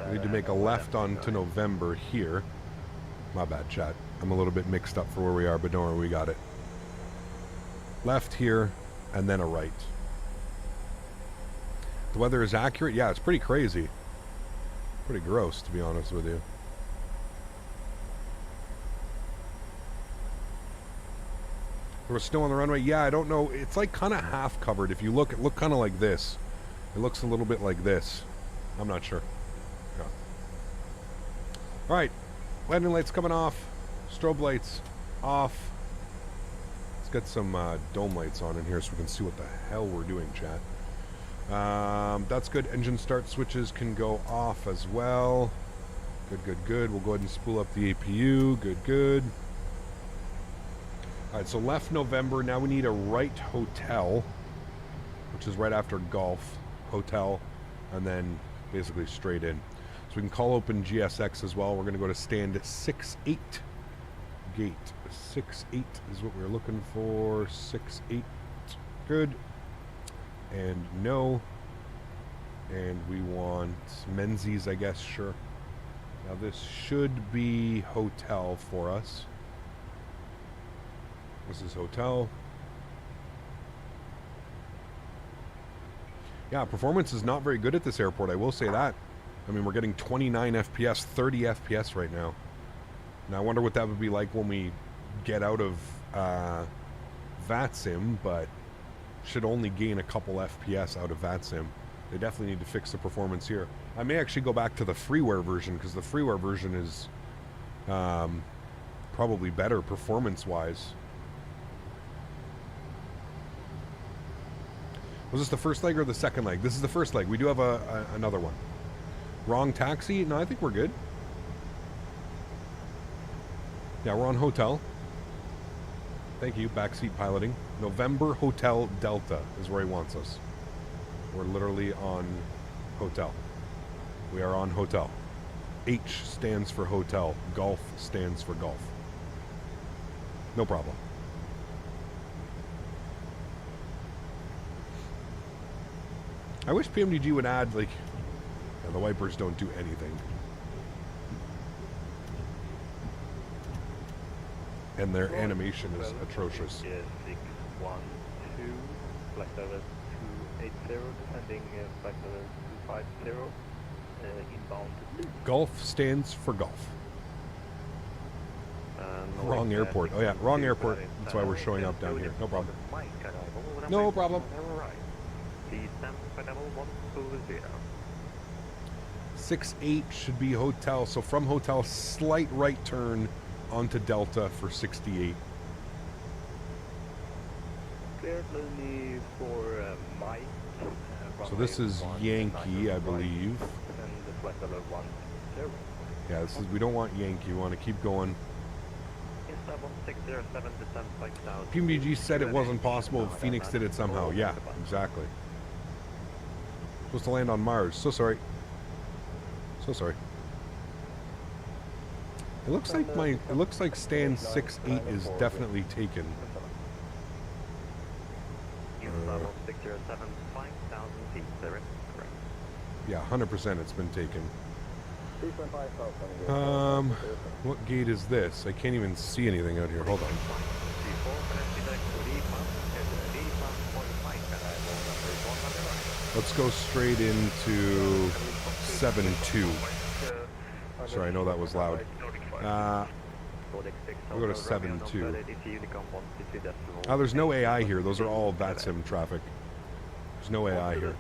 We need to make a left onto November here. My bad, chat. I'm a little bit mixed up for where we are, but don't worry, we got it. Left here, and then a right. The weather is accurate? Yeah, it's pretty crazy. Pretty gross, to be honest with you. There was snow on the runway? Yeah, I don't know. It's like kind of half covered. If you look, it looked kind of like this. It looks a little bit like this. I'm not sure. Yeah. All right. Landing lights coming off. Strobe lights off. Let's get some dome lights on in here so we can see what the hell we're doing, chat. That's good. Engine start switches can go off as well. Good, good, good. We'll go ahead and spool up the APU. Good, good. Alright, so left November. Now we need a right hotel, which is right after Golf Hotel, and then basically straight in. So we can call open GSX as well. We're going to go to stand 6-8 gate. 6-8 is what we're looking for. 6-8. Good. And no. And we want Menzies, I guess, sure. Now this should be hotel for us. This is hotel. Yeah, performance is not very good at this airport, I will say that. I mean, we're getting 29 FPS, 30 FPS right now. Now, I wonder what that would be like when we get out of VATSIM, but should only gain a couple FPS out of VATSIM. They definitely need to fix the performance here. I may actually go back to the freeware version, because the freeware version is probably better performance-wise. Was this the first leg or the second leg? This is the first leg. We do have another one. Wrong taxi? No, I think we're good. Yeah, we're on hotel. Thank you, backseat piloting. November Hotel Delta is where he wants us. We're literally on hotel. We are on hotel. H stands for hotel. Golf stands for golf. No problem. I wish PMDG would add, like, yeah, the wipers don't do anything. And their animation is atrocious. Yeah, 612, flight level 280, descending flight level 250, inbound. Golf stands for golf. Wrong airport. Oh yeah, wrong airport. That's why we're showing up down here. No problem. No problem. 6-8 should be hotel. So from hotel, slight right turn onto Delta for 68. Cleared only for Mike. So this is Yankee, I believe. And the flight level 10. Yeah, this is. We don't want Yankee. We want to keep going. PMDG said it wasn't possible. Phoenix did it somehow. Yeah, exactly. Supposed to land on Mars. So sorry. So sorry. It looks like it looks like stand 6-8 is definitely taken. Yeah, 100% it's been taken. What gate is this? I can't even see anything out here. Hold on. Let's go straight into 7-2. Sorry, I know that was loud. We'll go to 7-2. There's no AI here. Those are all VATSIM traffic. There's no AI here.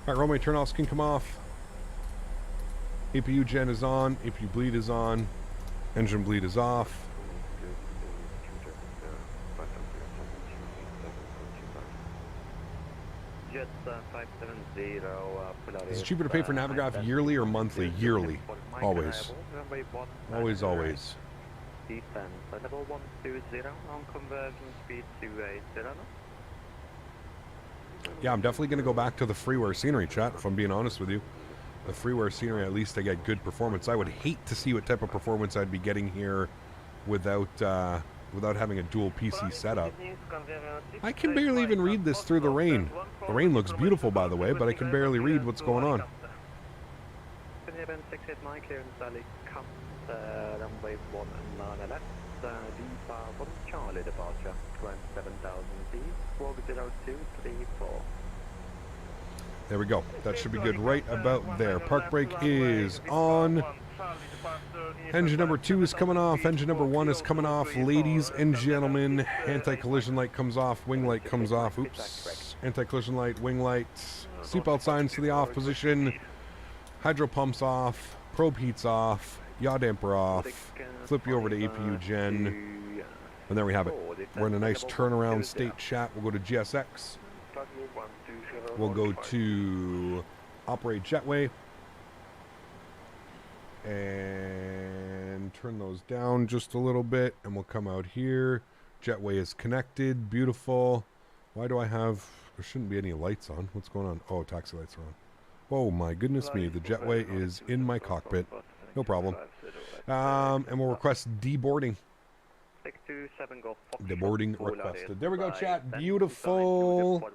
All right, Romy, turn-offs can come off. APU gen is on. APU bleed is on. Engine bleed is off. Is it cheaper to pay for Navigraph yearly or monthly? Yearly. Always. Always, always. Level 120 on conversion speed 280. Yeah, I'm definitely going to go back to the freeware scenery, chat, if I'm being honest with you. The freeware scenery, at least I get good performance. I would hate to see what type of performance I'd be getting here without having a dual PC setup. I can barely even read this through the rain. The rain looks beautiful, by the way, but I can barely read what's going on. Charlie departure, 27,000 feet, 40234. There we go. That should be good right about there. Park brake is on. Engine number 2 is coming off. Engine number 1 is coming off. Ladies and gentlemen, anti-collision light comes off. Wing light comes off. Oops. Anti-collision light, wing light. Seatbelt signs to the off position. Hydro pumps off. Probe heats off. Yaw damper off. Flip you over to APU gen. And there we have it. We're in a nice turnaround state, chat. We'll go to GSX. We'll go to operate jetway. And turn those down just a little bit. And we'll come out here. Jetway is connected. Beautiful. Why do I have... There shouldn't be any lights on. What's going on? Oh, taxi lights are on. Oh my goodness me. The jetway is in my cockpit. No problem. And we'll request deboarding. Deboarding requested. There we go, chat. Beautiful. What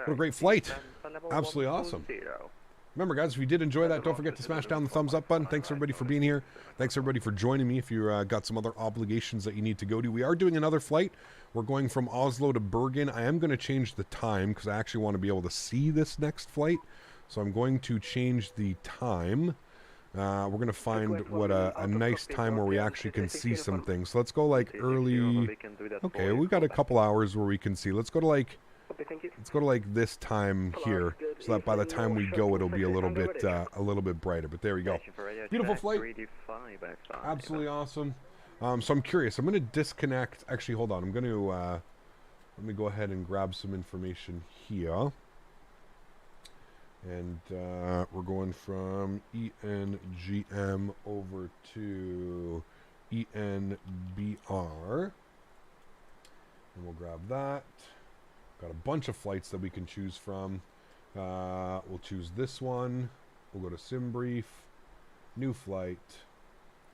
a great flight. Absolutely awesome. Remember, guys, if you did enjoy that, don't forget to smash down the thumbs up button. Thanks, everybody, for being here. Thanks, everybody, for joining me. If you got some other obligations that you need to go to, we are doing another flight. We're going from Oslo to Bergen. I am going to change the time because I actually want to be able to see this next flight. So I'm going to change the time. We're going to find what a nice time where we actually can see some things. So let's go like early. Okay, we've got a couple hours where we can see. Let's go to like this time here, so that by the time we go, it'll be a little bit brighter. But there we go. Beautiful flight. Absolutely awesome. So I'm curious. I'm going to disconnect. Actually, hold on. I'm going to let me go ahead and grab some information here. And we're going from ENGM over to ENBR. And we'll grab that. Got a bunch of flights that we can choose from. We'll choose this one. We'll go to SimBrief. New flight.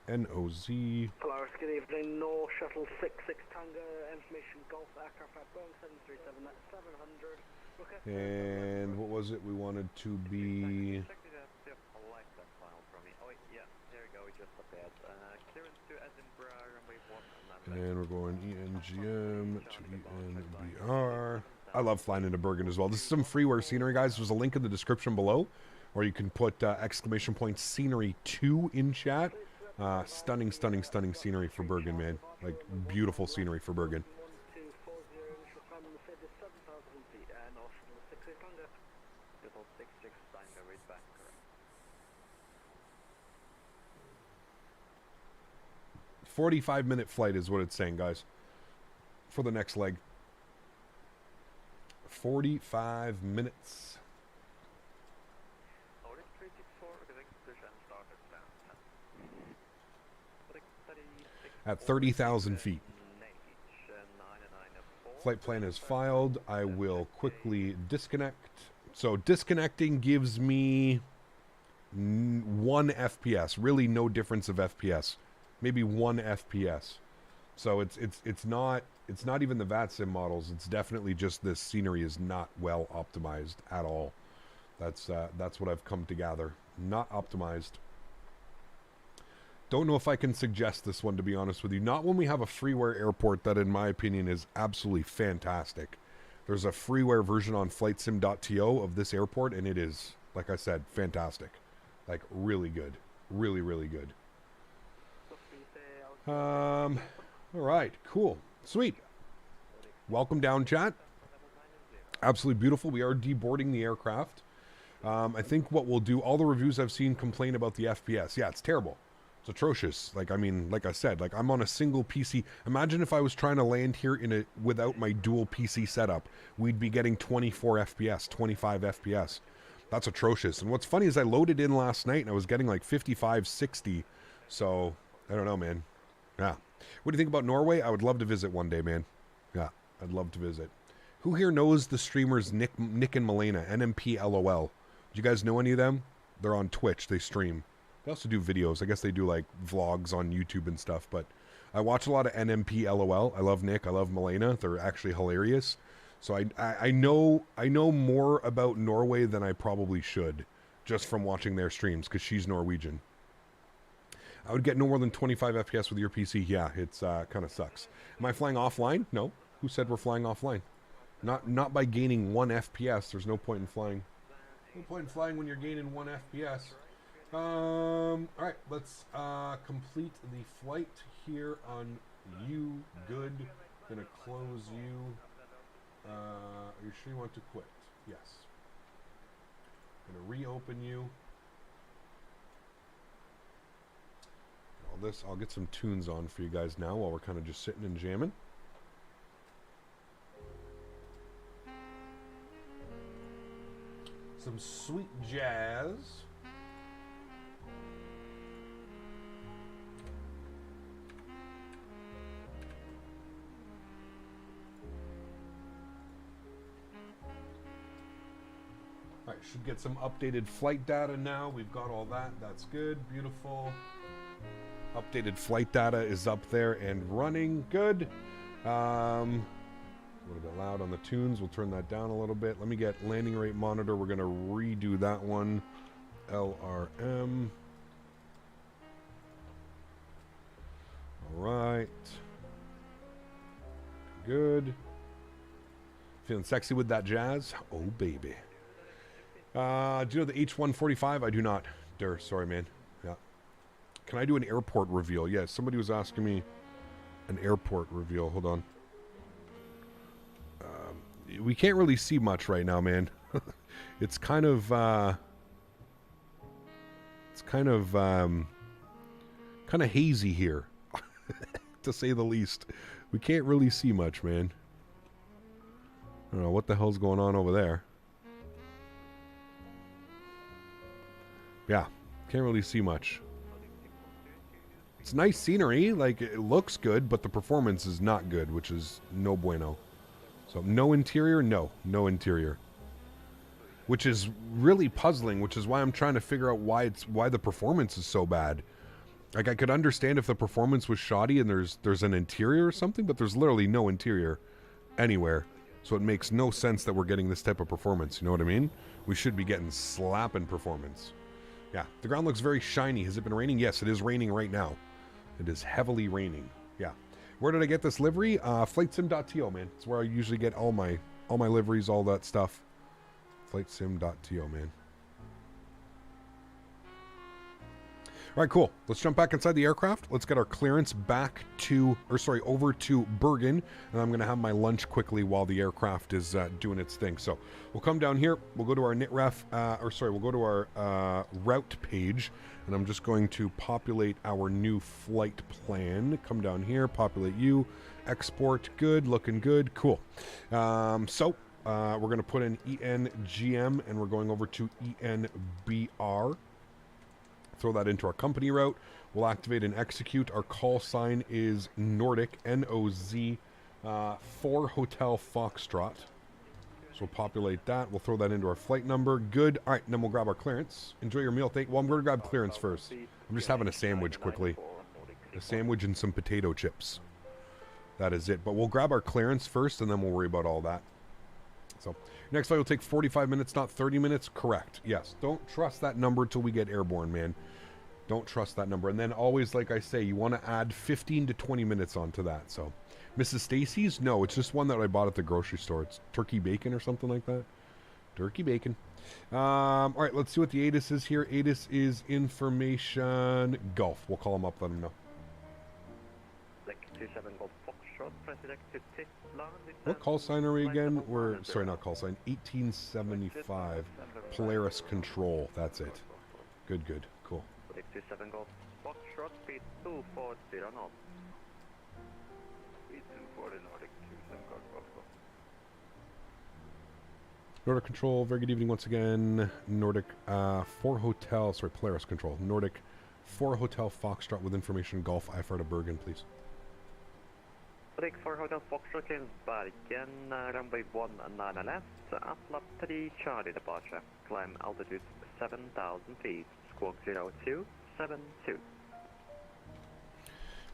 NOZ. Polaris, good evening. North Shuttle 66 Tango. Information Golf aircraft at Boeing 737 at 700. And what was it? We wanted to be... And we're going ENGM to ENBR. I love flying into Bergen as well. This is some freeware scenery, guys. There's a link in the description below, or you can put exclamation point scenery 2 in chat. Stunning, stunning, stunning scenery for Bergen, man. Like, beautiful scenery for Bergen. 45-minute flight is what it's saying, guys, for the next leg. 45 minutes. At 30,000 feet. Flight plan is filed. I will quickly disconnect. So disconnecting gives me 1 FPS. Really no difference of FPS. Maybe 1 FPS. So it's not even the VATSIM models. It's definitely just this scenery is not well optimized at all. That's what I've come to gather. Not optimized. Don't know if I can suggest this one, to be honest with you. Not when we have a freeware airport that, in my opinion, is absolutely fantastic. There's a freeware version on FlightSim.to of this airport, and it is, like I said, fantastic. Like, really good. Really, really good. All right, cool. Sweet. Welcome down, chat. Absolutely beautiful. We are deboarding the aircraft. I think what we'll do, all the reviews I've seen complain about the FPS. Yeah, it's terrible. It's atrocious. Like, I mean, like I said, like I'm on a single PC. Imagine if I was trying to land here without my dual PC setup. We'd be getting 24 FPS, 25 FPS. That's atrocious. And what's funny is I loaded in last night and I was getting like 55, 60. So, I don't know, man. Yeah. What do you think about Norway? I would love to visit one day, man. Yeah, I'd love to visit. Who here knows the streamers Nick and Milena, NMP LOL? Do you guys know any of them? They're on Twitch. They stream. They also do videos. I guess they do like vlogs on YouTube and stuff. But I watch a lot of NMP LOL. I love Nick. I love Milena. They're actually hilarious. So I know more about Norway than I probably should, just from watching their streams, because she's Norwegian. I would get no more than 25 FPS with your PC. Yeah, it's kind of sucks. Am I flying offline? No. Who said we're flying offline? Not by gaining 1 FPS. There's no point in flying. No point in flying when you're gaining 1 FPS. All right, let's complete the flight here on you. Good. Gonna close you. Are you sure you want to quit? Yes. Gonna reopen you. All this, I'll get some tunes on for you guys now while we're kind of just sitting and jamming. Some sweet jazz. All right, should get some updated flight data now. We've got all that. That's good. Beautiful. Updated flight data is up there and running. Good. A little bit loud on the tunes. We'll turn that down a little bit. Let me get landing rate monitor. We're going to redo that one. LRM. All right. Good. Feeling sexy with that jazz? Oh, baby. Do you know the H145? I do not. Sorry, man. Yeah. Can I do an airport reveal? Yes, somebody was asking me an airport reveal. Hold on. We can't really see much right now, man. It's kind of hazy here, to say the least. We can't really see much, man. I don't know what the hell's going on over there. Yeah, can't really see much. It's nice scenery, like it looks good, but the performance is not good, which is no bueno. So no interior, no interior. Which is really puzzling, which is why I'm trying to figure out why the performance is so bad. Like I could understand if the performance was shoddy and there's an interior or something, but there's literally no interior anywhere. So it makes no sense that we're getting this type of performance, you know what I mean? We should be getting slapping performance. Yeah, the ground looks very shiny. Has it been raining? Yes, it is raining right now. It is heavily raining. Yeah. Where did I get this livery? FlightSim.to, man. It's where I usually get all my liveries, all that stuff. FlightSim.to, man. All right, cool. Let's jump back inside the aircraft. Let's get our clearance back to, over to Bergen. And I'm going to have my lunch quickly while the aircraft is doing its thing. So we'll come down here. We'll go to our NITREF, we'll go to our route page. And I'm just going to populate our new flight plan. Come down here, populate you, export, good, looking good, cool. We're going to put in ENGM and we're going over to ENBR. Throw that into our company route. We'll activate and execute. Our call sign is Nordic, NOZ, 4 Hotel Foxtrot. So we'll populate that. We'll throw that into our flight number. Good. All right, and then we'll grab our clearance. Enjoy your meal. Well, I'm going to grab clearance first. I'm just having a sandwich quickly. A sandwich and some potato chips. That is it. But we'll grab our clearance first, and then we'll worry about all that. So next flight will take 45 minutes, not 30 minutes. Correct. Yes. Don't trust that number till we get airborne, man. Don't trust that number. And then always, like I say, you want to add 15 to 20 minutes onto that. So, Mrs. Stacy's? No, it's just one that I bought at the grocery store. It's turkey bacon or something like that. Turkey bacon. All right, let's see what the ATIS is here. ATIS is information Gulf. We'll call him up, let him know. What call sign are we again? We're, sorry, not call sign. 1875. Polaris Control. That's it. Good, good. Cool. 27 Golf Foxtrot, speed 240 knots. Speed 240 Nordic 27 Golf Foxtrot. Nordic Control, very good evening once again. Nordic 4 Hotel, sorry, Polaris Control. Nordic 4 Hotel Foxtrot with information Golf IFR to Bergen, please. Nordic 4 Hotel Foxtrot in Bergen, runway 19 left, Atlas 3 Charlie departure. Climb altitude 7,000 feet. Squawk 0272.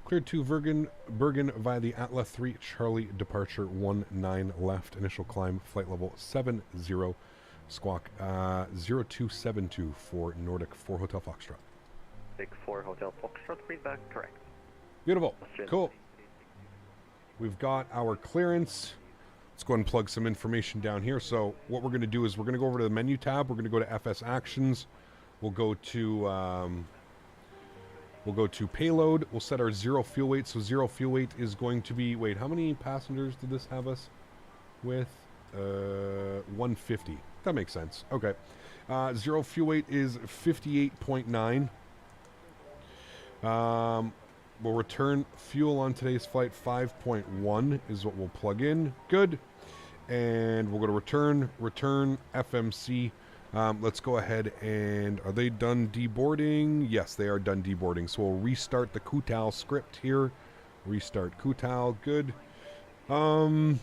Cleared to Bergen via the Atlas 3 Charlie departure 19 left. Initial climb flight level 70. Squawk 0272 for Nordic 4 Hotel Foxtrot. Nordic 4 Hotel Foxtrot, feedback correct. Beautiful. Cool. We've got our clearance. Let's go ahead and plug some information down here. So what we're going to do is we're going to go over to the menu tab. We're going to go to FS Actions. We'll go to payload. We'll set our 0 fuel weight. So 0 fuel weight is going to be, wait, how many passengers did this have us with? 150. That makes sense. Okay. 0 fuel weight is 58.9. We'll return fuel on today's flight. 5.1 is what we'll plug in. Good. And we'll go to return FMC. Let's go ahead and, are they done deboarding? Yes, they are done deboarding. So we'll restart the Kutal script here. Restart Kutal. Good. I'm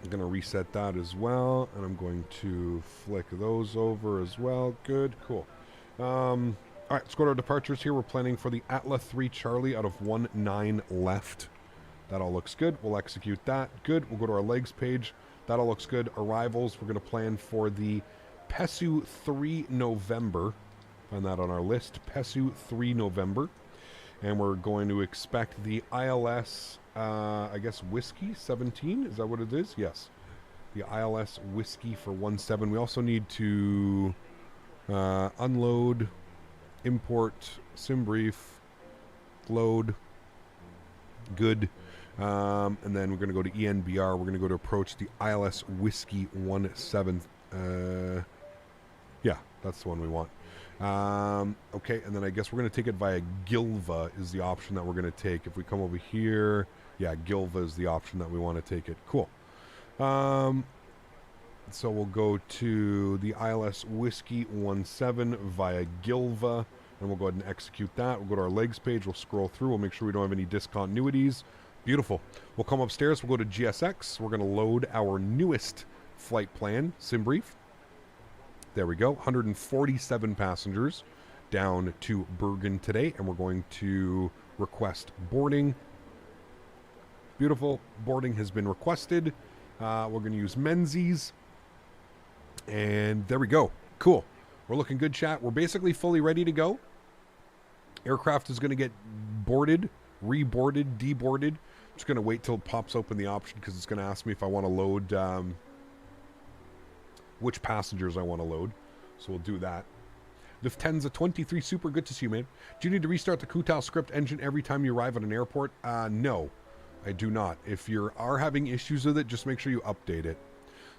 going to reset that as well. And I'm going to flick those over as well. Good. Cool. All right, let's go to our departures here. We're planning for the Atlas 3 Charlie out of 19 left. That all looks good. We'll execute that. Good. We'll go to our legs page. That all looks good. Arrivals, we're going to plan for the Pesu 3 November. Find that on our list. Pesu 3 November. And we're going to expect the ILS, I guess, Whiskey 17. Is that what it is? Yes. The ILS Whiskey for 17. We also need to unload, import, sim brief, load. Good. And then we're going to go to ENBR. We're going to go to approach the ILS Whiskey 17. Yeah, that's the one we want. Okay, and then I guess we're going to take it via Gilva is the option that we're going to take. If we come over here, yeah, Gilva is the option that we want to take it. Cool. So we'll go to the ILS Whiskey 17 via Gilva, and we'll go ahead and execute that. We'll go to our legs page. We'll scroll through. We'll make sure we don't have any discontinuities. Beautiful. We'll come upstairs. We'll go to GSX. We're going to load our newest flight plan, sim brief. There we go. 147 passengers down to Bergen today, and we're going to request boarding. Beautiful. Boarding has been requested. We're going to use Menzies. And there we go. Cool. We're looking good, chat. We're basically fully ready to go. Aircraft is going to get boarded, reboarded, deboarded. I'm just going to wait till it pops open the option because it's going to ask me if I want to load which passengers I want to load. So we'll do that. Lift 10's a 23. Super good to see you, man. Do you need to restart the Kutal script engine every time you arrive at an airport? No, I do not. If you are having issues with it, just make sure you update it.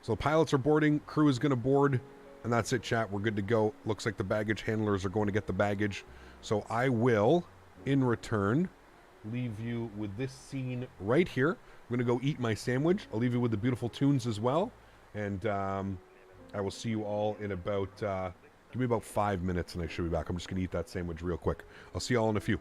So the pilots are boarding. Crew is going to board. And that's it, chat. We're good to go. Looks like the baggage handlers are going to get the baggage. So I will, in return, leave you with this scene right here. I'm going to go eat my sandwich. I'll leave you with the beautiful tunes as well. And I will see you all in about, give me about 5 minutes and I should be back. I'm just going to eat that sandwich real quick. I'll see you all in a few.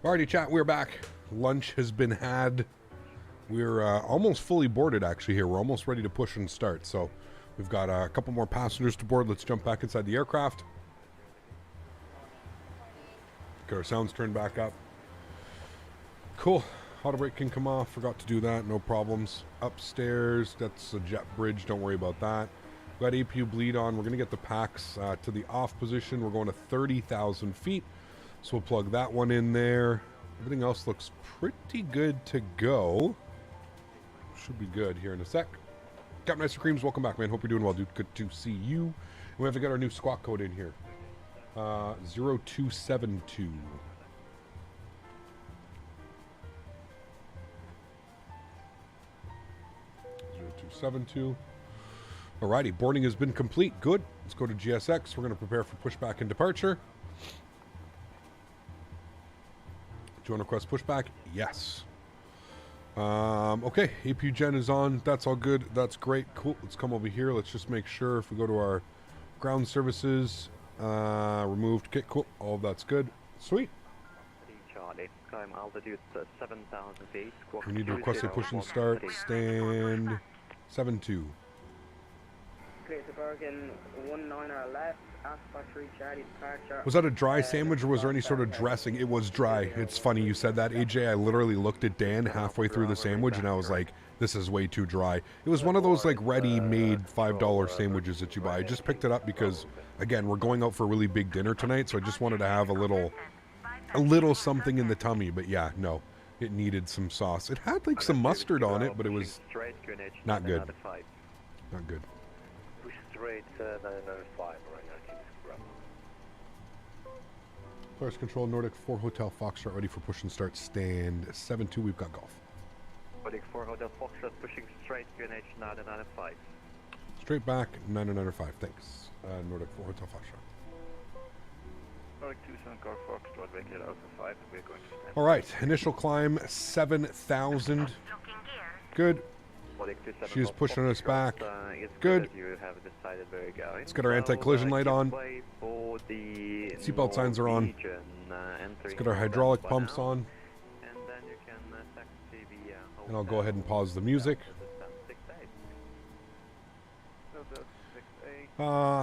Alrighty, chat, we're back. Lunch has been had. We're almost fully boarded, actually, here. We're almost ready to push and start. So we've got a couple more passengers to board. Let's jump back inside the aircraft. Get our sounds turned back up. Cool. Auto brake can come off. Forgot to do that. No problems. Upstairs, that's a jet bridge. Don't worry about that. We've got APU bleed on. We're going to get the packs to the off position. We're going to 30,000 feet. So we'll plug that one in there. Everything else looks pretty good to go. Should be good here in a sec. Captain Ice Creams, welcome back, man. Hope you're doing well, dude. Good to see you. We have to get our new squawk code in here. 0272. Alrighty, boarding has been complete. Good. Let's go to GSX. We're going to prepare for pushback and departure. Do you want to request pushback? Yes. Okay, APU gen is on. That's all good. That's great. Cool. Let's come over here. Let's just make sure if we go to our ground services, removed. Okay, cool. All of that's good. Sweet. Charlie, climb altitude 7,000 feet. We need to request a push and start. Stand 7-2. Clear to Bergen, 19 or left. Aspect 3 Charlie departure. Was that a dry sandwich or was there any sort of dressing? It was dry. It's funny you said that, AJ. I literally looked at Dan halfway through the sandwich and I was like, this is way too dry. It was one of those like ready-made $5 sandwiches that you buy. I just picked it up because, again, we're going out for a really big dinner tonight, so I just wanted to have a little something in the tummy. But yeah, no, it needed some sauce. It had like some mustard on it, but it was not good. Not good. Push straight 995 right now. Players control Nordic 4 Hotel Foxtrot ready for push and start. Stand 7-2. We've got golf. Nordic 4 Hotel Foxtrot pushing straight QNH 995. Straight back 995. Thanks. Nordic 4 Hotel Foxtrot. Nordic 27 Car Foxtrot vacate Alpha 5. We're going to stand. All right. Initial climb 7,000. Good. She is pushing us back. Good. Let's get our anti-collision light on. Seatbelt signs are on. Let's get our hydraulic pumps on. And I'll go ahead and pause the music.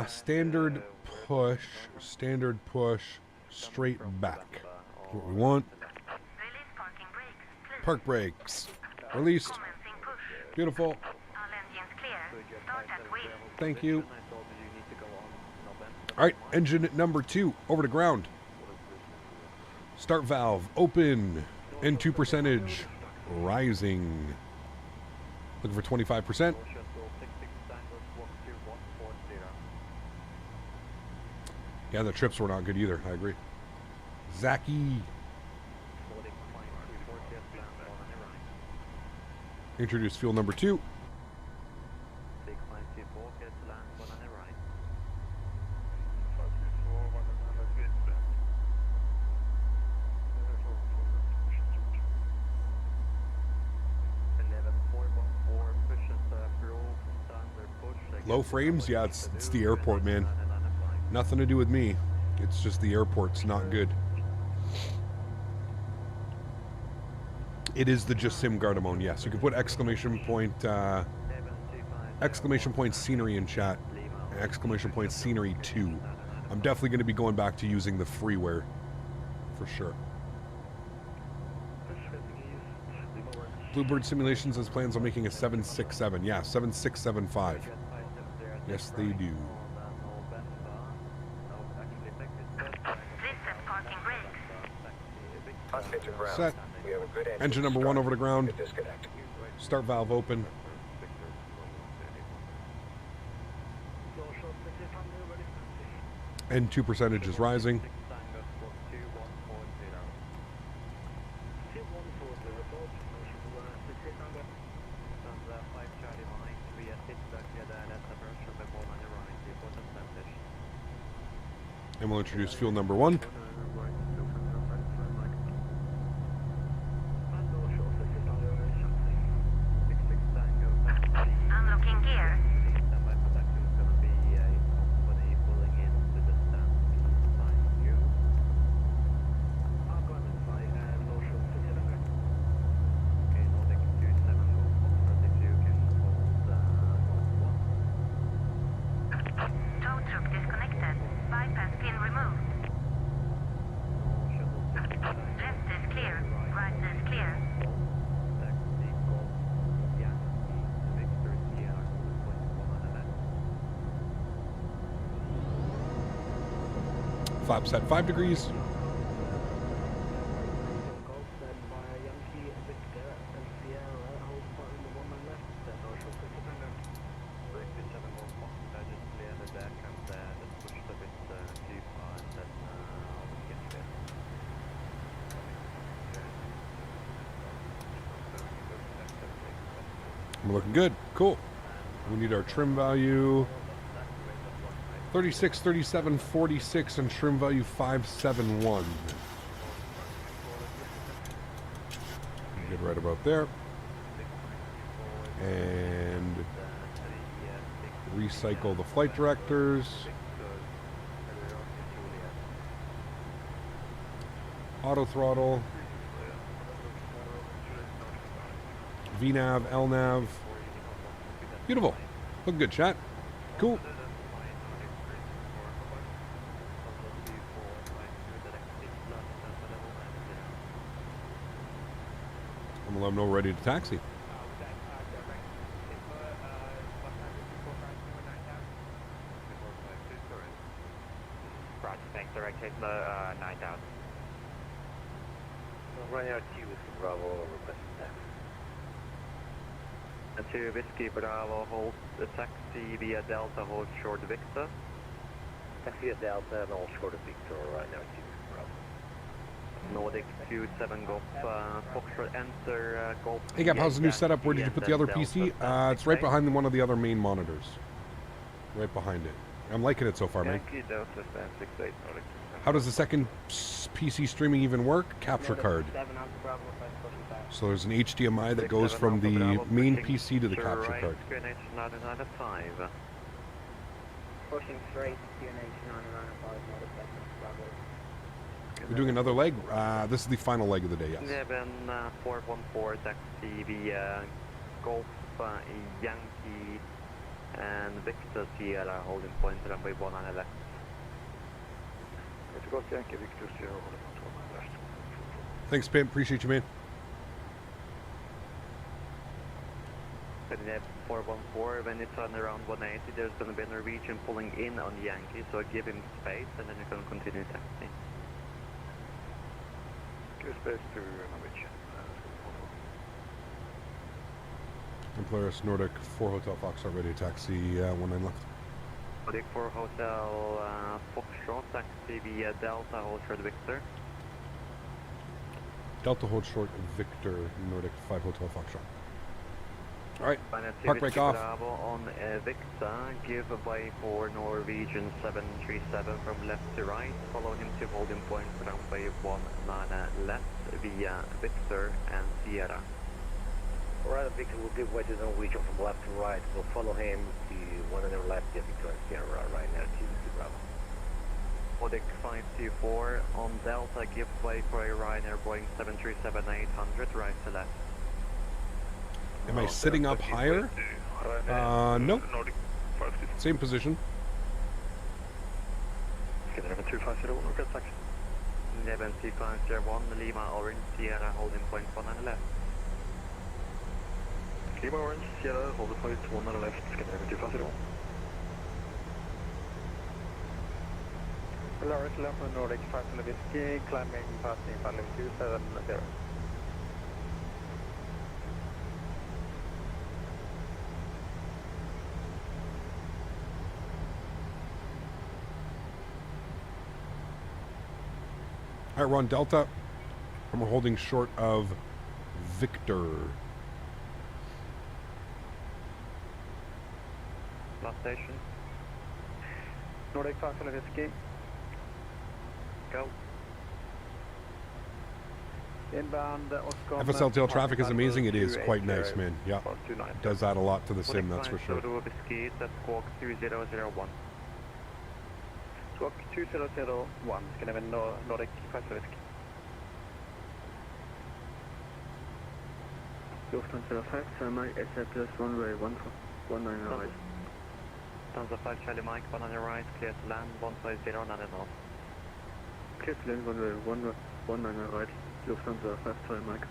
Standard push, straight back. What we want. Park brakes. Released. Beautiful. Thank you. Alright, engine number 2, over to ground. Start valve, open. N2 percentage, rising. Looking for 25%. Yeah, the trips were not good either, I agree. Zaki. Introduce fuel number 2. Low frames? Yeah, it's the airport, man. Nothing to do with me. It's just the airport's not good. It is the just sim Gardamone, yes. You can put exclamation point scenery in chat. Exclamation point scenery 2. I'm definitely going to be going back to using the freeware for sure. Bluebird Simulations has plans on making a 767. Yeah, 7675. Yes, they do. Set. Engine number 1 over to ground. Start valve open. N2 percentage is rising. And we'll introduce fuel number 1. Unlocking gear. Flaps at 5 degrees. We're looking good. Cool. We need our trim value 36, 37, 46, and trim value 571. Good right about there. And recycle the flight directors. Auto throttle. VNav, LNav. Beautiful. Look good, chat. Cool. I'm gonna let them know we're ready to taxi. Roger, thanks. Direct Tesla 9000. Running out to Whiskey Bravo, requesting taxi. To Whiskey Bravo, hold the taxi via Delta, hold short Victor. Taxi via Delta and all short of Victor, right now to Whiskey Bravo. Nordic 27 Golf, Foxtrot enter Golf. Hey Gap, how's the new setup? Where did you put the other PC? It's right behind one of the other main monitors. Right behind it. I'm liking it so far, man. How does the second PC streaming even work? Capture card. So there's an HDMI that goes from the main PC to the capture card. Pushing straight, QNH 995, We're doing another leg. This is the final leg of the day, yes. 414 taxi via Golf, Yankee, and Victor Sierra holding point runway 1 on left. It's got Yankee Victor Sierra holding point 1 on left. Thanks, Pimp. Appreciate you, man. 414, when it's on around 180, there's going to be a Norwegian pulling in on Yankee, so give him space and then you're going to continue taxi. Give space to Norwegian. Polaris Nordic 4 Hotel Foxtrot ready to taxi 19 left. Nordic 4 Hotel Foxtrot taxi via Delta, hold short Victor. Delta hold short Victor Nordic 5 Hotel Foxtrot. Alright, park brake off. On Victor, give way for Norwegian 737 from left to right. Follow him to holding point runway 19 left via Victor and Sierra. Alright, Victor will give way to Norwegian from left to right. We'll follow him to 1 on the left, yeah, Victor and Sierra right now to Whiskey Bravo. Nordic 524 on Delta, give way for a Ryanair Boeing 737-800 right to left. Am I sitting up higher? No. Same position. Scanner 2501, request taxi. 2501, Lima Orange, Sierra holding point 1 on the left. Lima Orange, Sierra holding point 1 on the left, Scanner 2501. Polaris Lima Nordic 5 Whiskey, climbing passing Faten 270. Alright, we're on Delta, and we're holding short of Victor. Last station. Nordic 5 Whiskey. Go. Inbound Oscar. FSLTL traffic is amazing. It is quite nice, man. Yeah, it does add a lot to the sim, that's for sure. Whiskey, that's Squawk 2001. Squawk 2001, Scanner Nordic 5 Whiskey. Lufthansa 5, Mike, SF plus runway 19 right. Lufthansa 5, Charlie Mike, 1 on your right, clear to land, 150 on the north. Clear to land, runway 19 right, Lufthansa 5, Charlie Mike.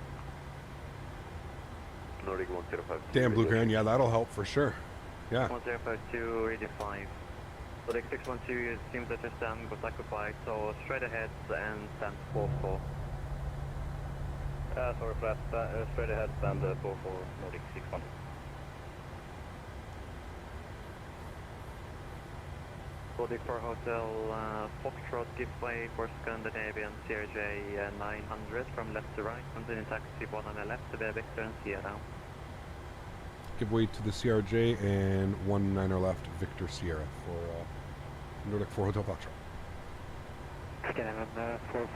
Nordic 105. Damn, Blue Grand, yeah, that'll help for sure. Yeah. 1052, ready 5. Nordic 612, it seems that your stand got occupied, so straight ahead and stand 44. Sorry for that, straight ahead, stand 44, Nordic 61. Nordic for Hotel Foxtrot, give way for Scandinavian CRJ 900 from left to right, continue taxi 1 on the left to the Victor and Sierra. Give way to the CRJ and 19er left, Victor Sierra for Nordic 4 Hotel Foxtrot. Scandinavian 4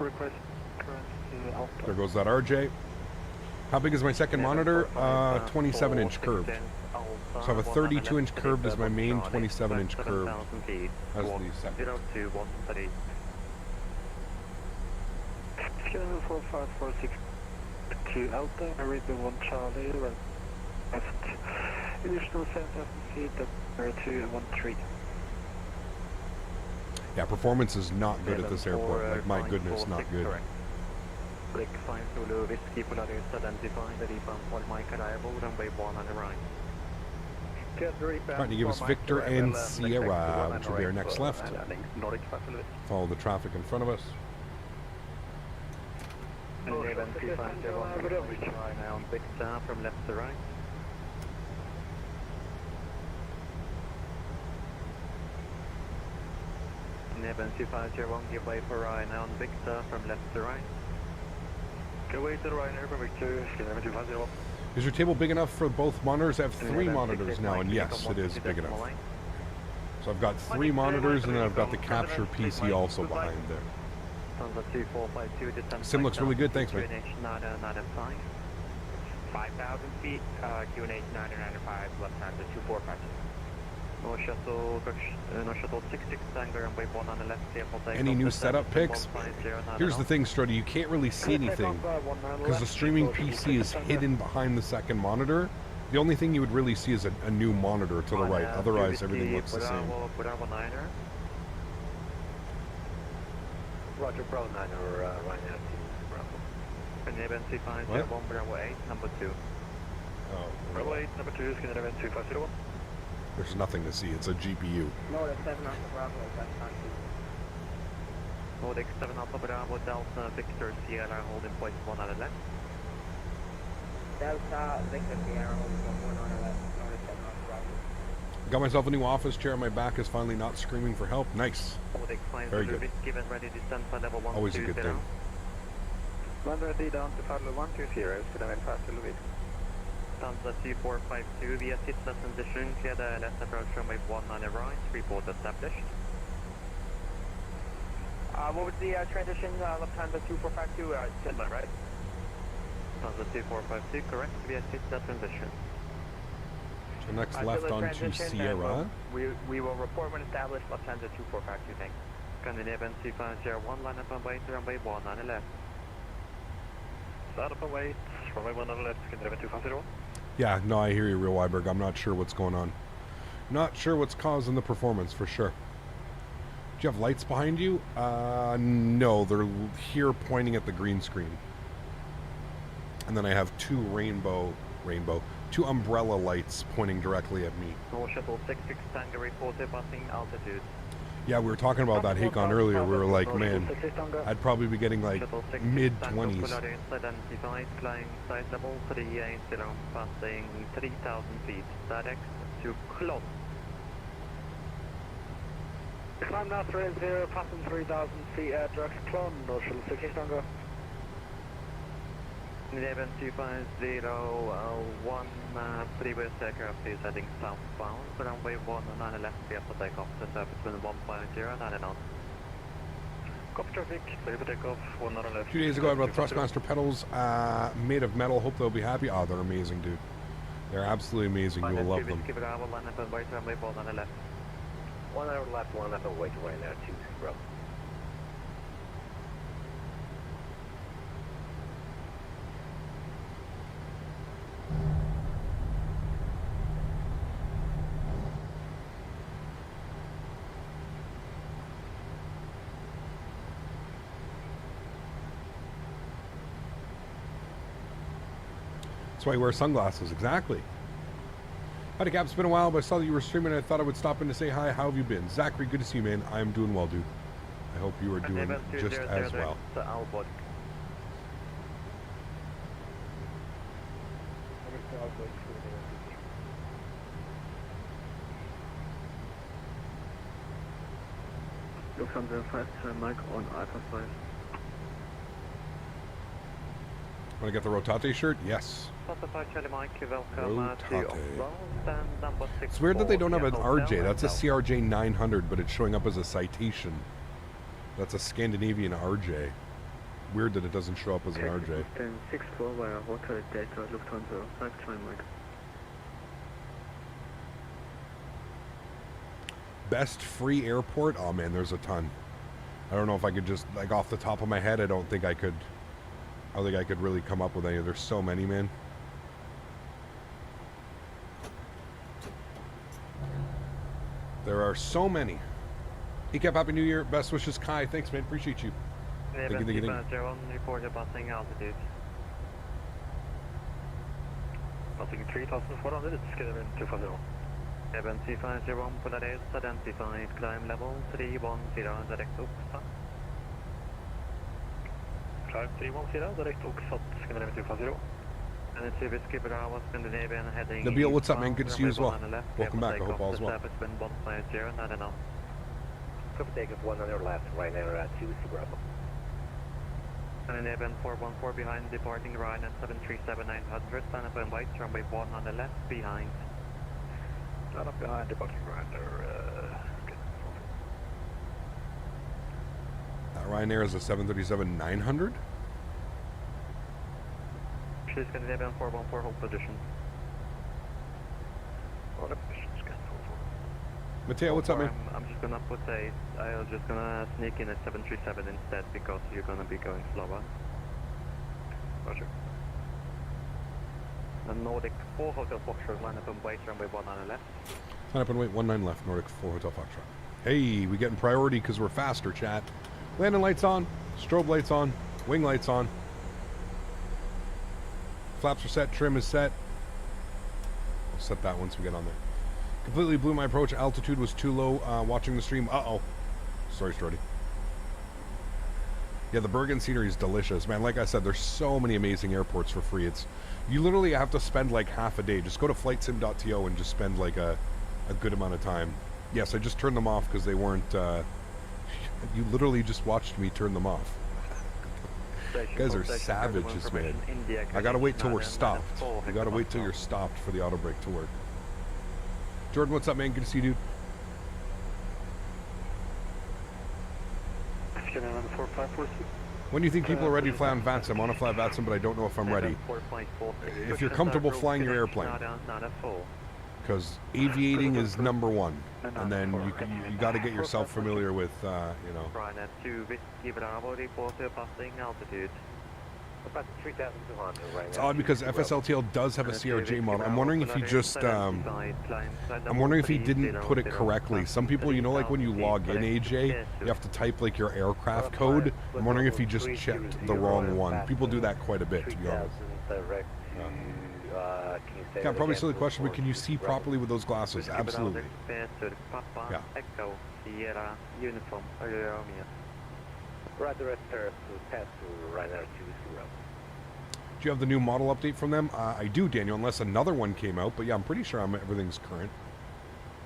request current to Alpha. There goes that RJ. How big is my second monitor? 27-inch curved. So I have a 32-inch curved as my main, 27-inch curved as the second. 0213. Scanner 4546 to Alta, Arabian 1 Charlie, left. Additional 7,000 feet, 0213. Yeah, performance is not good at this airport. Like, my goodness, not good. Break 5 Zulu, Whiskey Polaris identified, the rebound for Mike arrival, runway 1 on the right. Trying to give us Victor and Sierra, which will be our next left. Follow the traffic in front of us. Now on Victor from left to right. Neven 2501, give way for Ryan now on Victor from left to right. Give way to the right from Victor, Neven 2501. Is your table big enough for both monitors? I have 3 monitors now, and yes, it is big enough. So I've got 3 monitors, and then I've got the capture PC also behind there. Sim looks really good, thanks, mate. 5,000 feet, QNH 995, left hand to 2452. No shuttle 66 Tango and wave 1 on the left. Any new setup picks? Here's the thing, Struddy, you can't really see anything because the streaming PC is hidden behind the second monitor. The only thing you would really see is a new monitor to the right. Otherwise, everything looks the same. Roger, Bravo 9 or right now to Bravo. Event 2501, Bravo 8, number 2. Oh, Bravo 8, number 2, Skin Event 2501. There's nothing to see, it's a GPU. Nordic 7 Alpha Bravo, that's not Nordic 7 Alpha Bravo, Delta, Victor, Sierra, holding point 1 on the left. Delta, Victor, Sierra, holding point 1 on the left. Nordic 7 Alpha Bravo. Got myself a new office chair, my back is finally not screaming for help. Nice. Very good. Always a good thing. One ready down to Pablo 120, Skin Event 5 Stanza 2452 via Titla transition, clear the left approach from wave 1 on the right, report established. What was the transition, Lufthansa 2452, Titla, right? Stanza 2452, correct, via Titla transition. So next left on to Sierra. We will report when established, Lufthansa 2452, thanks. Scandinavian 2501, line up on way to runway 1 on the left. Start up and wait, runway 1 on the left, Scandinavian 2501. Yeah, no, I hear you, Real Weiberg. I'm not sure what's going on. Not sure what's causing the performance, for sure. Do you have lights behind you? No, they're here pointing at the green screen. And then I have 2 2 umbrella lights pointing directly at me. North Shuttle 66 Tango reported passing altitude. Yeah, we were talking about that Hakon earlier. We were like, man, I'd probably be getting like mid-20s. Identified, flying site level 380, passing 3,000 feet, direct to Clon. Climb now 30, passing 3,000 feet, direct to Clon, North Shuttle 66 Tango. 11250, previous aircraft is heading southbound, runway 1 on the left, clear for takeoff, to surface wind 150, 9 knots. Copy traffic, clear for takeoff, 1 on the left. 2 days ago I bought Thrustmaster pedals made of metal. Hope they'll be happy. Oh, they're amazing, dude. They're absolutely amazing. You will love them. Give it out, line up and wait, runway 1 on the left. 1 on the left, 1 up and wait right now, 2 Bravo. That's why I wear sunglasses, exactly. Howdy, Cap. It's been a while, but I saw that you were streaming and I thought I would stop in to say hi. How have you been? Zachary, good to see you, man. I am doing well, dude. I hope you are doing just as well. Lufthansa 5, Mike on Alpha 5. Want to get the Rotate shirt? Yes. Rotate. It's weird that they don't have an RJ. That's a CRJ 900, but it's showing up as a citation. That's a Scandinavian RJ. Weird that it doesn't show up as an RJ. 1064 via Hotel Delta Lufthansa 5, Mike. Best free airport? Oh man, there's a ton. I don't know if I could just, like off the top of my head, I don't think I could really come up with any. There's so many, man. There are so many. Ecap, Happy New Year. Best wishes, Kai. Thanks, man. Appreciate you. Thank you. Report your passing altitude. Passing 3,400, it's Castevens 250. Event 3501, Polaris, identified, climb level 310, direct uppsatt. Climb 310, direct uppsatt, Scandinavian 250. And it's Whiskey Bravo, Scandinavian heading. Nabil, what's up, man? Good to see you as well. Welcome back. I hope all is well. Service wind 150, not enough. Copy takeoff 1 on your left, right now at 2 Bravo. And in event 414 behind, departing right at 737-900, stand up and white, runway 1 on the left, behind. Stand up behind, departing Ryanair. Ryanair is a 737-900? She's Scandinavian 414, hold position. Hold position, scan 44. Mateo, what's up, man? I'm just gonna put I'm just gonna sneak in a 737 instead because you're gonna be going slower. Roger. And Nordic 4 Hotel Foxtrot, line up and wait, runway 1 on the left. Line up and wait, 19 left, Nordic 4 Hotel Foxtrot. Hey, we getting priority because we're faster, chat. Landing lights on, strobe lights on, wing lights on. Flaps are set, trim is set. I'll set that once we get on there. Completely blew my approach. Altitude was too low watching the stream. Uh-oh. Sorry, Strody. Yeah, the Bergen scenery is delicious, man. Like I said, there's so many amazing airports for free. You literally have to spend like half a day. Just go to flightsim.to and just spend like a good amount of time. Yes, I just turned them off because they weren't... you literally just watched me turn them off. You guys are savages, man. I gotta wait till we're stopped. You gotta wait till you're stopped for the auto brake to work. Jordan, what's up, man? Good to see you, dude. When do you think people are ready to fly on VATSIM? I want to fly VATSIM, but I don't know if I'm ready. If you're comfortable flying your airplane. Because aviating is number one. And then you got to get yourself familiar with, you know. About 3,200 right now. It's odd because FSLTL does have a CRJ model. I'm wondering if he just, I'm wondering if he didn't put it correctly. Some people, you know, like when you log in AJ, you have to type like your aircraft code. I'm wondering if he just checked the wrong one. People do that quite a bit, to be honest. Yeah, probably silly question, but can you see properly with those glasses? Absolutely. Yeah. Right, the rest to pass to Ryanair 20. Do you have the new model update from them? I do, Daniel, unless another one came out. But yeah, I'm pretty sure everything's current.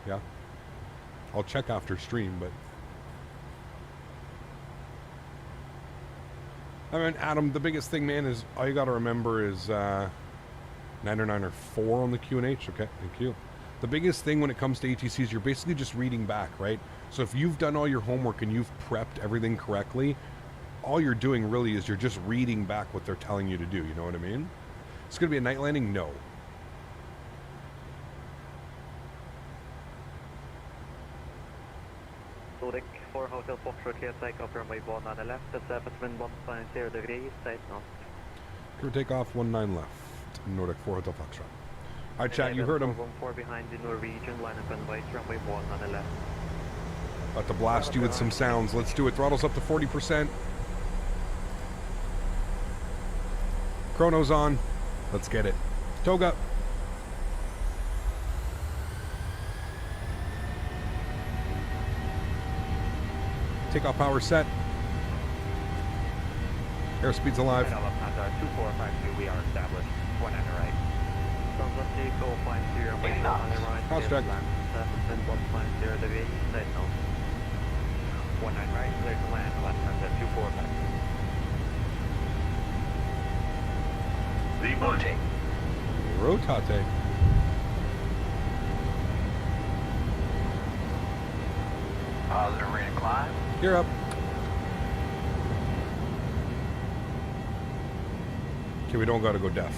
Yeah. I'll check after stream, but... I mean, Adam, the biggest thing, man, is all you got to remember is 994 on the QNH. Okay, thank you. The biggest thing when it comes to ATCs, you're basically just reading back, right? So if you've done all your homework and you've prepped everything correctly, all you're doing really is you're just reading back what they're telling you to do. You know what I mean? It's going to be a night landing? No. Nordic 4 Hotel Foxtrot, clear takeoff runway 1 on the left, the surface wind 150 degrees, safe north. Clear takeoff 19 left, Nordic 4 Hotel Foxtrot. Alright, chat, you heard him. 414 behind the Norwegian, line up and wait, runway 1 on the left. About to blast you with some sounds. Let's do it. Throttle's up to 40%. Chrono's on. Let's get it. Toga. Takeoff power set. Airspeed's alive. 2452, we are established. 1 on the right. Souza, go flying 0, wait on the right. Cross check. 150, the V, signal. 19 right, clear to land, left Hunter 245. Rotate. Positive rate of climb. Gear up. Okay, we don't gotta go deaf.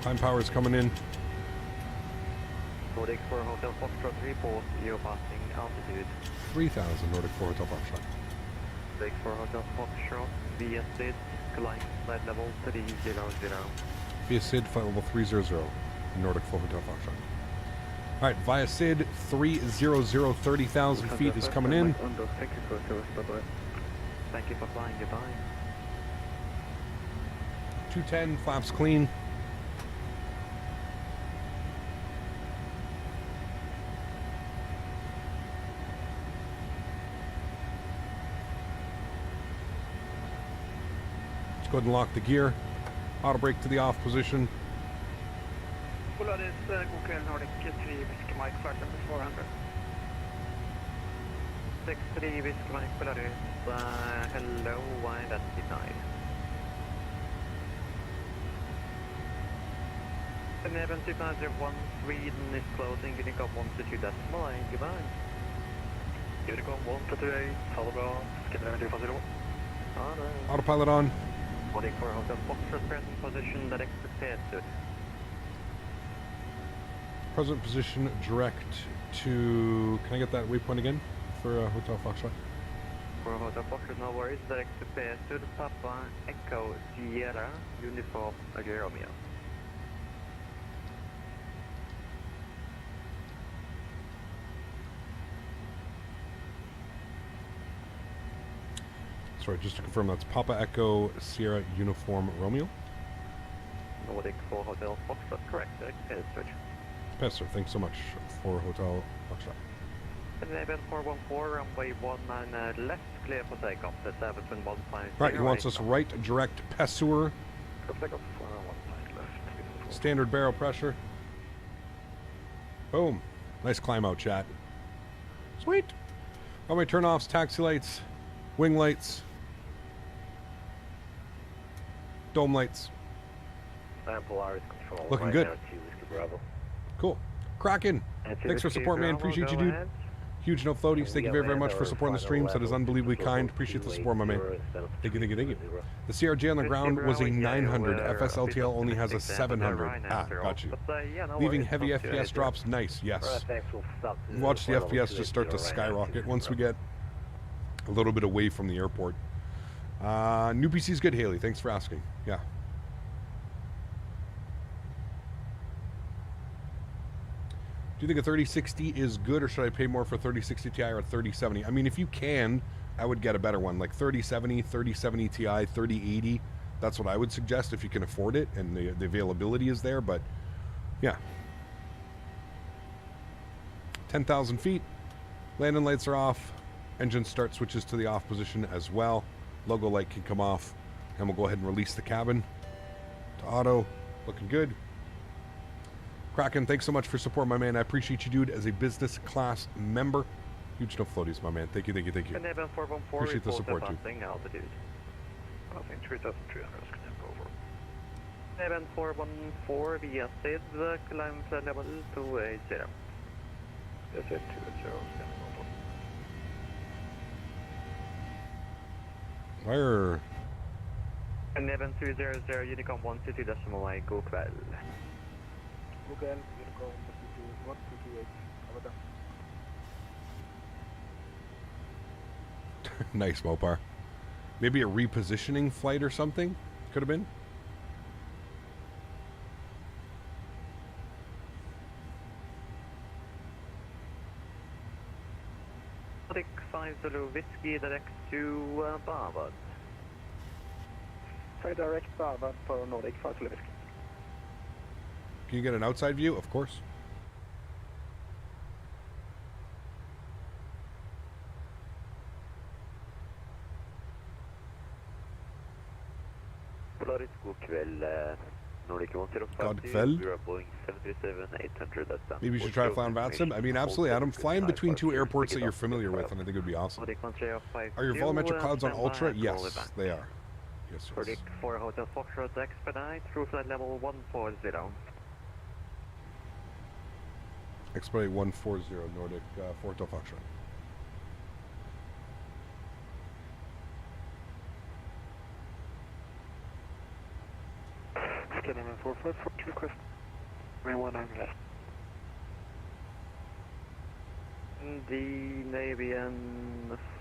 Time power is coming in. Nordic for Hotel Foxtrot report, you're passing altitude. 3,000 Nordic 4 Hotel Foxtrot. Nordic for Hotel Foxtrot, via SID, climb flight level 300. Via SID, flight level 300, Nordic 4 Hotel Foxtrot. Alright, via SID, 300, 30,000 feet is coming in. Thank you for flying, goodbye. 210, flaps clean. Let's go ahead and lock the gear. Auto brake to the off position. Polaris, god kväll, Nordic 3, Whiskey Mike, flight number 400. 63 Whiskey Mike, Polaris, hello, that's denied. And Evan 2001, Sweden is closing, Unicom 122 decimal, and goodbye. Unicom 128, follow bra, Castevens 250. Autopilot on. Nordic for Hotel Foxtrot, present position, direct to Peteni. Present position direct to... Can I get that waypoint again for Hotel Foxtrot? For Hotel Foxtrot, no worries, direct to Peteni, Papa, Echo, Sierra, Uniform, Romeo. Sorry, just to confirm, that's Papa Echo Sierra Uniform Romeo. Nordic for Hotel Foxtrot, correct, switch. Pastor, thanks so much for Hotel Foxtrot. And Event 414, runway 19 left, clear for takeoff, the 7150. Right, he wants us right direct Pessour. Standard barrel pressure. Boom. Nice climb out, chat. Sweet. Runway turn-offs, taxi lights, wing lights, dome lights. Polaris control. Looking right good. now, 2 Whiskey Bravo. Cool. Kraken. Thanks for support, man. Appreciate you, dude. Huge no floaties. Thank you very, very much for supporting the streams. That is unbelievably kind. Appreciate the support, my man. Thank you, thank you, thank you. The CRJ on the ground was a 900. FSLTL only has a 700. Ah, got you. Leaving heavy FPS drops. Nice, yes. Watch the FPS just start to skyrocket once we get a little bit away from the airport. New PC is good, Haley. Thanks for asking. Yeah. Do you think a 3060 is good, or should I pay more for a 3060 Ti or a 3070? I mean, if you can, I would get a better one, like 3070, 3070 Ti, 3080. That's what I would suggest if you can afford it and the availability is there, but yeah. 10,000 feet. Landing lights are off. Engine start switches to the off position as well. Logo light can come off, and we'll go ahead and release the cabin to auto. Looking good. Kraken, thanks so much for support, my man. I appreciate you, dude, as a business class member. Huge no floaties, my man. Thank you, thank you, thank you. Appreciate the support, dude. Altitude. Passing 3,300, over. Event 414 via SID, climb flight level 280. Yes, 280, Fire. And Event 300, Unicom 122 decimal 1, god kväll. God kväll, Unicom 122, 128, Nice, Mopar. Maybe a repositioning flight or something? Could have been. Nordic 50 Whiskey, direct to Barvad. Sorry, direct Barvad for Nordic 50 Whiskey. Can you get an outside view? Of course. Polaris, god kväll. Nordic 1050. God kväll. We are Boeing 737-800. That's done. Maybe you should try flying Vatsum. I mean, absolutely, Adam. Flying between two airports that you're familiar with, and I think it would be awesome. Are your volumetric clouds on ultra? Yes, they are. Yes, Nordic 4 Hotel Foxtrot expedite through flight level 140. Expedite 140, Nordic 4 Hotel Foxtrot. Scanning 454, request. 100 left. The Navian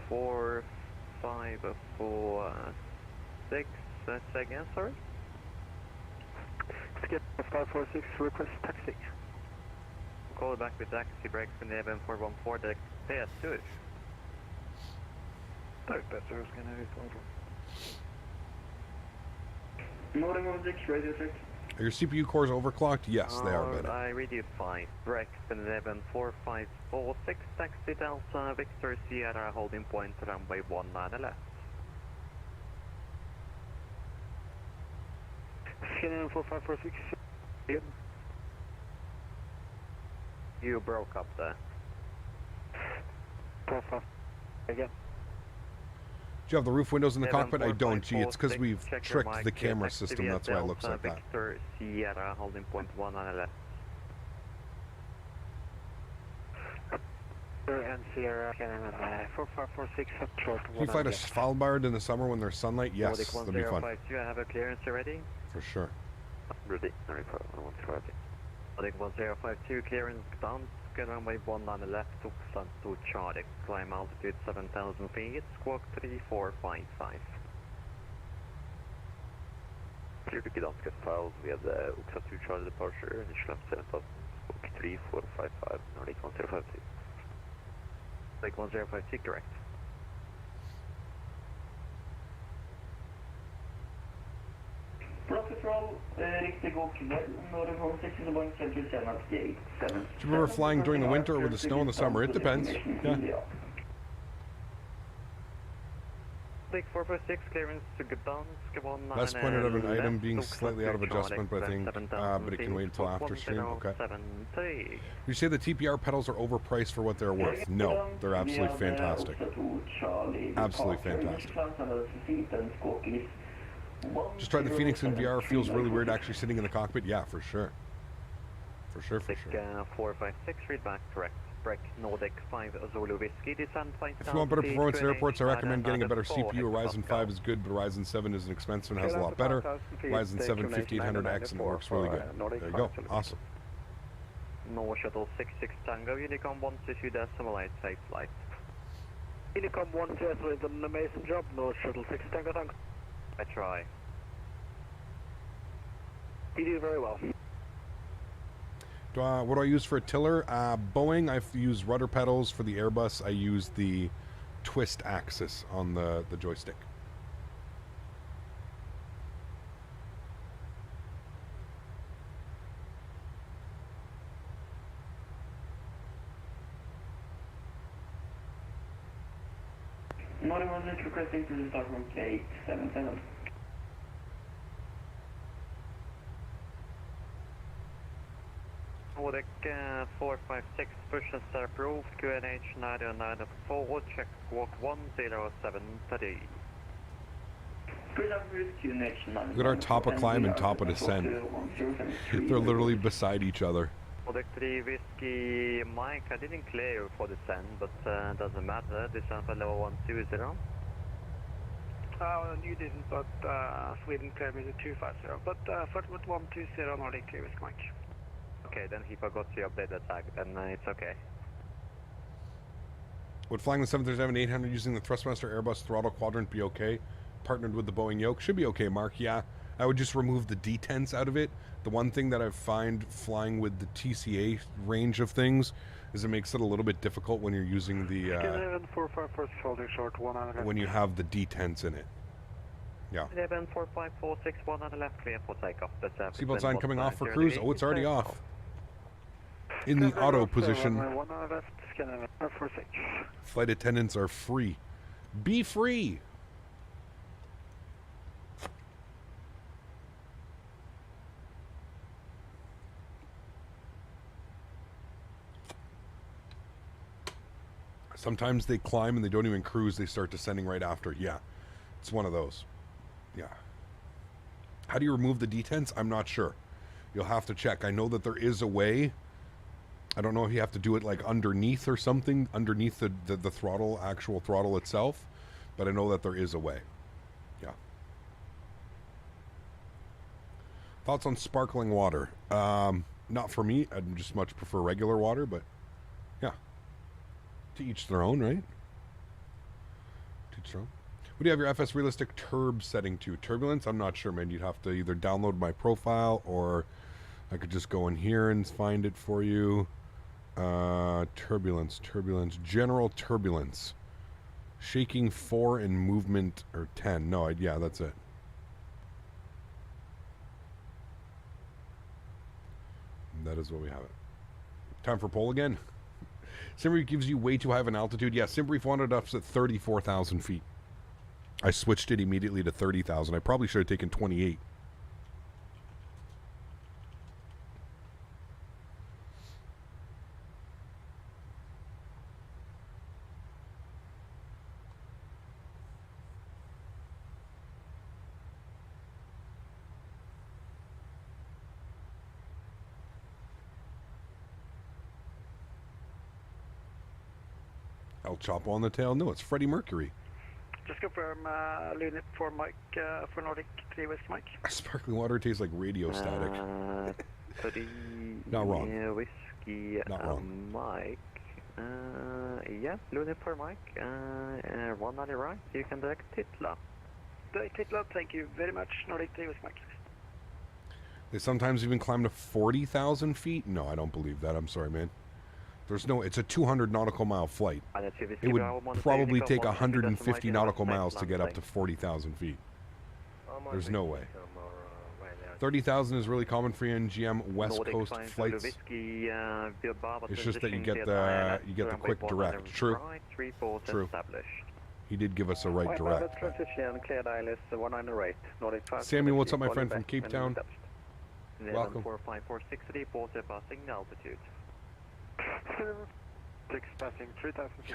4546, say again, sorry? Skip 546, request taxi. Call back with taxi brakes for Navian 414, direct PS2. Sólríkt, scanning 800. Nordic 16, radio check. Are your CPU cores overclocked? Yes, they are, buddy. I read you fine. Brakes for Navian 4546, taxi Delta Victor Sierra holding point runway 19 left. Scanning 4546. You broke up there. 45 again. Do you have the roof windows in the cockpit? I don't. Gee, it's because we've tricked the camera system. That's why it looks like that. Victor Sierra holding point 19 left. And Sierra Cannon 4546 short. Can you fly to Svalbard in the summer when there's sunlight? Yes, that'd be fun. Do you have a clearance already? For sure. Ready. 150. Nordic 1052, clearance down, runway 19 left, Oxland to Charlie, climb altitude 7,000 feet, squawk 3455. Clear to Gdansk files, we have the Oxland to Charlie departure, initial up 7,000, squawk 3455, Nordic 1052. Nordic 1052, correct. Rocket roll, riktig god kväll. Nordic 16 Boeing 737 Do you remember flying during the winter or with the snow in the summer? It depends. Yeah. Big 446, clearance to Gdansk, 19 Less pointed out an item being slightly out of adjustment, but I think, but it can wait until after stream. Okay. You say the TPR pedals are overpriced for what they're worth? No, they're absolutely fantastic. Absolutely fantastic. Just tried the Phoenix in VR. Feels really weird actually sitting in the cockpit. Yeah, for sure. For sure. 456, read back, correct. Break Nordic 5 Zulu Whiskey, descend 5,000 If you want better performance in airports, I recommend getting a better CPU. A Ryzen 5 is good, but a Ryzen 7 is expensive and has a lot better. Ryzen 7 5800X and it works really good. There you go. Awesome. North Shuttle 66 Tango, Unicom 122.8, safe flight. Unicom 122 did an amazing job, North Shuttle 66 Tango, thanks. I try. You do very well. What do I use for a tiller? Boeing, I've used rudder pedals. For the Airbus, I use the twist axis on the joystick. Nordic 16 requesting to start from K77. Nordic 456, push and start approved, QNH 994, check squawk 10730. Look at our top of climb and top of descent. They're literally beside each other. Nordic 3 Whiskey Mike, I didn't clear you for descent, but doesn't matter, descent for level 120. You didn't, but Sweden cleared me to 250, but first with 120 Nordic 3 Whiskey Mike. Okay, then he forgot to update the tag, then it's okay. Would flying the 737-800 using the Thrustmaster Airbus throttle quadrant be okay? Partnered with the Boeing yoke? Should be okay, Mark, yeah. I would just remove the detents out of it. The one thing that I find flying with the TCA range of things is it makes it a little bit difficult when you're using the when you have the detents in it. Yeah. 114546 on the left, clear for takeoff. Seatbelt sign coming off for cruise. Oh, it's already off. In the auto position. Flight attendants are free. Be free. Sometimes they climb and they don't even cruise. They start descending right after. Yeah, it's one of those. Yeah. How do you remove the detents? I'm not sure. You'll have to check. I know that there is a way. I don't know if you have to do it like underneath or something, underneath the throttle, actual throttle itself, but I know that there is a way. Yeah. Thoughts on sparkling water? Not for me. I'd just much prefer regular water, but yeah. To each their own, right? To each their own. What do you have your FS Realistic Turb setting to? Turbulence? I'm not sure, man. You'd have to either download my profile or I could just go in here and find it for you. Turbulence. General turbulence. Shaking 4 and movement or 10. No, yeah, that's it. And that is what we have it. Time for poll again. Simbrief gives you way too high of an altitude. Yeah, Simbrief wanted us at 34,000 feet. I switched it immediately to 30,000. I probably should have taken 28. El Chapo on the tail? No, it's Freddie Mercury. Just confirm unit for Mike, for Nordic 3 West Mike. Sparkling water tastes like radio static. Not wrong. Whiskey, not wrong. Mike. Yeah, unit for Mike. 190 right. You can direct Titla. Direct Titla, thank you very much. Nordic 3 West Mike. They sometimes even climb to 40,000 feet? No, I don't believe that. I'm sorry, man. There's no, it's a 200 nautical mile flight. It would probably take 150 nautical miles to get up to 40,000 feet. There's no way. 30,000 is really common for you in GM West Coast flights. It's just that you get the quick direct. True. True. He did give us a right direct. Samuel, what's up, my friend from Cape Town? Welcome. 4546 report passing altitude. I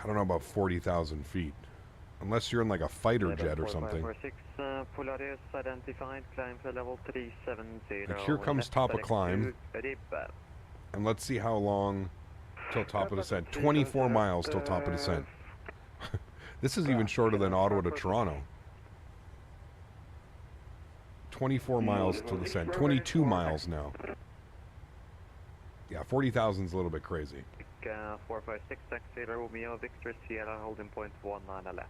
don't know about 40,000 feet. Unless you're in like a fighter jet or something. Polaris identified, climb for level 370. Like here comes top of climb. And let's see how long till top of descent. 24 miles till top of descent. This is even shorter than Ottawa to Toronto. 24 miles till descent. 22 miles now. Yeah, 40,000 is a little bit crazy. 456 taxi Romeo Victor Sierra holding point 19 left.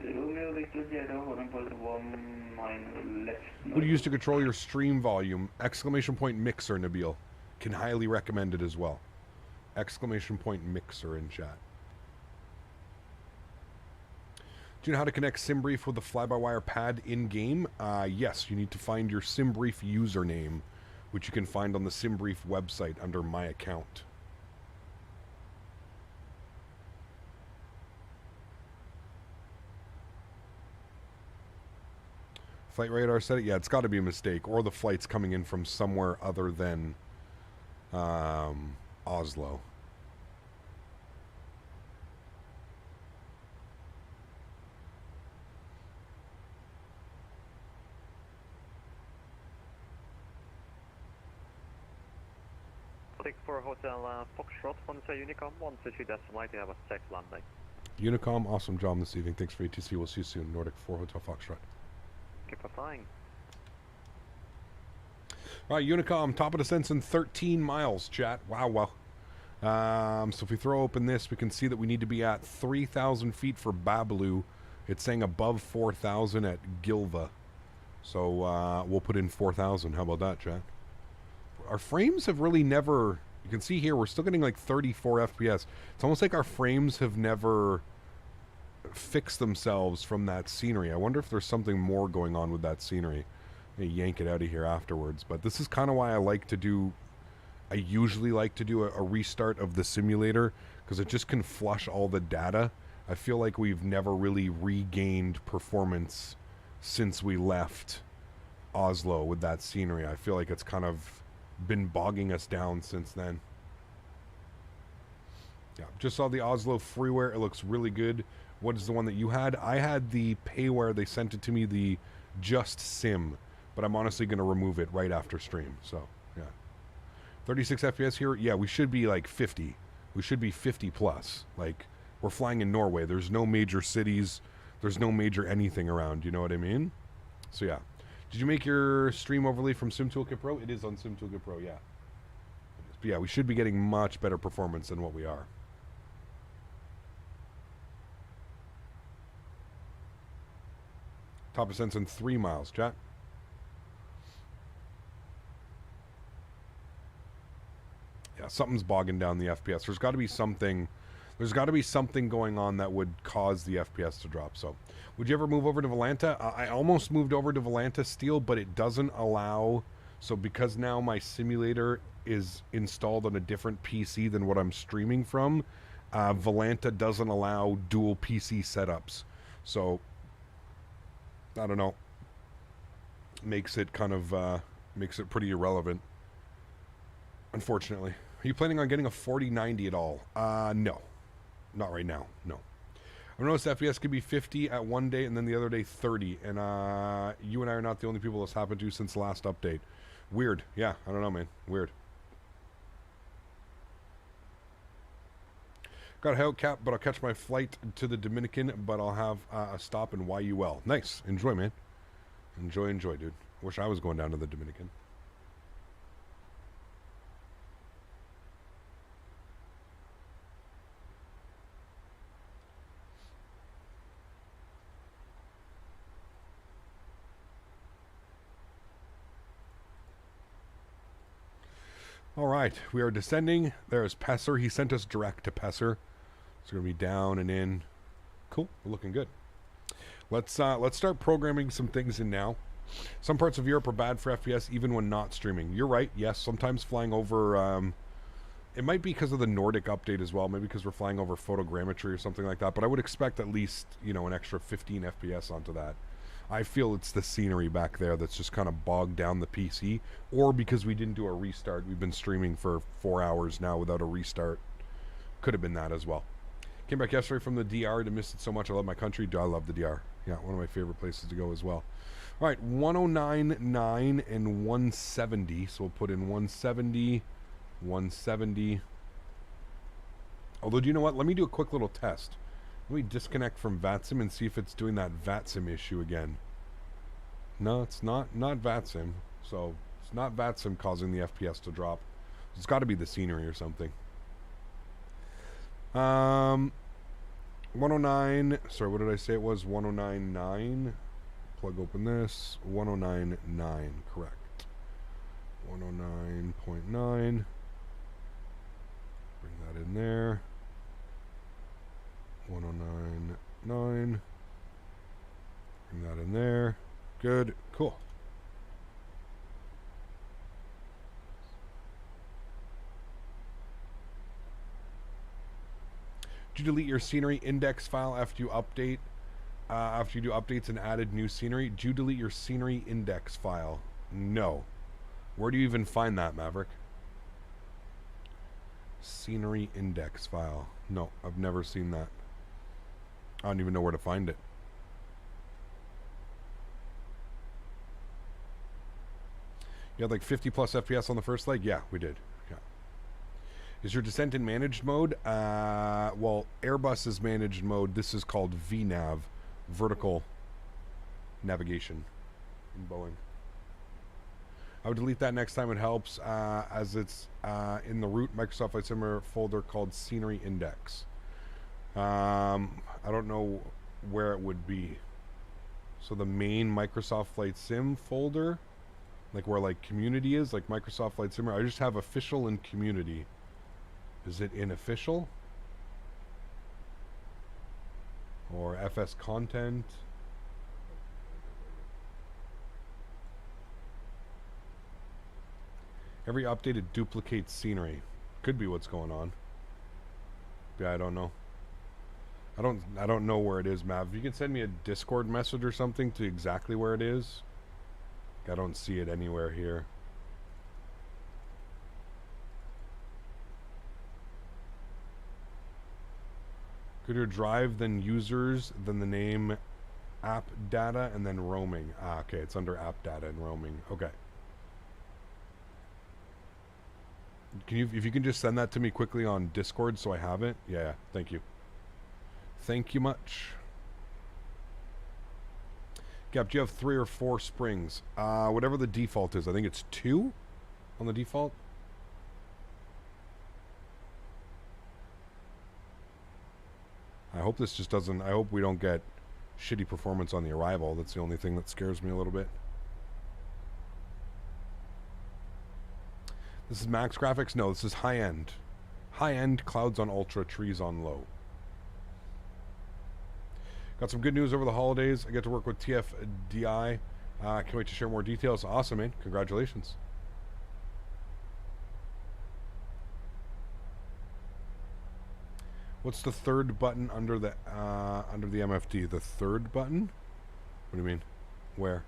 Romeo Victor Sierra holding point 19 left. What do you use to control your stream volume? Exclamation point mixer, Nabil. Can highly recommend it as well. Exclamation point mixer in chat. Do you know how to connect Simbrief with the fly-by-wire pad in-game? Yes, you need to find your Simbrief username, which you can find on the Simbrief website under My Account. Flight radar set it? Yeah, it's got to be a mistake. Or the flight's coming in from somewhere other than Oslo. For Hotel Foxtrot, one to Unicom, 122 decimal, you have a safe landing. Unicom, awesome job this evening. Thanks for ATC. We'll see you soon. Nordic 4 Hotel Foxtrot. Keep flying. All right, Unicom, top of descent in 13 miles, chat. Wow. So if we throw open this, we can see that we need to be at 3,000 feet for Babalu. It's saying above 4,000 at Gilva. So we'll put in 4,000. How about that, Chad? Our frames have really never... You can see here, we're still getting like 34 FPS. It's almost like our frames have never fixed themselves from that scenery. I wonder if there's something more going on with that scenery. I yank it out of here afterwards. But this is kind of why I like to do... I usually like to do a restart of the simulator, because it just can flush all the data. I feel like we've never really regained performance since we left Oslo with that scenery. I feel like it's kind of been bogging us down since then. Yeah, just saw the Oslo freeware. It looks really good. What is the one that you had? I had the payware. They sent it to me, the Just Sim, but I'm honestly going to remove it right after stream. So, yeah. 36 FPS here. Yeah, we should be like 50. We should be 50 plus. Like, we're flying in Norway. There's no major cities. There's no major anything around. You know what I mean? So, yeah. Did you make your stream overlay from SimToolkit Pro? It is on SimToolkit Pro, yeah. But yeah, we should be getting much better performance than what we are. Top ascents in 3 miles, chat. Yeah, something's bogging down the FPS. There's got to be something. There's got to be something going on that would cause the FPS to drop. So, would you ever move over to Volanta? I almost moved over to Volanta Steel, but it doesn't allow. So, because now my simulator is installed on a different PC than what I'm streaming from, Volanta doesn't allow dual PC setups. So, I don't know. Makes it kind of makes it pretty irrelevant. Unfortunately. Are you planning on getting a 4090 at all? No. Not right now. No. I've noticed FPS could be 50 at one day and then the other day 30. And you and I are not the only people this happened to since the last update. Weird. Yeah, I don't know, man. Weird. Got a hell cap, but I'll catch my flight to the Dominican, but I'll have a stop in YUL. Nice. Enjoy, man. Enjoy, dude. Wish I was going down to the Dominican. All right, we are descending. There's Pesser. He sent us direct to Pesser. It's going to be down and in. Cool. We're looking good. Let's start programming some things in now. Some parts of Europe are bad for FPS even when not streaming. You're right. Yes, sometimes flying over... it might be because of the Nordic update as well. Maybe because we're flying over photogrammetry or something like that. But I would expect at least, you know, an extra 15 FPS onto that. I feel it's the scenery back there that's just kind of bogged down the PC. Or because we didn't do a restart. We've been streaming for 4 hours now without a restart. Could have been that as well. Came back yesterday from the DR to miss it so much. I love my country. I love the DR. Yeah, one of my favorite places to go as well. All right, 109.9 and 170. So we'll put in 170, 170. Although, do you know what? Let me do a quick little test. Let me disconnect from VATSIM and see if it's doing that VATSIM issue again. No, it's not VATSIM. So it's not VATSIM causing the FPS to drop. It's got to be the scenery or something. 109. Sorry, what did I say it was? 109.9. Plug open this. 109.9. Correct. 109.9. Bring that in there. 109.9. Bring that in there. Good. Cool. Did you delete your scenery index file after you update? After you do updates and added new scenery? Did you delete your scenery index file? No. Where do you even find that, Maverick? Scenery index file. No, I've never seen that. I don't even know where to find it. You had like 50 plus FPS on the first leg? Yeah, we did. Yeah. Is your descent in managed mode? Well, Airbus is managed mode. This is called VNAV, vertical navigation in Boeing. I would delete that next time it helps, as it's in the root Microsoft Flight Simulator folder called Scenery Index. I don't know where it would be. So the main Microsoft Flight Sim folder, like where like community is, like Microsoft Flight Simulator. I just have official and community. Is it in official? Or FS content? Every update it duplicates scenery. Could be what's going on. Yeah, I don't know. I don't know where it is, Mav. If you can send me a Discord message or something to exactly where it is. I don't see it anywhere here. Good drive, then users, then the name, app data, and then roaming. Ah, okay, it's under app data and roaming. Okay. Can you, if you can just send that to me quickly on Discord so I have it? Yeah, thank you. Thank you much. Gap, do you have 3 or 4 springs? Whatever the default is. I think it's 2 on the default. I hope this just doesn't... I hope we don't get shitty performance on the arrival. That's the only thing that scares me a little bit. This is max graphics? No, this is high-end. High-end, clouds on ultra, trees on low. Got some good news over the holidays. I get to work with TFDI. Can't wait to share more details. Awesome, man. Congratulations. What's the third button under the MFD? The third button? What do you mean? Where?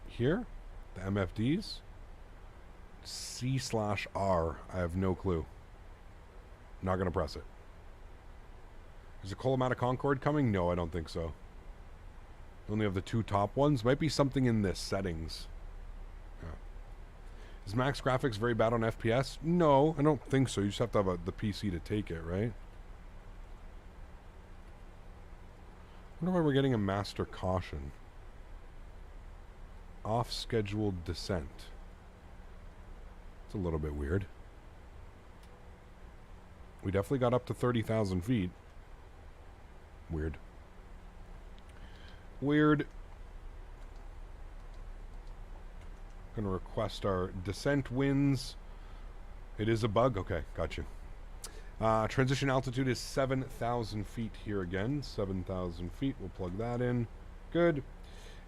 Here? The MFDs? C/R. I have no clue. Not going to press it. Is a Colomata Concorde coming? No, I don't think so. You only have the 2 top ones. Might be something in the settings. Yeah. Is max graphics very bad on FPS? No, I don't think so. You just have to have the PC to take it, right? I wonder why we're getting a master caution. Off-scheduled descent. It's a little bit weird. We definitely got up to 30,000 feet. Weird. Weird. Gonna request our descent winds. It is a bug? Okay, got you. Transition altitude is 7,000 feet here again. 7,000 feet. We'll plug that in. Good.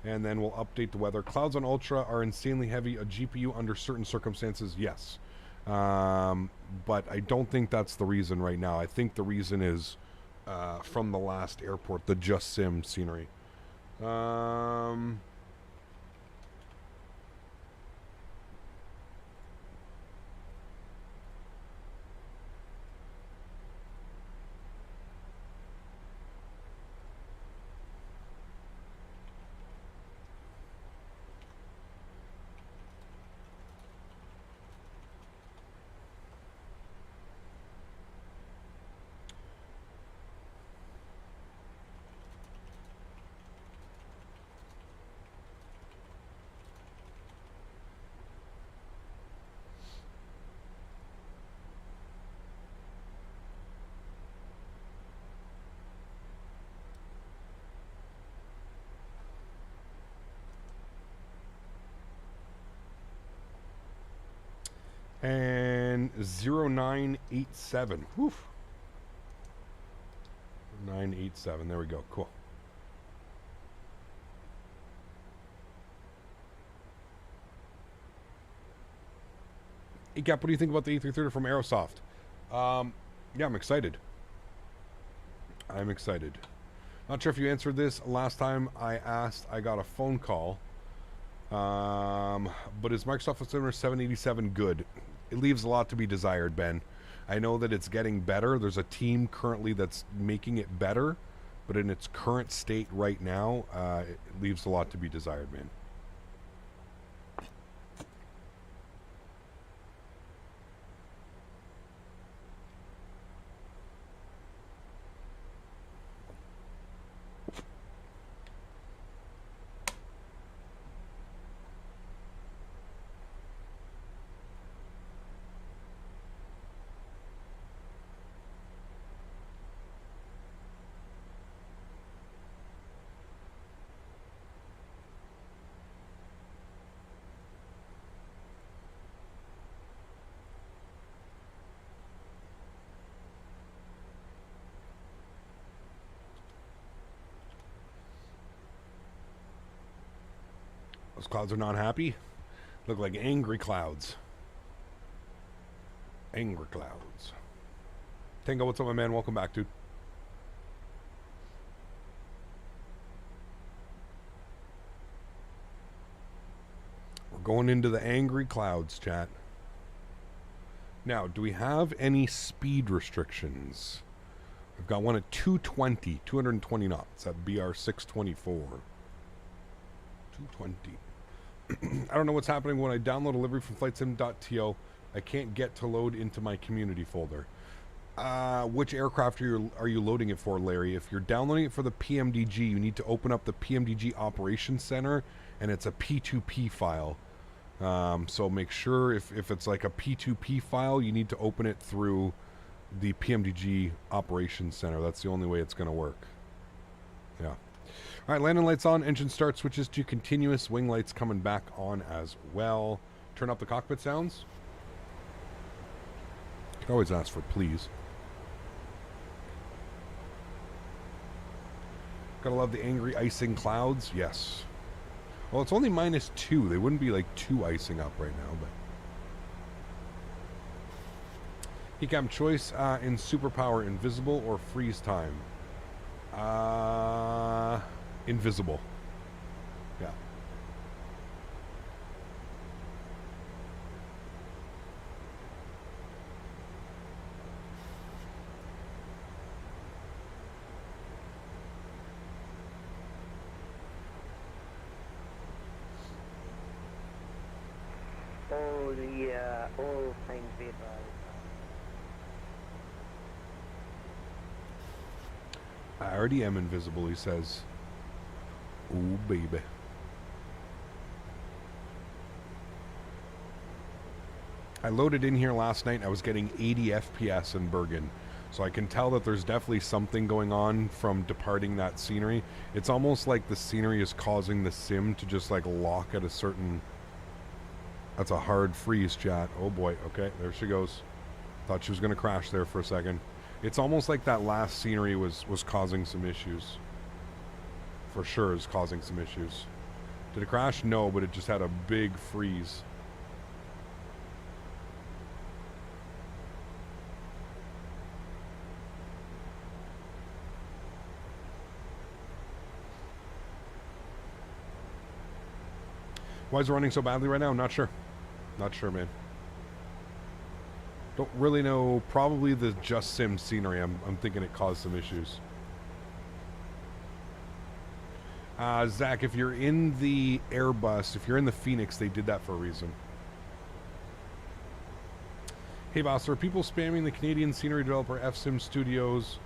And then we'll update the weather. Clouds on ultra are insanely heavy. A GPU under certain circumstances, yes. But I don't think that's the reason right now. I think the reason is from the last airport, the Just Sim scenery. And 0987. Woof. 987. There we go. Cool. Hey, Gap, what do you think about the A330 from Aerosoft? Yeah, I'm excited. I'm excited. Not sure if you answered this. Last time I asked, I got a phone call. But is Microsoft Flight Simulator 787 good? It leaves a lot to be desired, Ben. I know that it's getting better. There's a team currently that's making it better, but in its current state right now, it leaves a lot to be desired, man. Those clouds are not happy. Look like angry clouds. Angry clouds. Tango, what's up, my man? Welcome back, dude. We're going into the angry clouds, chat. Now, do we have any speed restrictions? I've got one at 220 knots at BR 624. 220. I don't know what's happening when I download a livery from flightsim.to. I can't get to load into my community folder. Which aircraft are you loading it for, Larry? If you're downloading it for the PMDG, you need to open up the PMDG Operations Center, and it's a P2P file. So make sure if it's like a P2P file, you need to open it through the PMDG Operations Center. That's the only way it's going to work. Yeah. All right, landing lights on, engine start, switches to continuous, wing lights coming back on as well. Turn up the cockpit sounds. You can always ask for please. Gotta love the angry icing clouds. Yes. Well, it's only -2. They wouldn't be like too icing up right now, but. Ecam choice in superpower, invisible or freeze time? Invisible. Yeah. All things be advised. I already am invisible, he says. Ooh, baby. I loaded in here last night. I was getting 80 FPS in Bergen. So I can tell that there's definitely something going on from departing that scenery. It's almost like the scenery is causing the sim to just like lock at a certain... That's a hard freeze, chat. Oh boy. Okay, there she goes. Thought she was going to crash there for a second. It's almost like that last scenery was causing some issues. For sure is causing some issues. Did it crash? No, but it just had a big freeze. Why is it running so badly right now? I'm not sure. Not sure, man. Don't really know. Probably the Just Sim scenery. I'm thinking it caused some issues. Zach, if you're in the Airbus, if you're in the Phoenix, they did that for a reason. Hey, boss, there are people spamming the Canadian scenery developer FSim Studios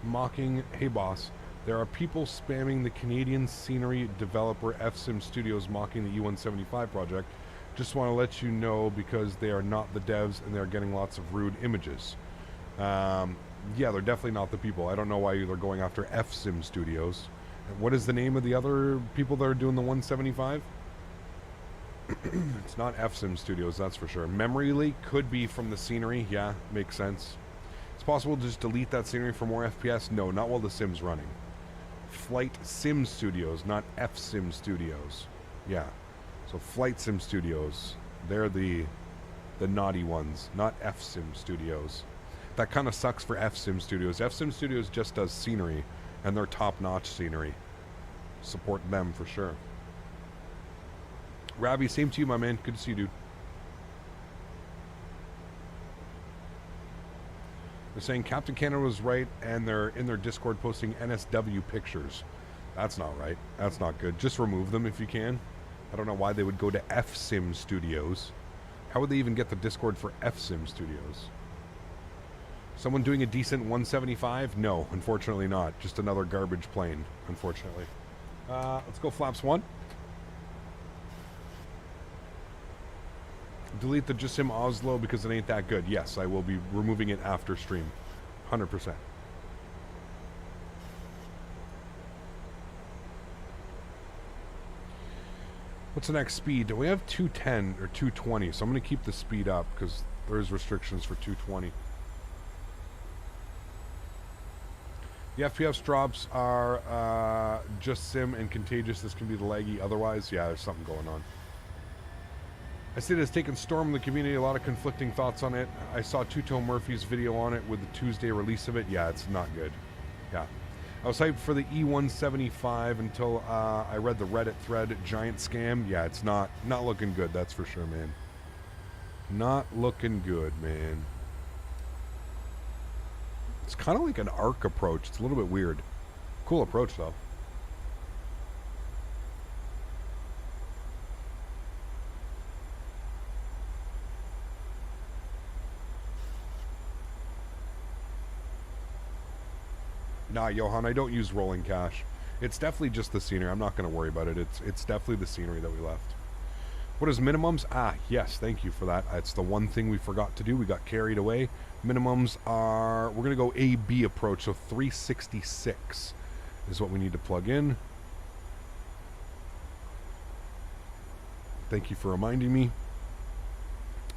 mocking... Hey, boss. There are people spamming the Canadian scenery developer FSim Studios mocking the E175 project. Just want to let you know because they are not the devs and they're getting lots of rude images. Yeah, they're definitely not the people. I don't know why they're going after FSim Studios. What is the name of the other people that are doing the 175? It's not FSim Studios, that's for sure. Memory leak could be from the scenery. Yeah, makes sense. It's possible to just delete that scenery for more FPS? No, not while the sim's running. Flight Sim Studios, not FSim Studios. Yeah. So Flight Sim Studios, they're the naughty ones, not FSim Studios. That kind of sucks for FSim Studios. FSim Studios just does scenery, and they're top-notch scenery. Support them for sure. Robbie, same to you, my man. Good to see you, dude. They're saying Captain Canada was right, and they're in their Discord posting NSW pictures. That's not right. That's not good. Just remove them if you can. I don't know why they would go to FSim Studios. How would they even get the Discord for FSim Studios? Someone doing a decent 175? No, unfortunately not. Just another garbage plane, unfortunately. Let's go flaps 1. Delete the Just Sim Oslo because it ain't that good. Yes, I will be removing it after stream. 100%. What's the next speed? We have 210 or 220, so I'm going to keep the speed up because there's restrictions for 220. The FPS drops are just sim and contagious. This can be the laggy. Otherwise, yeah, there's something going on. I see it has taken storm in the community. A lot of conflicting thoughts on it. I saw Two-Tone Murphy's video on it with the Tuesday release of it. Yeah, it's not good. Yeah. I was hyped for the E175 until I read the Reddit thread, Giant Scam. Yeah, it's not looking good, that's for sure, man. Not looking good, man. It's kind of like an arc approach. It's a little bit weird. Cool approach, though. Nah, Johan, I don't use rolling cash. It's definitely just the scenery. I'm not going to worry about it. It's definitely the scenery that we left. What is minimums? Ah, yes, thank you for that. It's the one thing we forgot to do. We got carried away. Minimums are, we're going to go A-B approach, so 366 is what we need to plug in. Thank you for reminding me.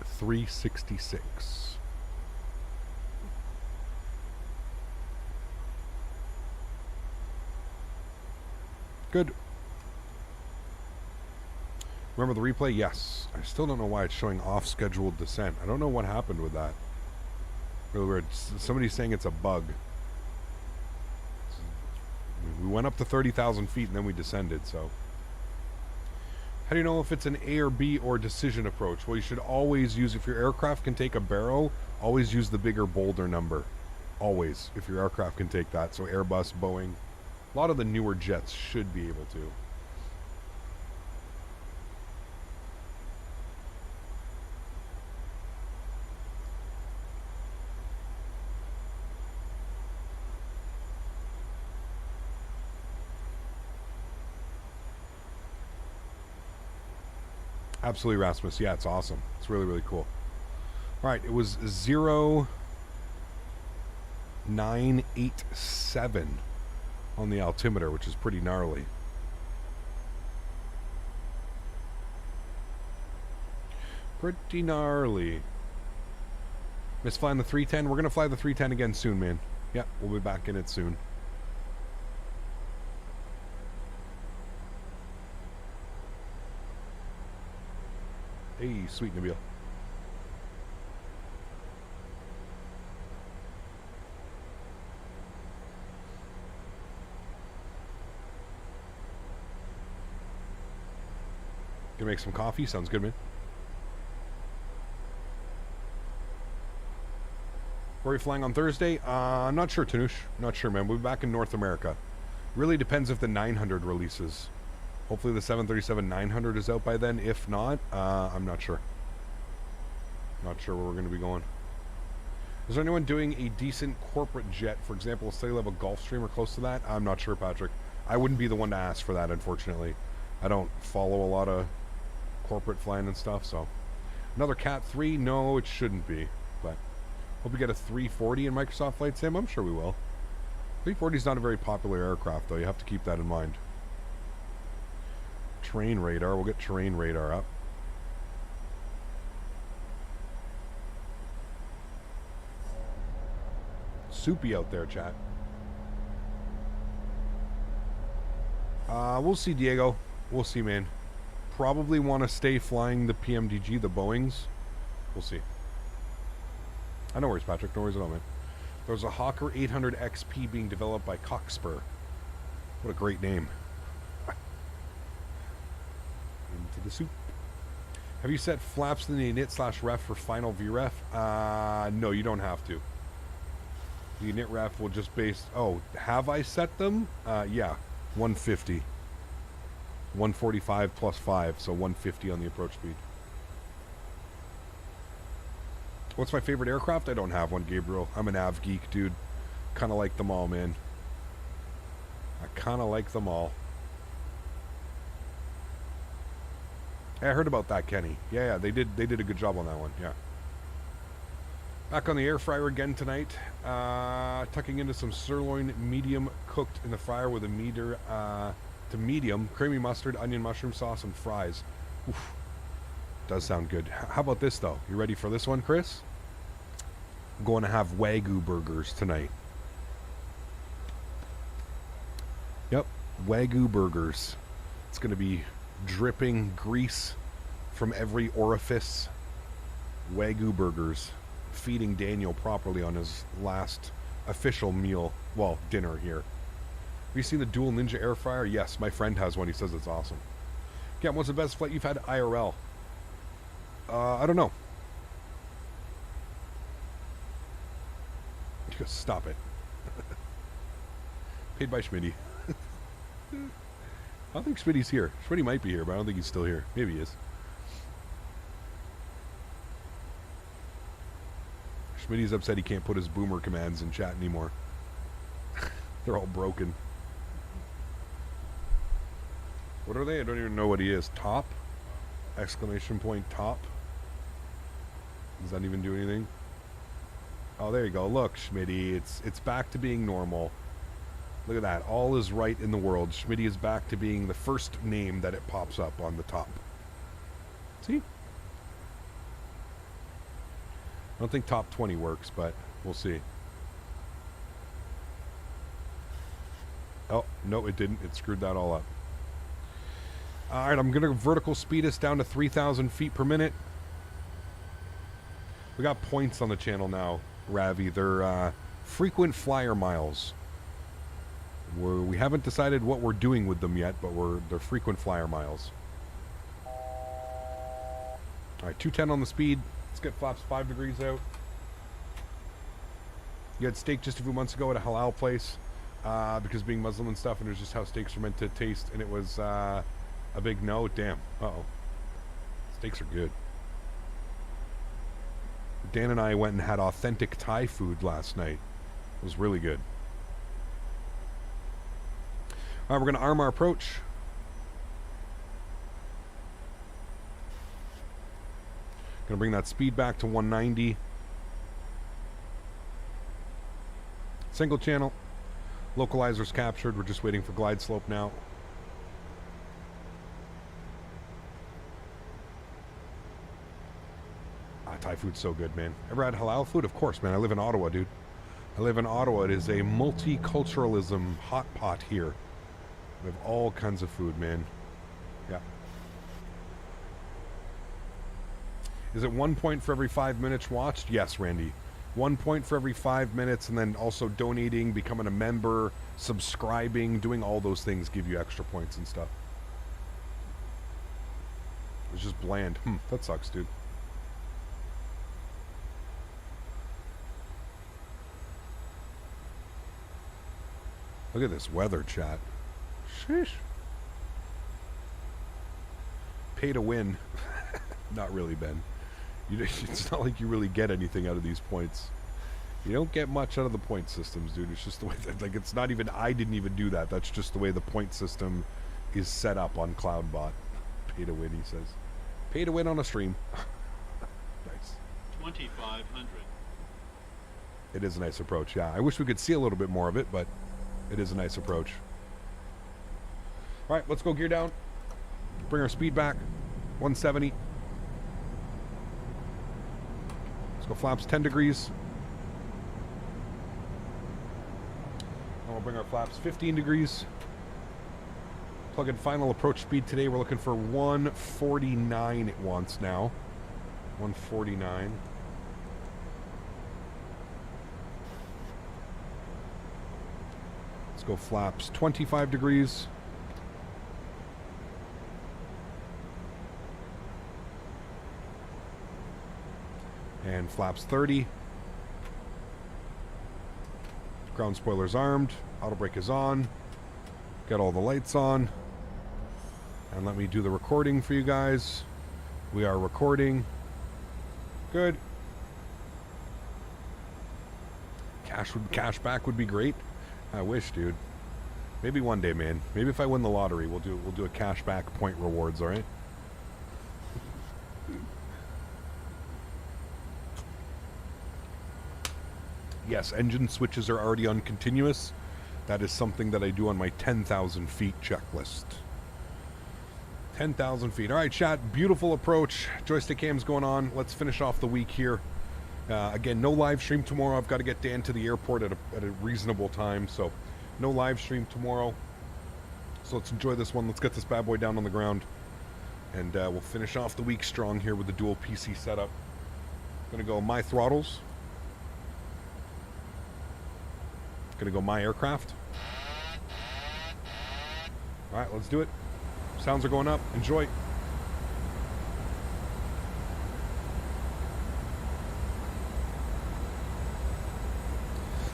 366. Good. Remember the replay? Yes. I still don't know why it's showing off-scheduled descent. I don't know what happened with that. Really weird. Somebody's saying it's a bug. We went up to 30,000 feet and then we descended, so. How do you know if it's an A or B or decision approach? Well, you should always use, if your aircraft can take a barrow, always use the bigger, bolder number. Always, if your aircraft can take that. So Airbus, Boeing, a lot of the newer jets should be able to. Absolutely, Rasmus. Yeah, it's awesome. It's really, really cool. All right, it was 0987 on the altimeter, which is pretty gnarly. Pretty gnarly. Miss flying the 310. We're going to fly the 310 again soon, man. Yeah, we'll be back in it soon. Hey, sweet Nabil. Gonna make some coffee? Sounds good, man. Where are you flying on Thursday? I'm not sure, Tanush. Not sure, man. We'll be back in North America. Really depends if the 900 releases. Hopefully the 737-900 is out by then. If not, I'm not sure. Not sure where we're going to be going. Is there anyone doing a decent corporate jet? For example, say you have a Gulfstream or close to that? I'm not sure, Patrick. I wouldn't be the one to ask for that, unfortunately. I don't follow a lot of corporate flying and stuff, so. Another Cat 3? No, it shouldn't be. But hope we get a 340 in Microsoft Flight Sim. I'm sure we will. 340 is not a very popular aircraft, though. You have to keep that in mind. Terrain radar. We'll get terrain radar up. Soupy out there, chat. We'll see, Diego. We'll see, man. Probably want to stay flying the PMDG, the Boeings. We'll see. No worries, Patrick. No worries at all, man. There's a Hawker 800 XP being developed by Koch. What a great name. Into the soup. Have you set flaps in the init/ref for final VREF? No, you don't have to. The init ref will just base... Oh, have I set them? Yeah, 150. 145 plus 5, so 150 on the approach speed. What's my favorite aircraft? I don't have one, Gabriel. I'm an av geek, dude. Kind of like them all, man. I kind of like them all. Hey, I heard about that, Kenny. Yeah, they did a good job on that one, yeah. Back on the air fryer again tonight. Tucking into some sirloin medium cooked in the fryer with a meter to medium, creamy mustard, onion mushroom sauce, and fries. Oof. Does sound good. How about this, though? You ready for this one, Chris? I'm going to have Wagyu burgers tonight. Yep, Wagyu burgers. It's going to be dripping grease from every orifice. Wagyu burgers. Feeding Daniel properly on his last official meal. Well, dinner here. Have you seen the Dual Ninja air fryer? Yes, my friend has one. He says it's awesome. Yeah, what's the best flight you've had IRL? I don't know. Just stop it. Paid by Smitty. I don't think Smitty's here. Smitty might be here, but I don't think he's still here. Maybe he is. Smitty's upset he can't put his boomer commands in chat anymore. They're all broken. What are they? I don't even know what he is. Top? Exclamation point top? Does that even do anything? Oh, there you go. Look, Smitty, it's back to being normal. Look at that. All is right in the world. Smitty is back to being the first name that it pops up on the top. See? I don't think top 20 works, but we'll see. Oh, no, it didn't. It screwed that all up. All right, I'm going to vertical speed us down to 3,000 feet per minute. We got points on the channel now, Ravi. They're frequent flyer miles. We haven't decided what we're doing with them yet, but they're frequent flyer miles. All right, 210 on the speed. Let's get flaps 5 degrees out. You had steak just a few months ago at a halal place because being Muslim and stuff, and it was just how steaks are meant to taste, and it was a big no. Damn. Uh-oh. Steaks are good. Dan and I went and had authentic Thai food last night. It was really good. All right, we're going to arm our approach. Going to bring that speed back to 190. Single channel. Localizers captured. We're just waiting for glide slope now. Thai food's so good, man. Ever had halal food? Of course, man. I live in Ottawa, dude. I live in Ottawa. It is a multiculturalism hot pot here. We have all kinds of food, man. Yeah. Is it 1 point for every 5 minutes watched? Yes, Randy. 1 point for every 5 minutes, and then also donating, becoming a member, subscribing, doing all those things give you extra points and stuff. It's just bland. That sucks, dude. Look at this weather, chat. Sheesh. Pay to win. Not really, Ben. It's not like you really get anything out of these points. You don't get much out of the point systems, dude. It's just the way that, like, it's not even, I didn't even do that. That's just the way the point system is set up on CloudBot. Pay to win, he says. Pay to win on a stream. Nice. 2,500. It is a nice approach, yeah. I wish we could see a little bit more of it, but it is a nice approach. All right, let's go gear down. Bring our speed back. 170. Let's go flaps 10 degrees. And we'll bring our flaps 15 degrees. Plug in final approach speed today. We're looking for 149 it wants now. 149. Let's go flaps 25 degrees. And flaps 30. Ground spoiler's armed. Auto brake is on. Got all the lights on. And let me do the recording for you guys. We are recording. Good. Cash back would be great. I wish, dude. Maybe one day, man. Maybe if I win the lottery, we'll do a cash back point rewards, all right? Yes, engine switches are already on continuous. That is something that I do on my 10,000 feet checklist. 10,000 feet. All right, chat. Beautiful approach. Joystick cam's going on. Let's finish off the week here. Again, no live stream tomorrow. I've got to get Dan to the airport at a reasonable time, so no live stream tomorrow. So let's enjoy this one. Let's get this bad boy down on the ground. And we'll finish off the week strong here with the dual PC setup. Gonna go my throttles. Gonna go my aircraft. Alright, let's do it. Sounds are going up. Enjoy.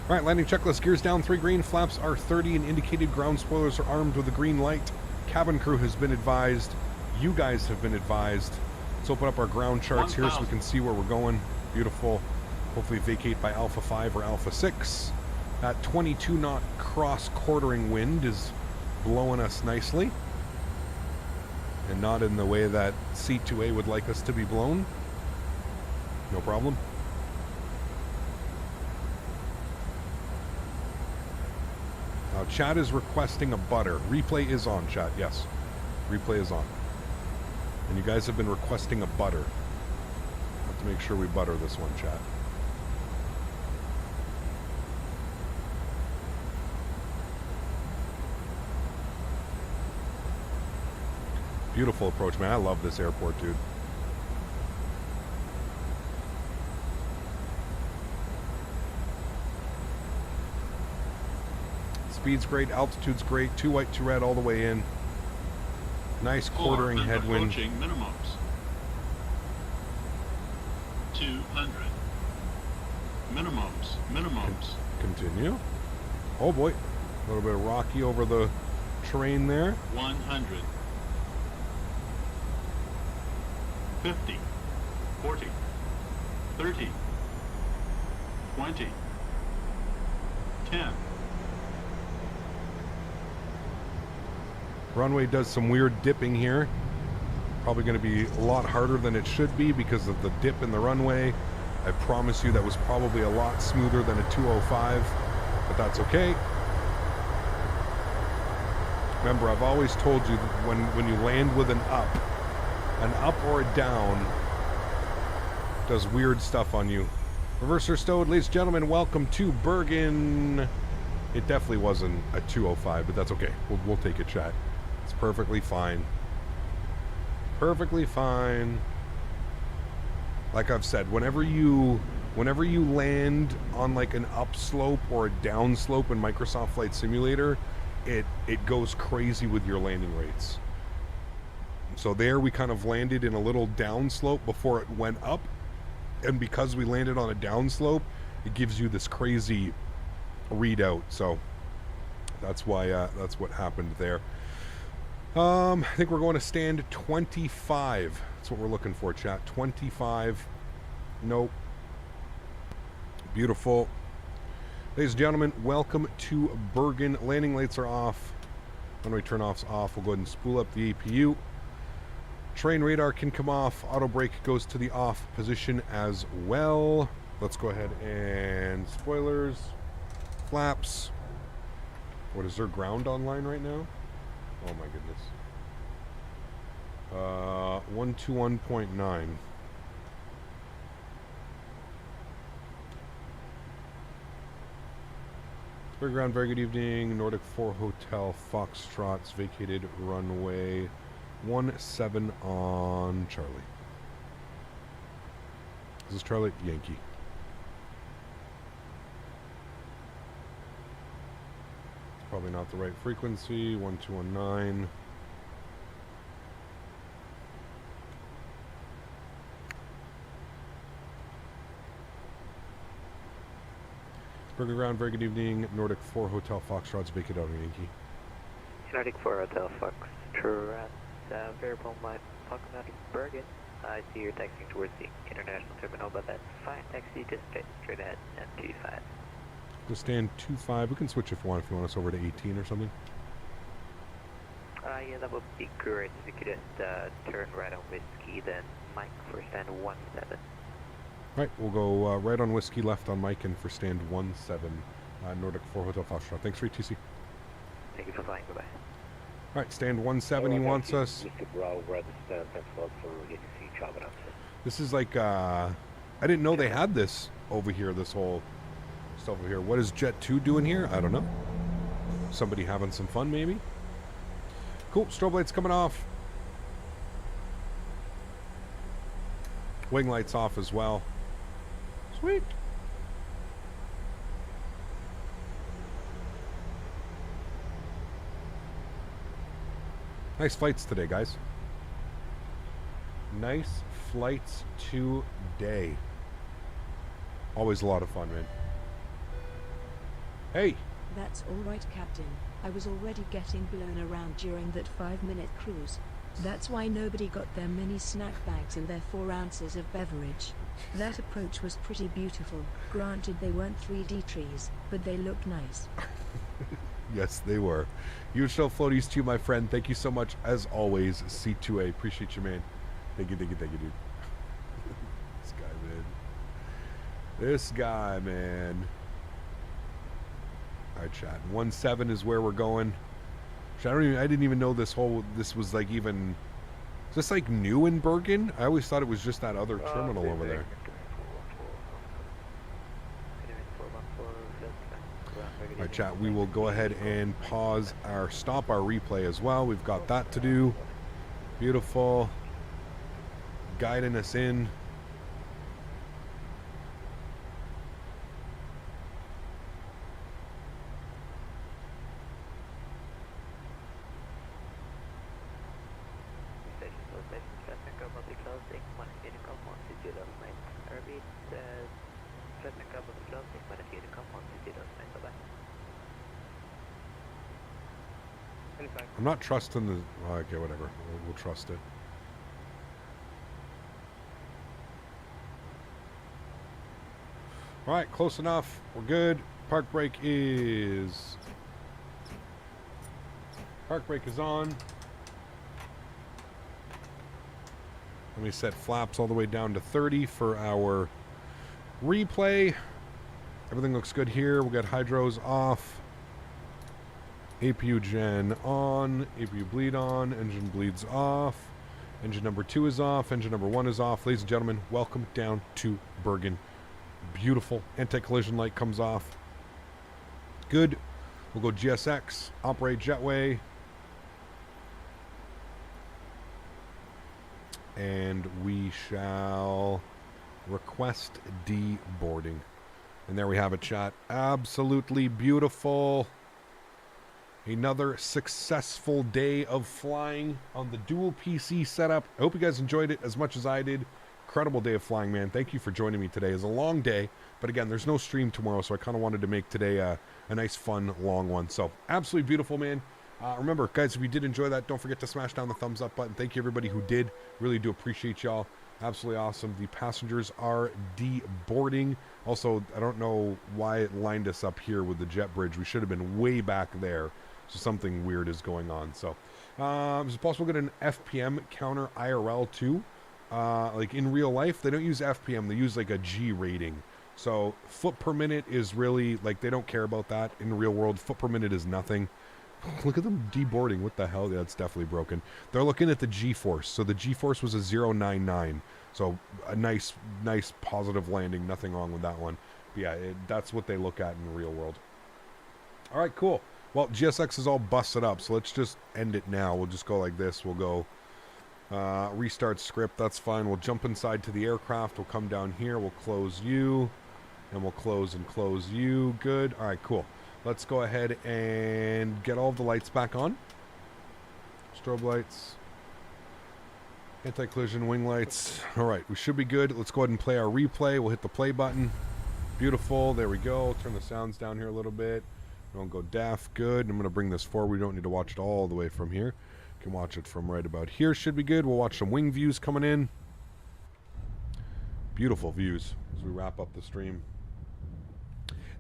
Alright, landing checklist. Gears down, 3 green. Flaps are 30 and indicated. Ground spoilers are armed with a green light. Cabin crew has been advised. You guys have been advised. Let's open up our ground charts here so we can see where we're going. Beautiful. Hopefully vacate by Alpha 5 or Alpha 6. That 22 knot cross quartering wind is blowing us nicely. And not in the way that C2A would like us to be blown. No problem. Now, chat is requesting a butter. Replay is on, chat. Yes. Replay is on. And you guys have been requesting a butter. Have to make sure we butter this one, chat. Beautiful approach, man. I love this airport, dude. Speed's great, altitude's great, 2 white, 2 red all the way in. Nice quartering headwind. Approaching minimums. 200. Minimums. Continue. Oh boy. A little bit of rocky over the terrain there. 100. 50. 40. 30. 20. 10. Runway does some weird dipping here. Probably going to be a lot harder than it should be because of the dip in the runway. I promise you that was probably a lot smoother than a 205, but that's okay. Remember, I've always told you that when you land with an up or a down does weird stuff on you. Reverser stowed. Ladies and gentlemen, welcome to Bergen. It definitely wasn't a 205, but that's okay. We'll take it, chat. It's perfectly fine. Perfectly fine. Like I've said, whenever you land on like an upslope or a downslope in Microsoft Flight Simulator, it goes crazy with your landing rates. So there we kind of landed in a little downslope before it went up, and because we landed on a downslope, it gives you this crazy readout. So that's why that's what happened there. I think we're going to stand 25. That's what we're looking for, chat. 25. Nope. Beautiful. Ladies and gentlemen, welcome to Bergen. Landing lights are off. Runway turn-off's off. We'll go ahead and spool up the APU. Terrain radar can come off. Auto brake goes to the off position as well. Let's go ahead and spoilers. Flaps. What is there, ground online right now? Oh my goodness. 121.9. Bergen ground, very good evening. Nordic 4 Hotel Foxtrot's vacated runway 17 on Charlie. This is Charlie Yankee. Probably not the right frequency. 1219. Bergen ground, very good evening. Nordic 4 Hotel Foxtrot's vacated out on Yankee. Nordic 4 Hotel Foxtrot, variable my Pocomatic Bergen. I see you're taxiing towards the international terminal, but that's fine. Taxi just straight ahead and 25. Just stand 25. We can switch if you want us over to 18 or something. Yeah, that would be great. If you could just turn right on Whiskey, then Mike for stand 17. Right, we'll go right on Whiskey, left on Mike, and for stand 17, Nordic 4 Hotel Foxtrot. Thanks for ATC. Thank you for flying. Bye-bye. All right, stand 17, he wants us. This is like, I didn't know they had this over here, this whole stuff over here. What is Jet 2 doing here? I don't know. Somebody having some fun, maybe? Cool. Strobe lights coming off. Wing lights off as well. Sweet. Nice flights today, guys. Nice flights today. Always a lot of fun, man. Hey. That's all right, Captain. I was already getting blown around during that 5-minute cruise. That's why nobody got their mini snack bags and their 4 ounces of beverage. That approach was pretty beautiful. Granted, they weren't 3D trees, but they looked nice. Yes, they were. You show floaties to you, my friend. Thank you so much, as always. C2A. Appreciate you, man. Thank you, dude. This guy, man. This guy, man. All right, chat. 1-7 is where we're going. I didn't even know this was like even. Is this like new in Bergen? I always thought it was just that other terminal over there. All right, chat. We will go ahead and stop our replay as well. We've got that to do. Beautiful. Guiding us in. I'm not trusting the... Okay, whatever. We'll trust it. All right, close enough. We're good. Park brake is on. Let me set flaps all the way down to 30 for our replay. Everything looks good here. We got hydros off. APU gen on, APU bleed on, engine bleeds off, engine number 2 is off, engine number 1 is off. Ladies and gentlemen, welcome down to Bergen. Beautiful. Anti-collision light comes off. Good. We'll go GSX, operate jetway, and we shall request deboarding. And there we have it, chat. Absolutely beautiful. Another successful day of flying on the dual PC setup. I hope you guys enjoyed it as much as I did. Incredible day of flying, man. Thank you for joining me today. It's a long day, but again, there's no stream tomorrow, so I kind of wanted to make today a nice, fun, long one. So, absolutely beautiful, man. Remember, guys, if you did enjoy that, don't forget to smash down the thumbs up button. Thank you, everybody who did. Really do appreciate y'all. Absolutely awesome. The passengers are deboarding. Also, I don't know why it lined us up here with the jet bridge. We should have been way back there. So something weird is going on. So, is it possible to get an FPM counter IRL too? Like in real life, they don't use FPM. They use like a G rating. So foot per minute is really like they don't care about that in the real world. Foot per minute is nothing. Look at them deboarding. What the hell? Yeah, that's definitely broken. They're looking at the G-force. So the G-force was a 0.99. So a nice positive landing. Nothing wrong with that one. But yeah, that's what they look at in the real world. All right, cool. Well, GSX is all busted up, so let's just end it now. We'll just go like this. We'll go restart script. That's fine. We'll jump inside to the aircraft. We'll come down here. We'll close you. And we'll close and close you. Good. All right, cool. Let's go ahead and get all of the lights back on. Strobe lights. Anti-collision wing lights. All right, we should be good. Let's go ahead and play our replay. We'll hit the play button. Beautiful. There we go. Turn the sounds down here a little bit. Don't go deaf. Good. I'm going to bring this forward. We don't need to watch it all the way from here. You can watch it from right about here. Should be good. We'll watch some wing views coming in. Beautiful views as we wrap up the stream.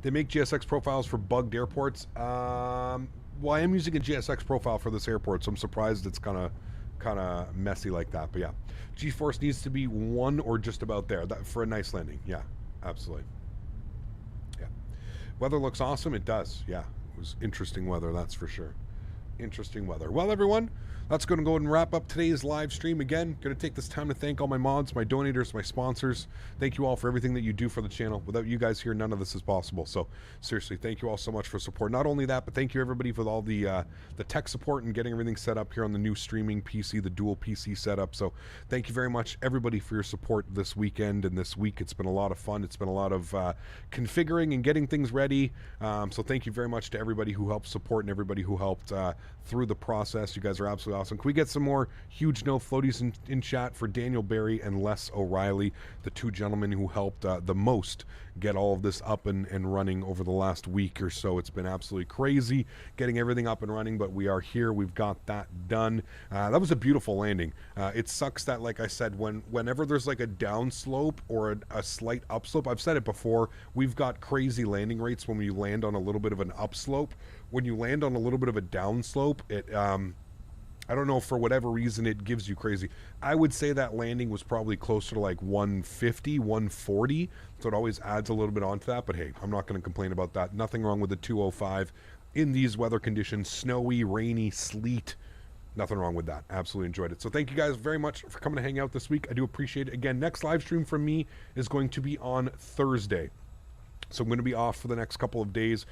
They make GSX profiles for bugged airports. Well, I am using a GSX profile for this airport, so I'm surprised it's kind of messy like that. But yeah, G-force needs to be 1 or just about there for a nice landing. Yeah, absolutely. Weather looks awesome. It does. Yeah, it was interesting weather, that's for sure. interesting weather. Well, everyone, that's going to go and wrap up today's live stream. Again, going to take this time to thank all my mods, my donators, my sponsors. Thank you all for everything that you do for the channel. Without you guys here, none of this is possible. So seriously, thank you all so much for support. Not only that, but thank you everybody for all the tech support and getting everything set up here on the new streaming PC, the dual PC setup. So thank you very much, everybody, for your support this weekend and this week. It's been a lot of fun. It's been a lot of configuring and getting things ready. So thank you very much to everybody who helped support and everybody who helped through the process. You guys are absolutely awesome. Can we get some more huge no floaties in chat for Daniel Barry and Les O'Reilly, the two gentlemen who helped the most get all of this up and running over the last week or so. It's been absolutely crazy getting everything up and running, but we are here. We've got that done. That was a beautiful landing. It sucks that, like I said, whenever there's like a downslope or a slight upslope, I've said it before, we've got crazy landing rates when we land on a little bit of an upslope. When you land on a little bit of a downslope, it I don't know, for whatever reason it gives you crazy. I would say that landing was probably closer to like 150, 140, so it always adds a little bit onto that, but hey, I'm not going to complain about that. Nothing wrong with the 205 in these weather conditions, snowy, rainy, sleet. Nothing wrong with that. Absolutely enjoyed it. So thank you guys very much for coming to hang out this week. I do appreciate it. Again, next live stream from me is going to be on Thursday. So I'm going to be off for the next couple of days,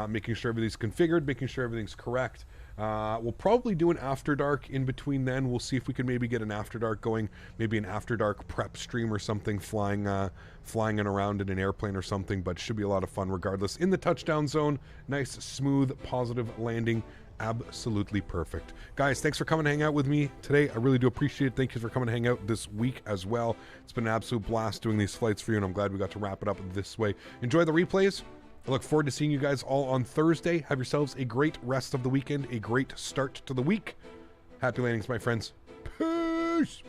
making sure everything's configured, making sure everything's correct. We'll probably do an After Dark in between then. We'll see if we can maybe get an After Dark going, maybe an After Dark prep stream or something, flying and around in an airplane or something, but should be a lot of fun regardless. In the touchdown zone, nice, smooth, positive landing. Absolutely perfect. Guys, thanks for coming to hang out with me today. I really do appreciate it. Thank you for coming to hang out this week as well. It's been an absolute blast doing these flights for you, and I'm glad we got to wrap it up this way. Enjoy the replays. I look forward to seeing you guys all on Thursday. Have yourselves a great rest of the weekend, a great start to the week. Happy landings, my friends. Peace!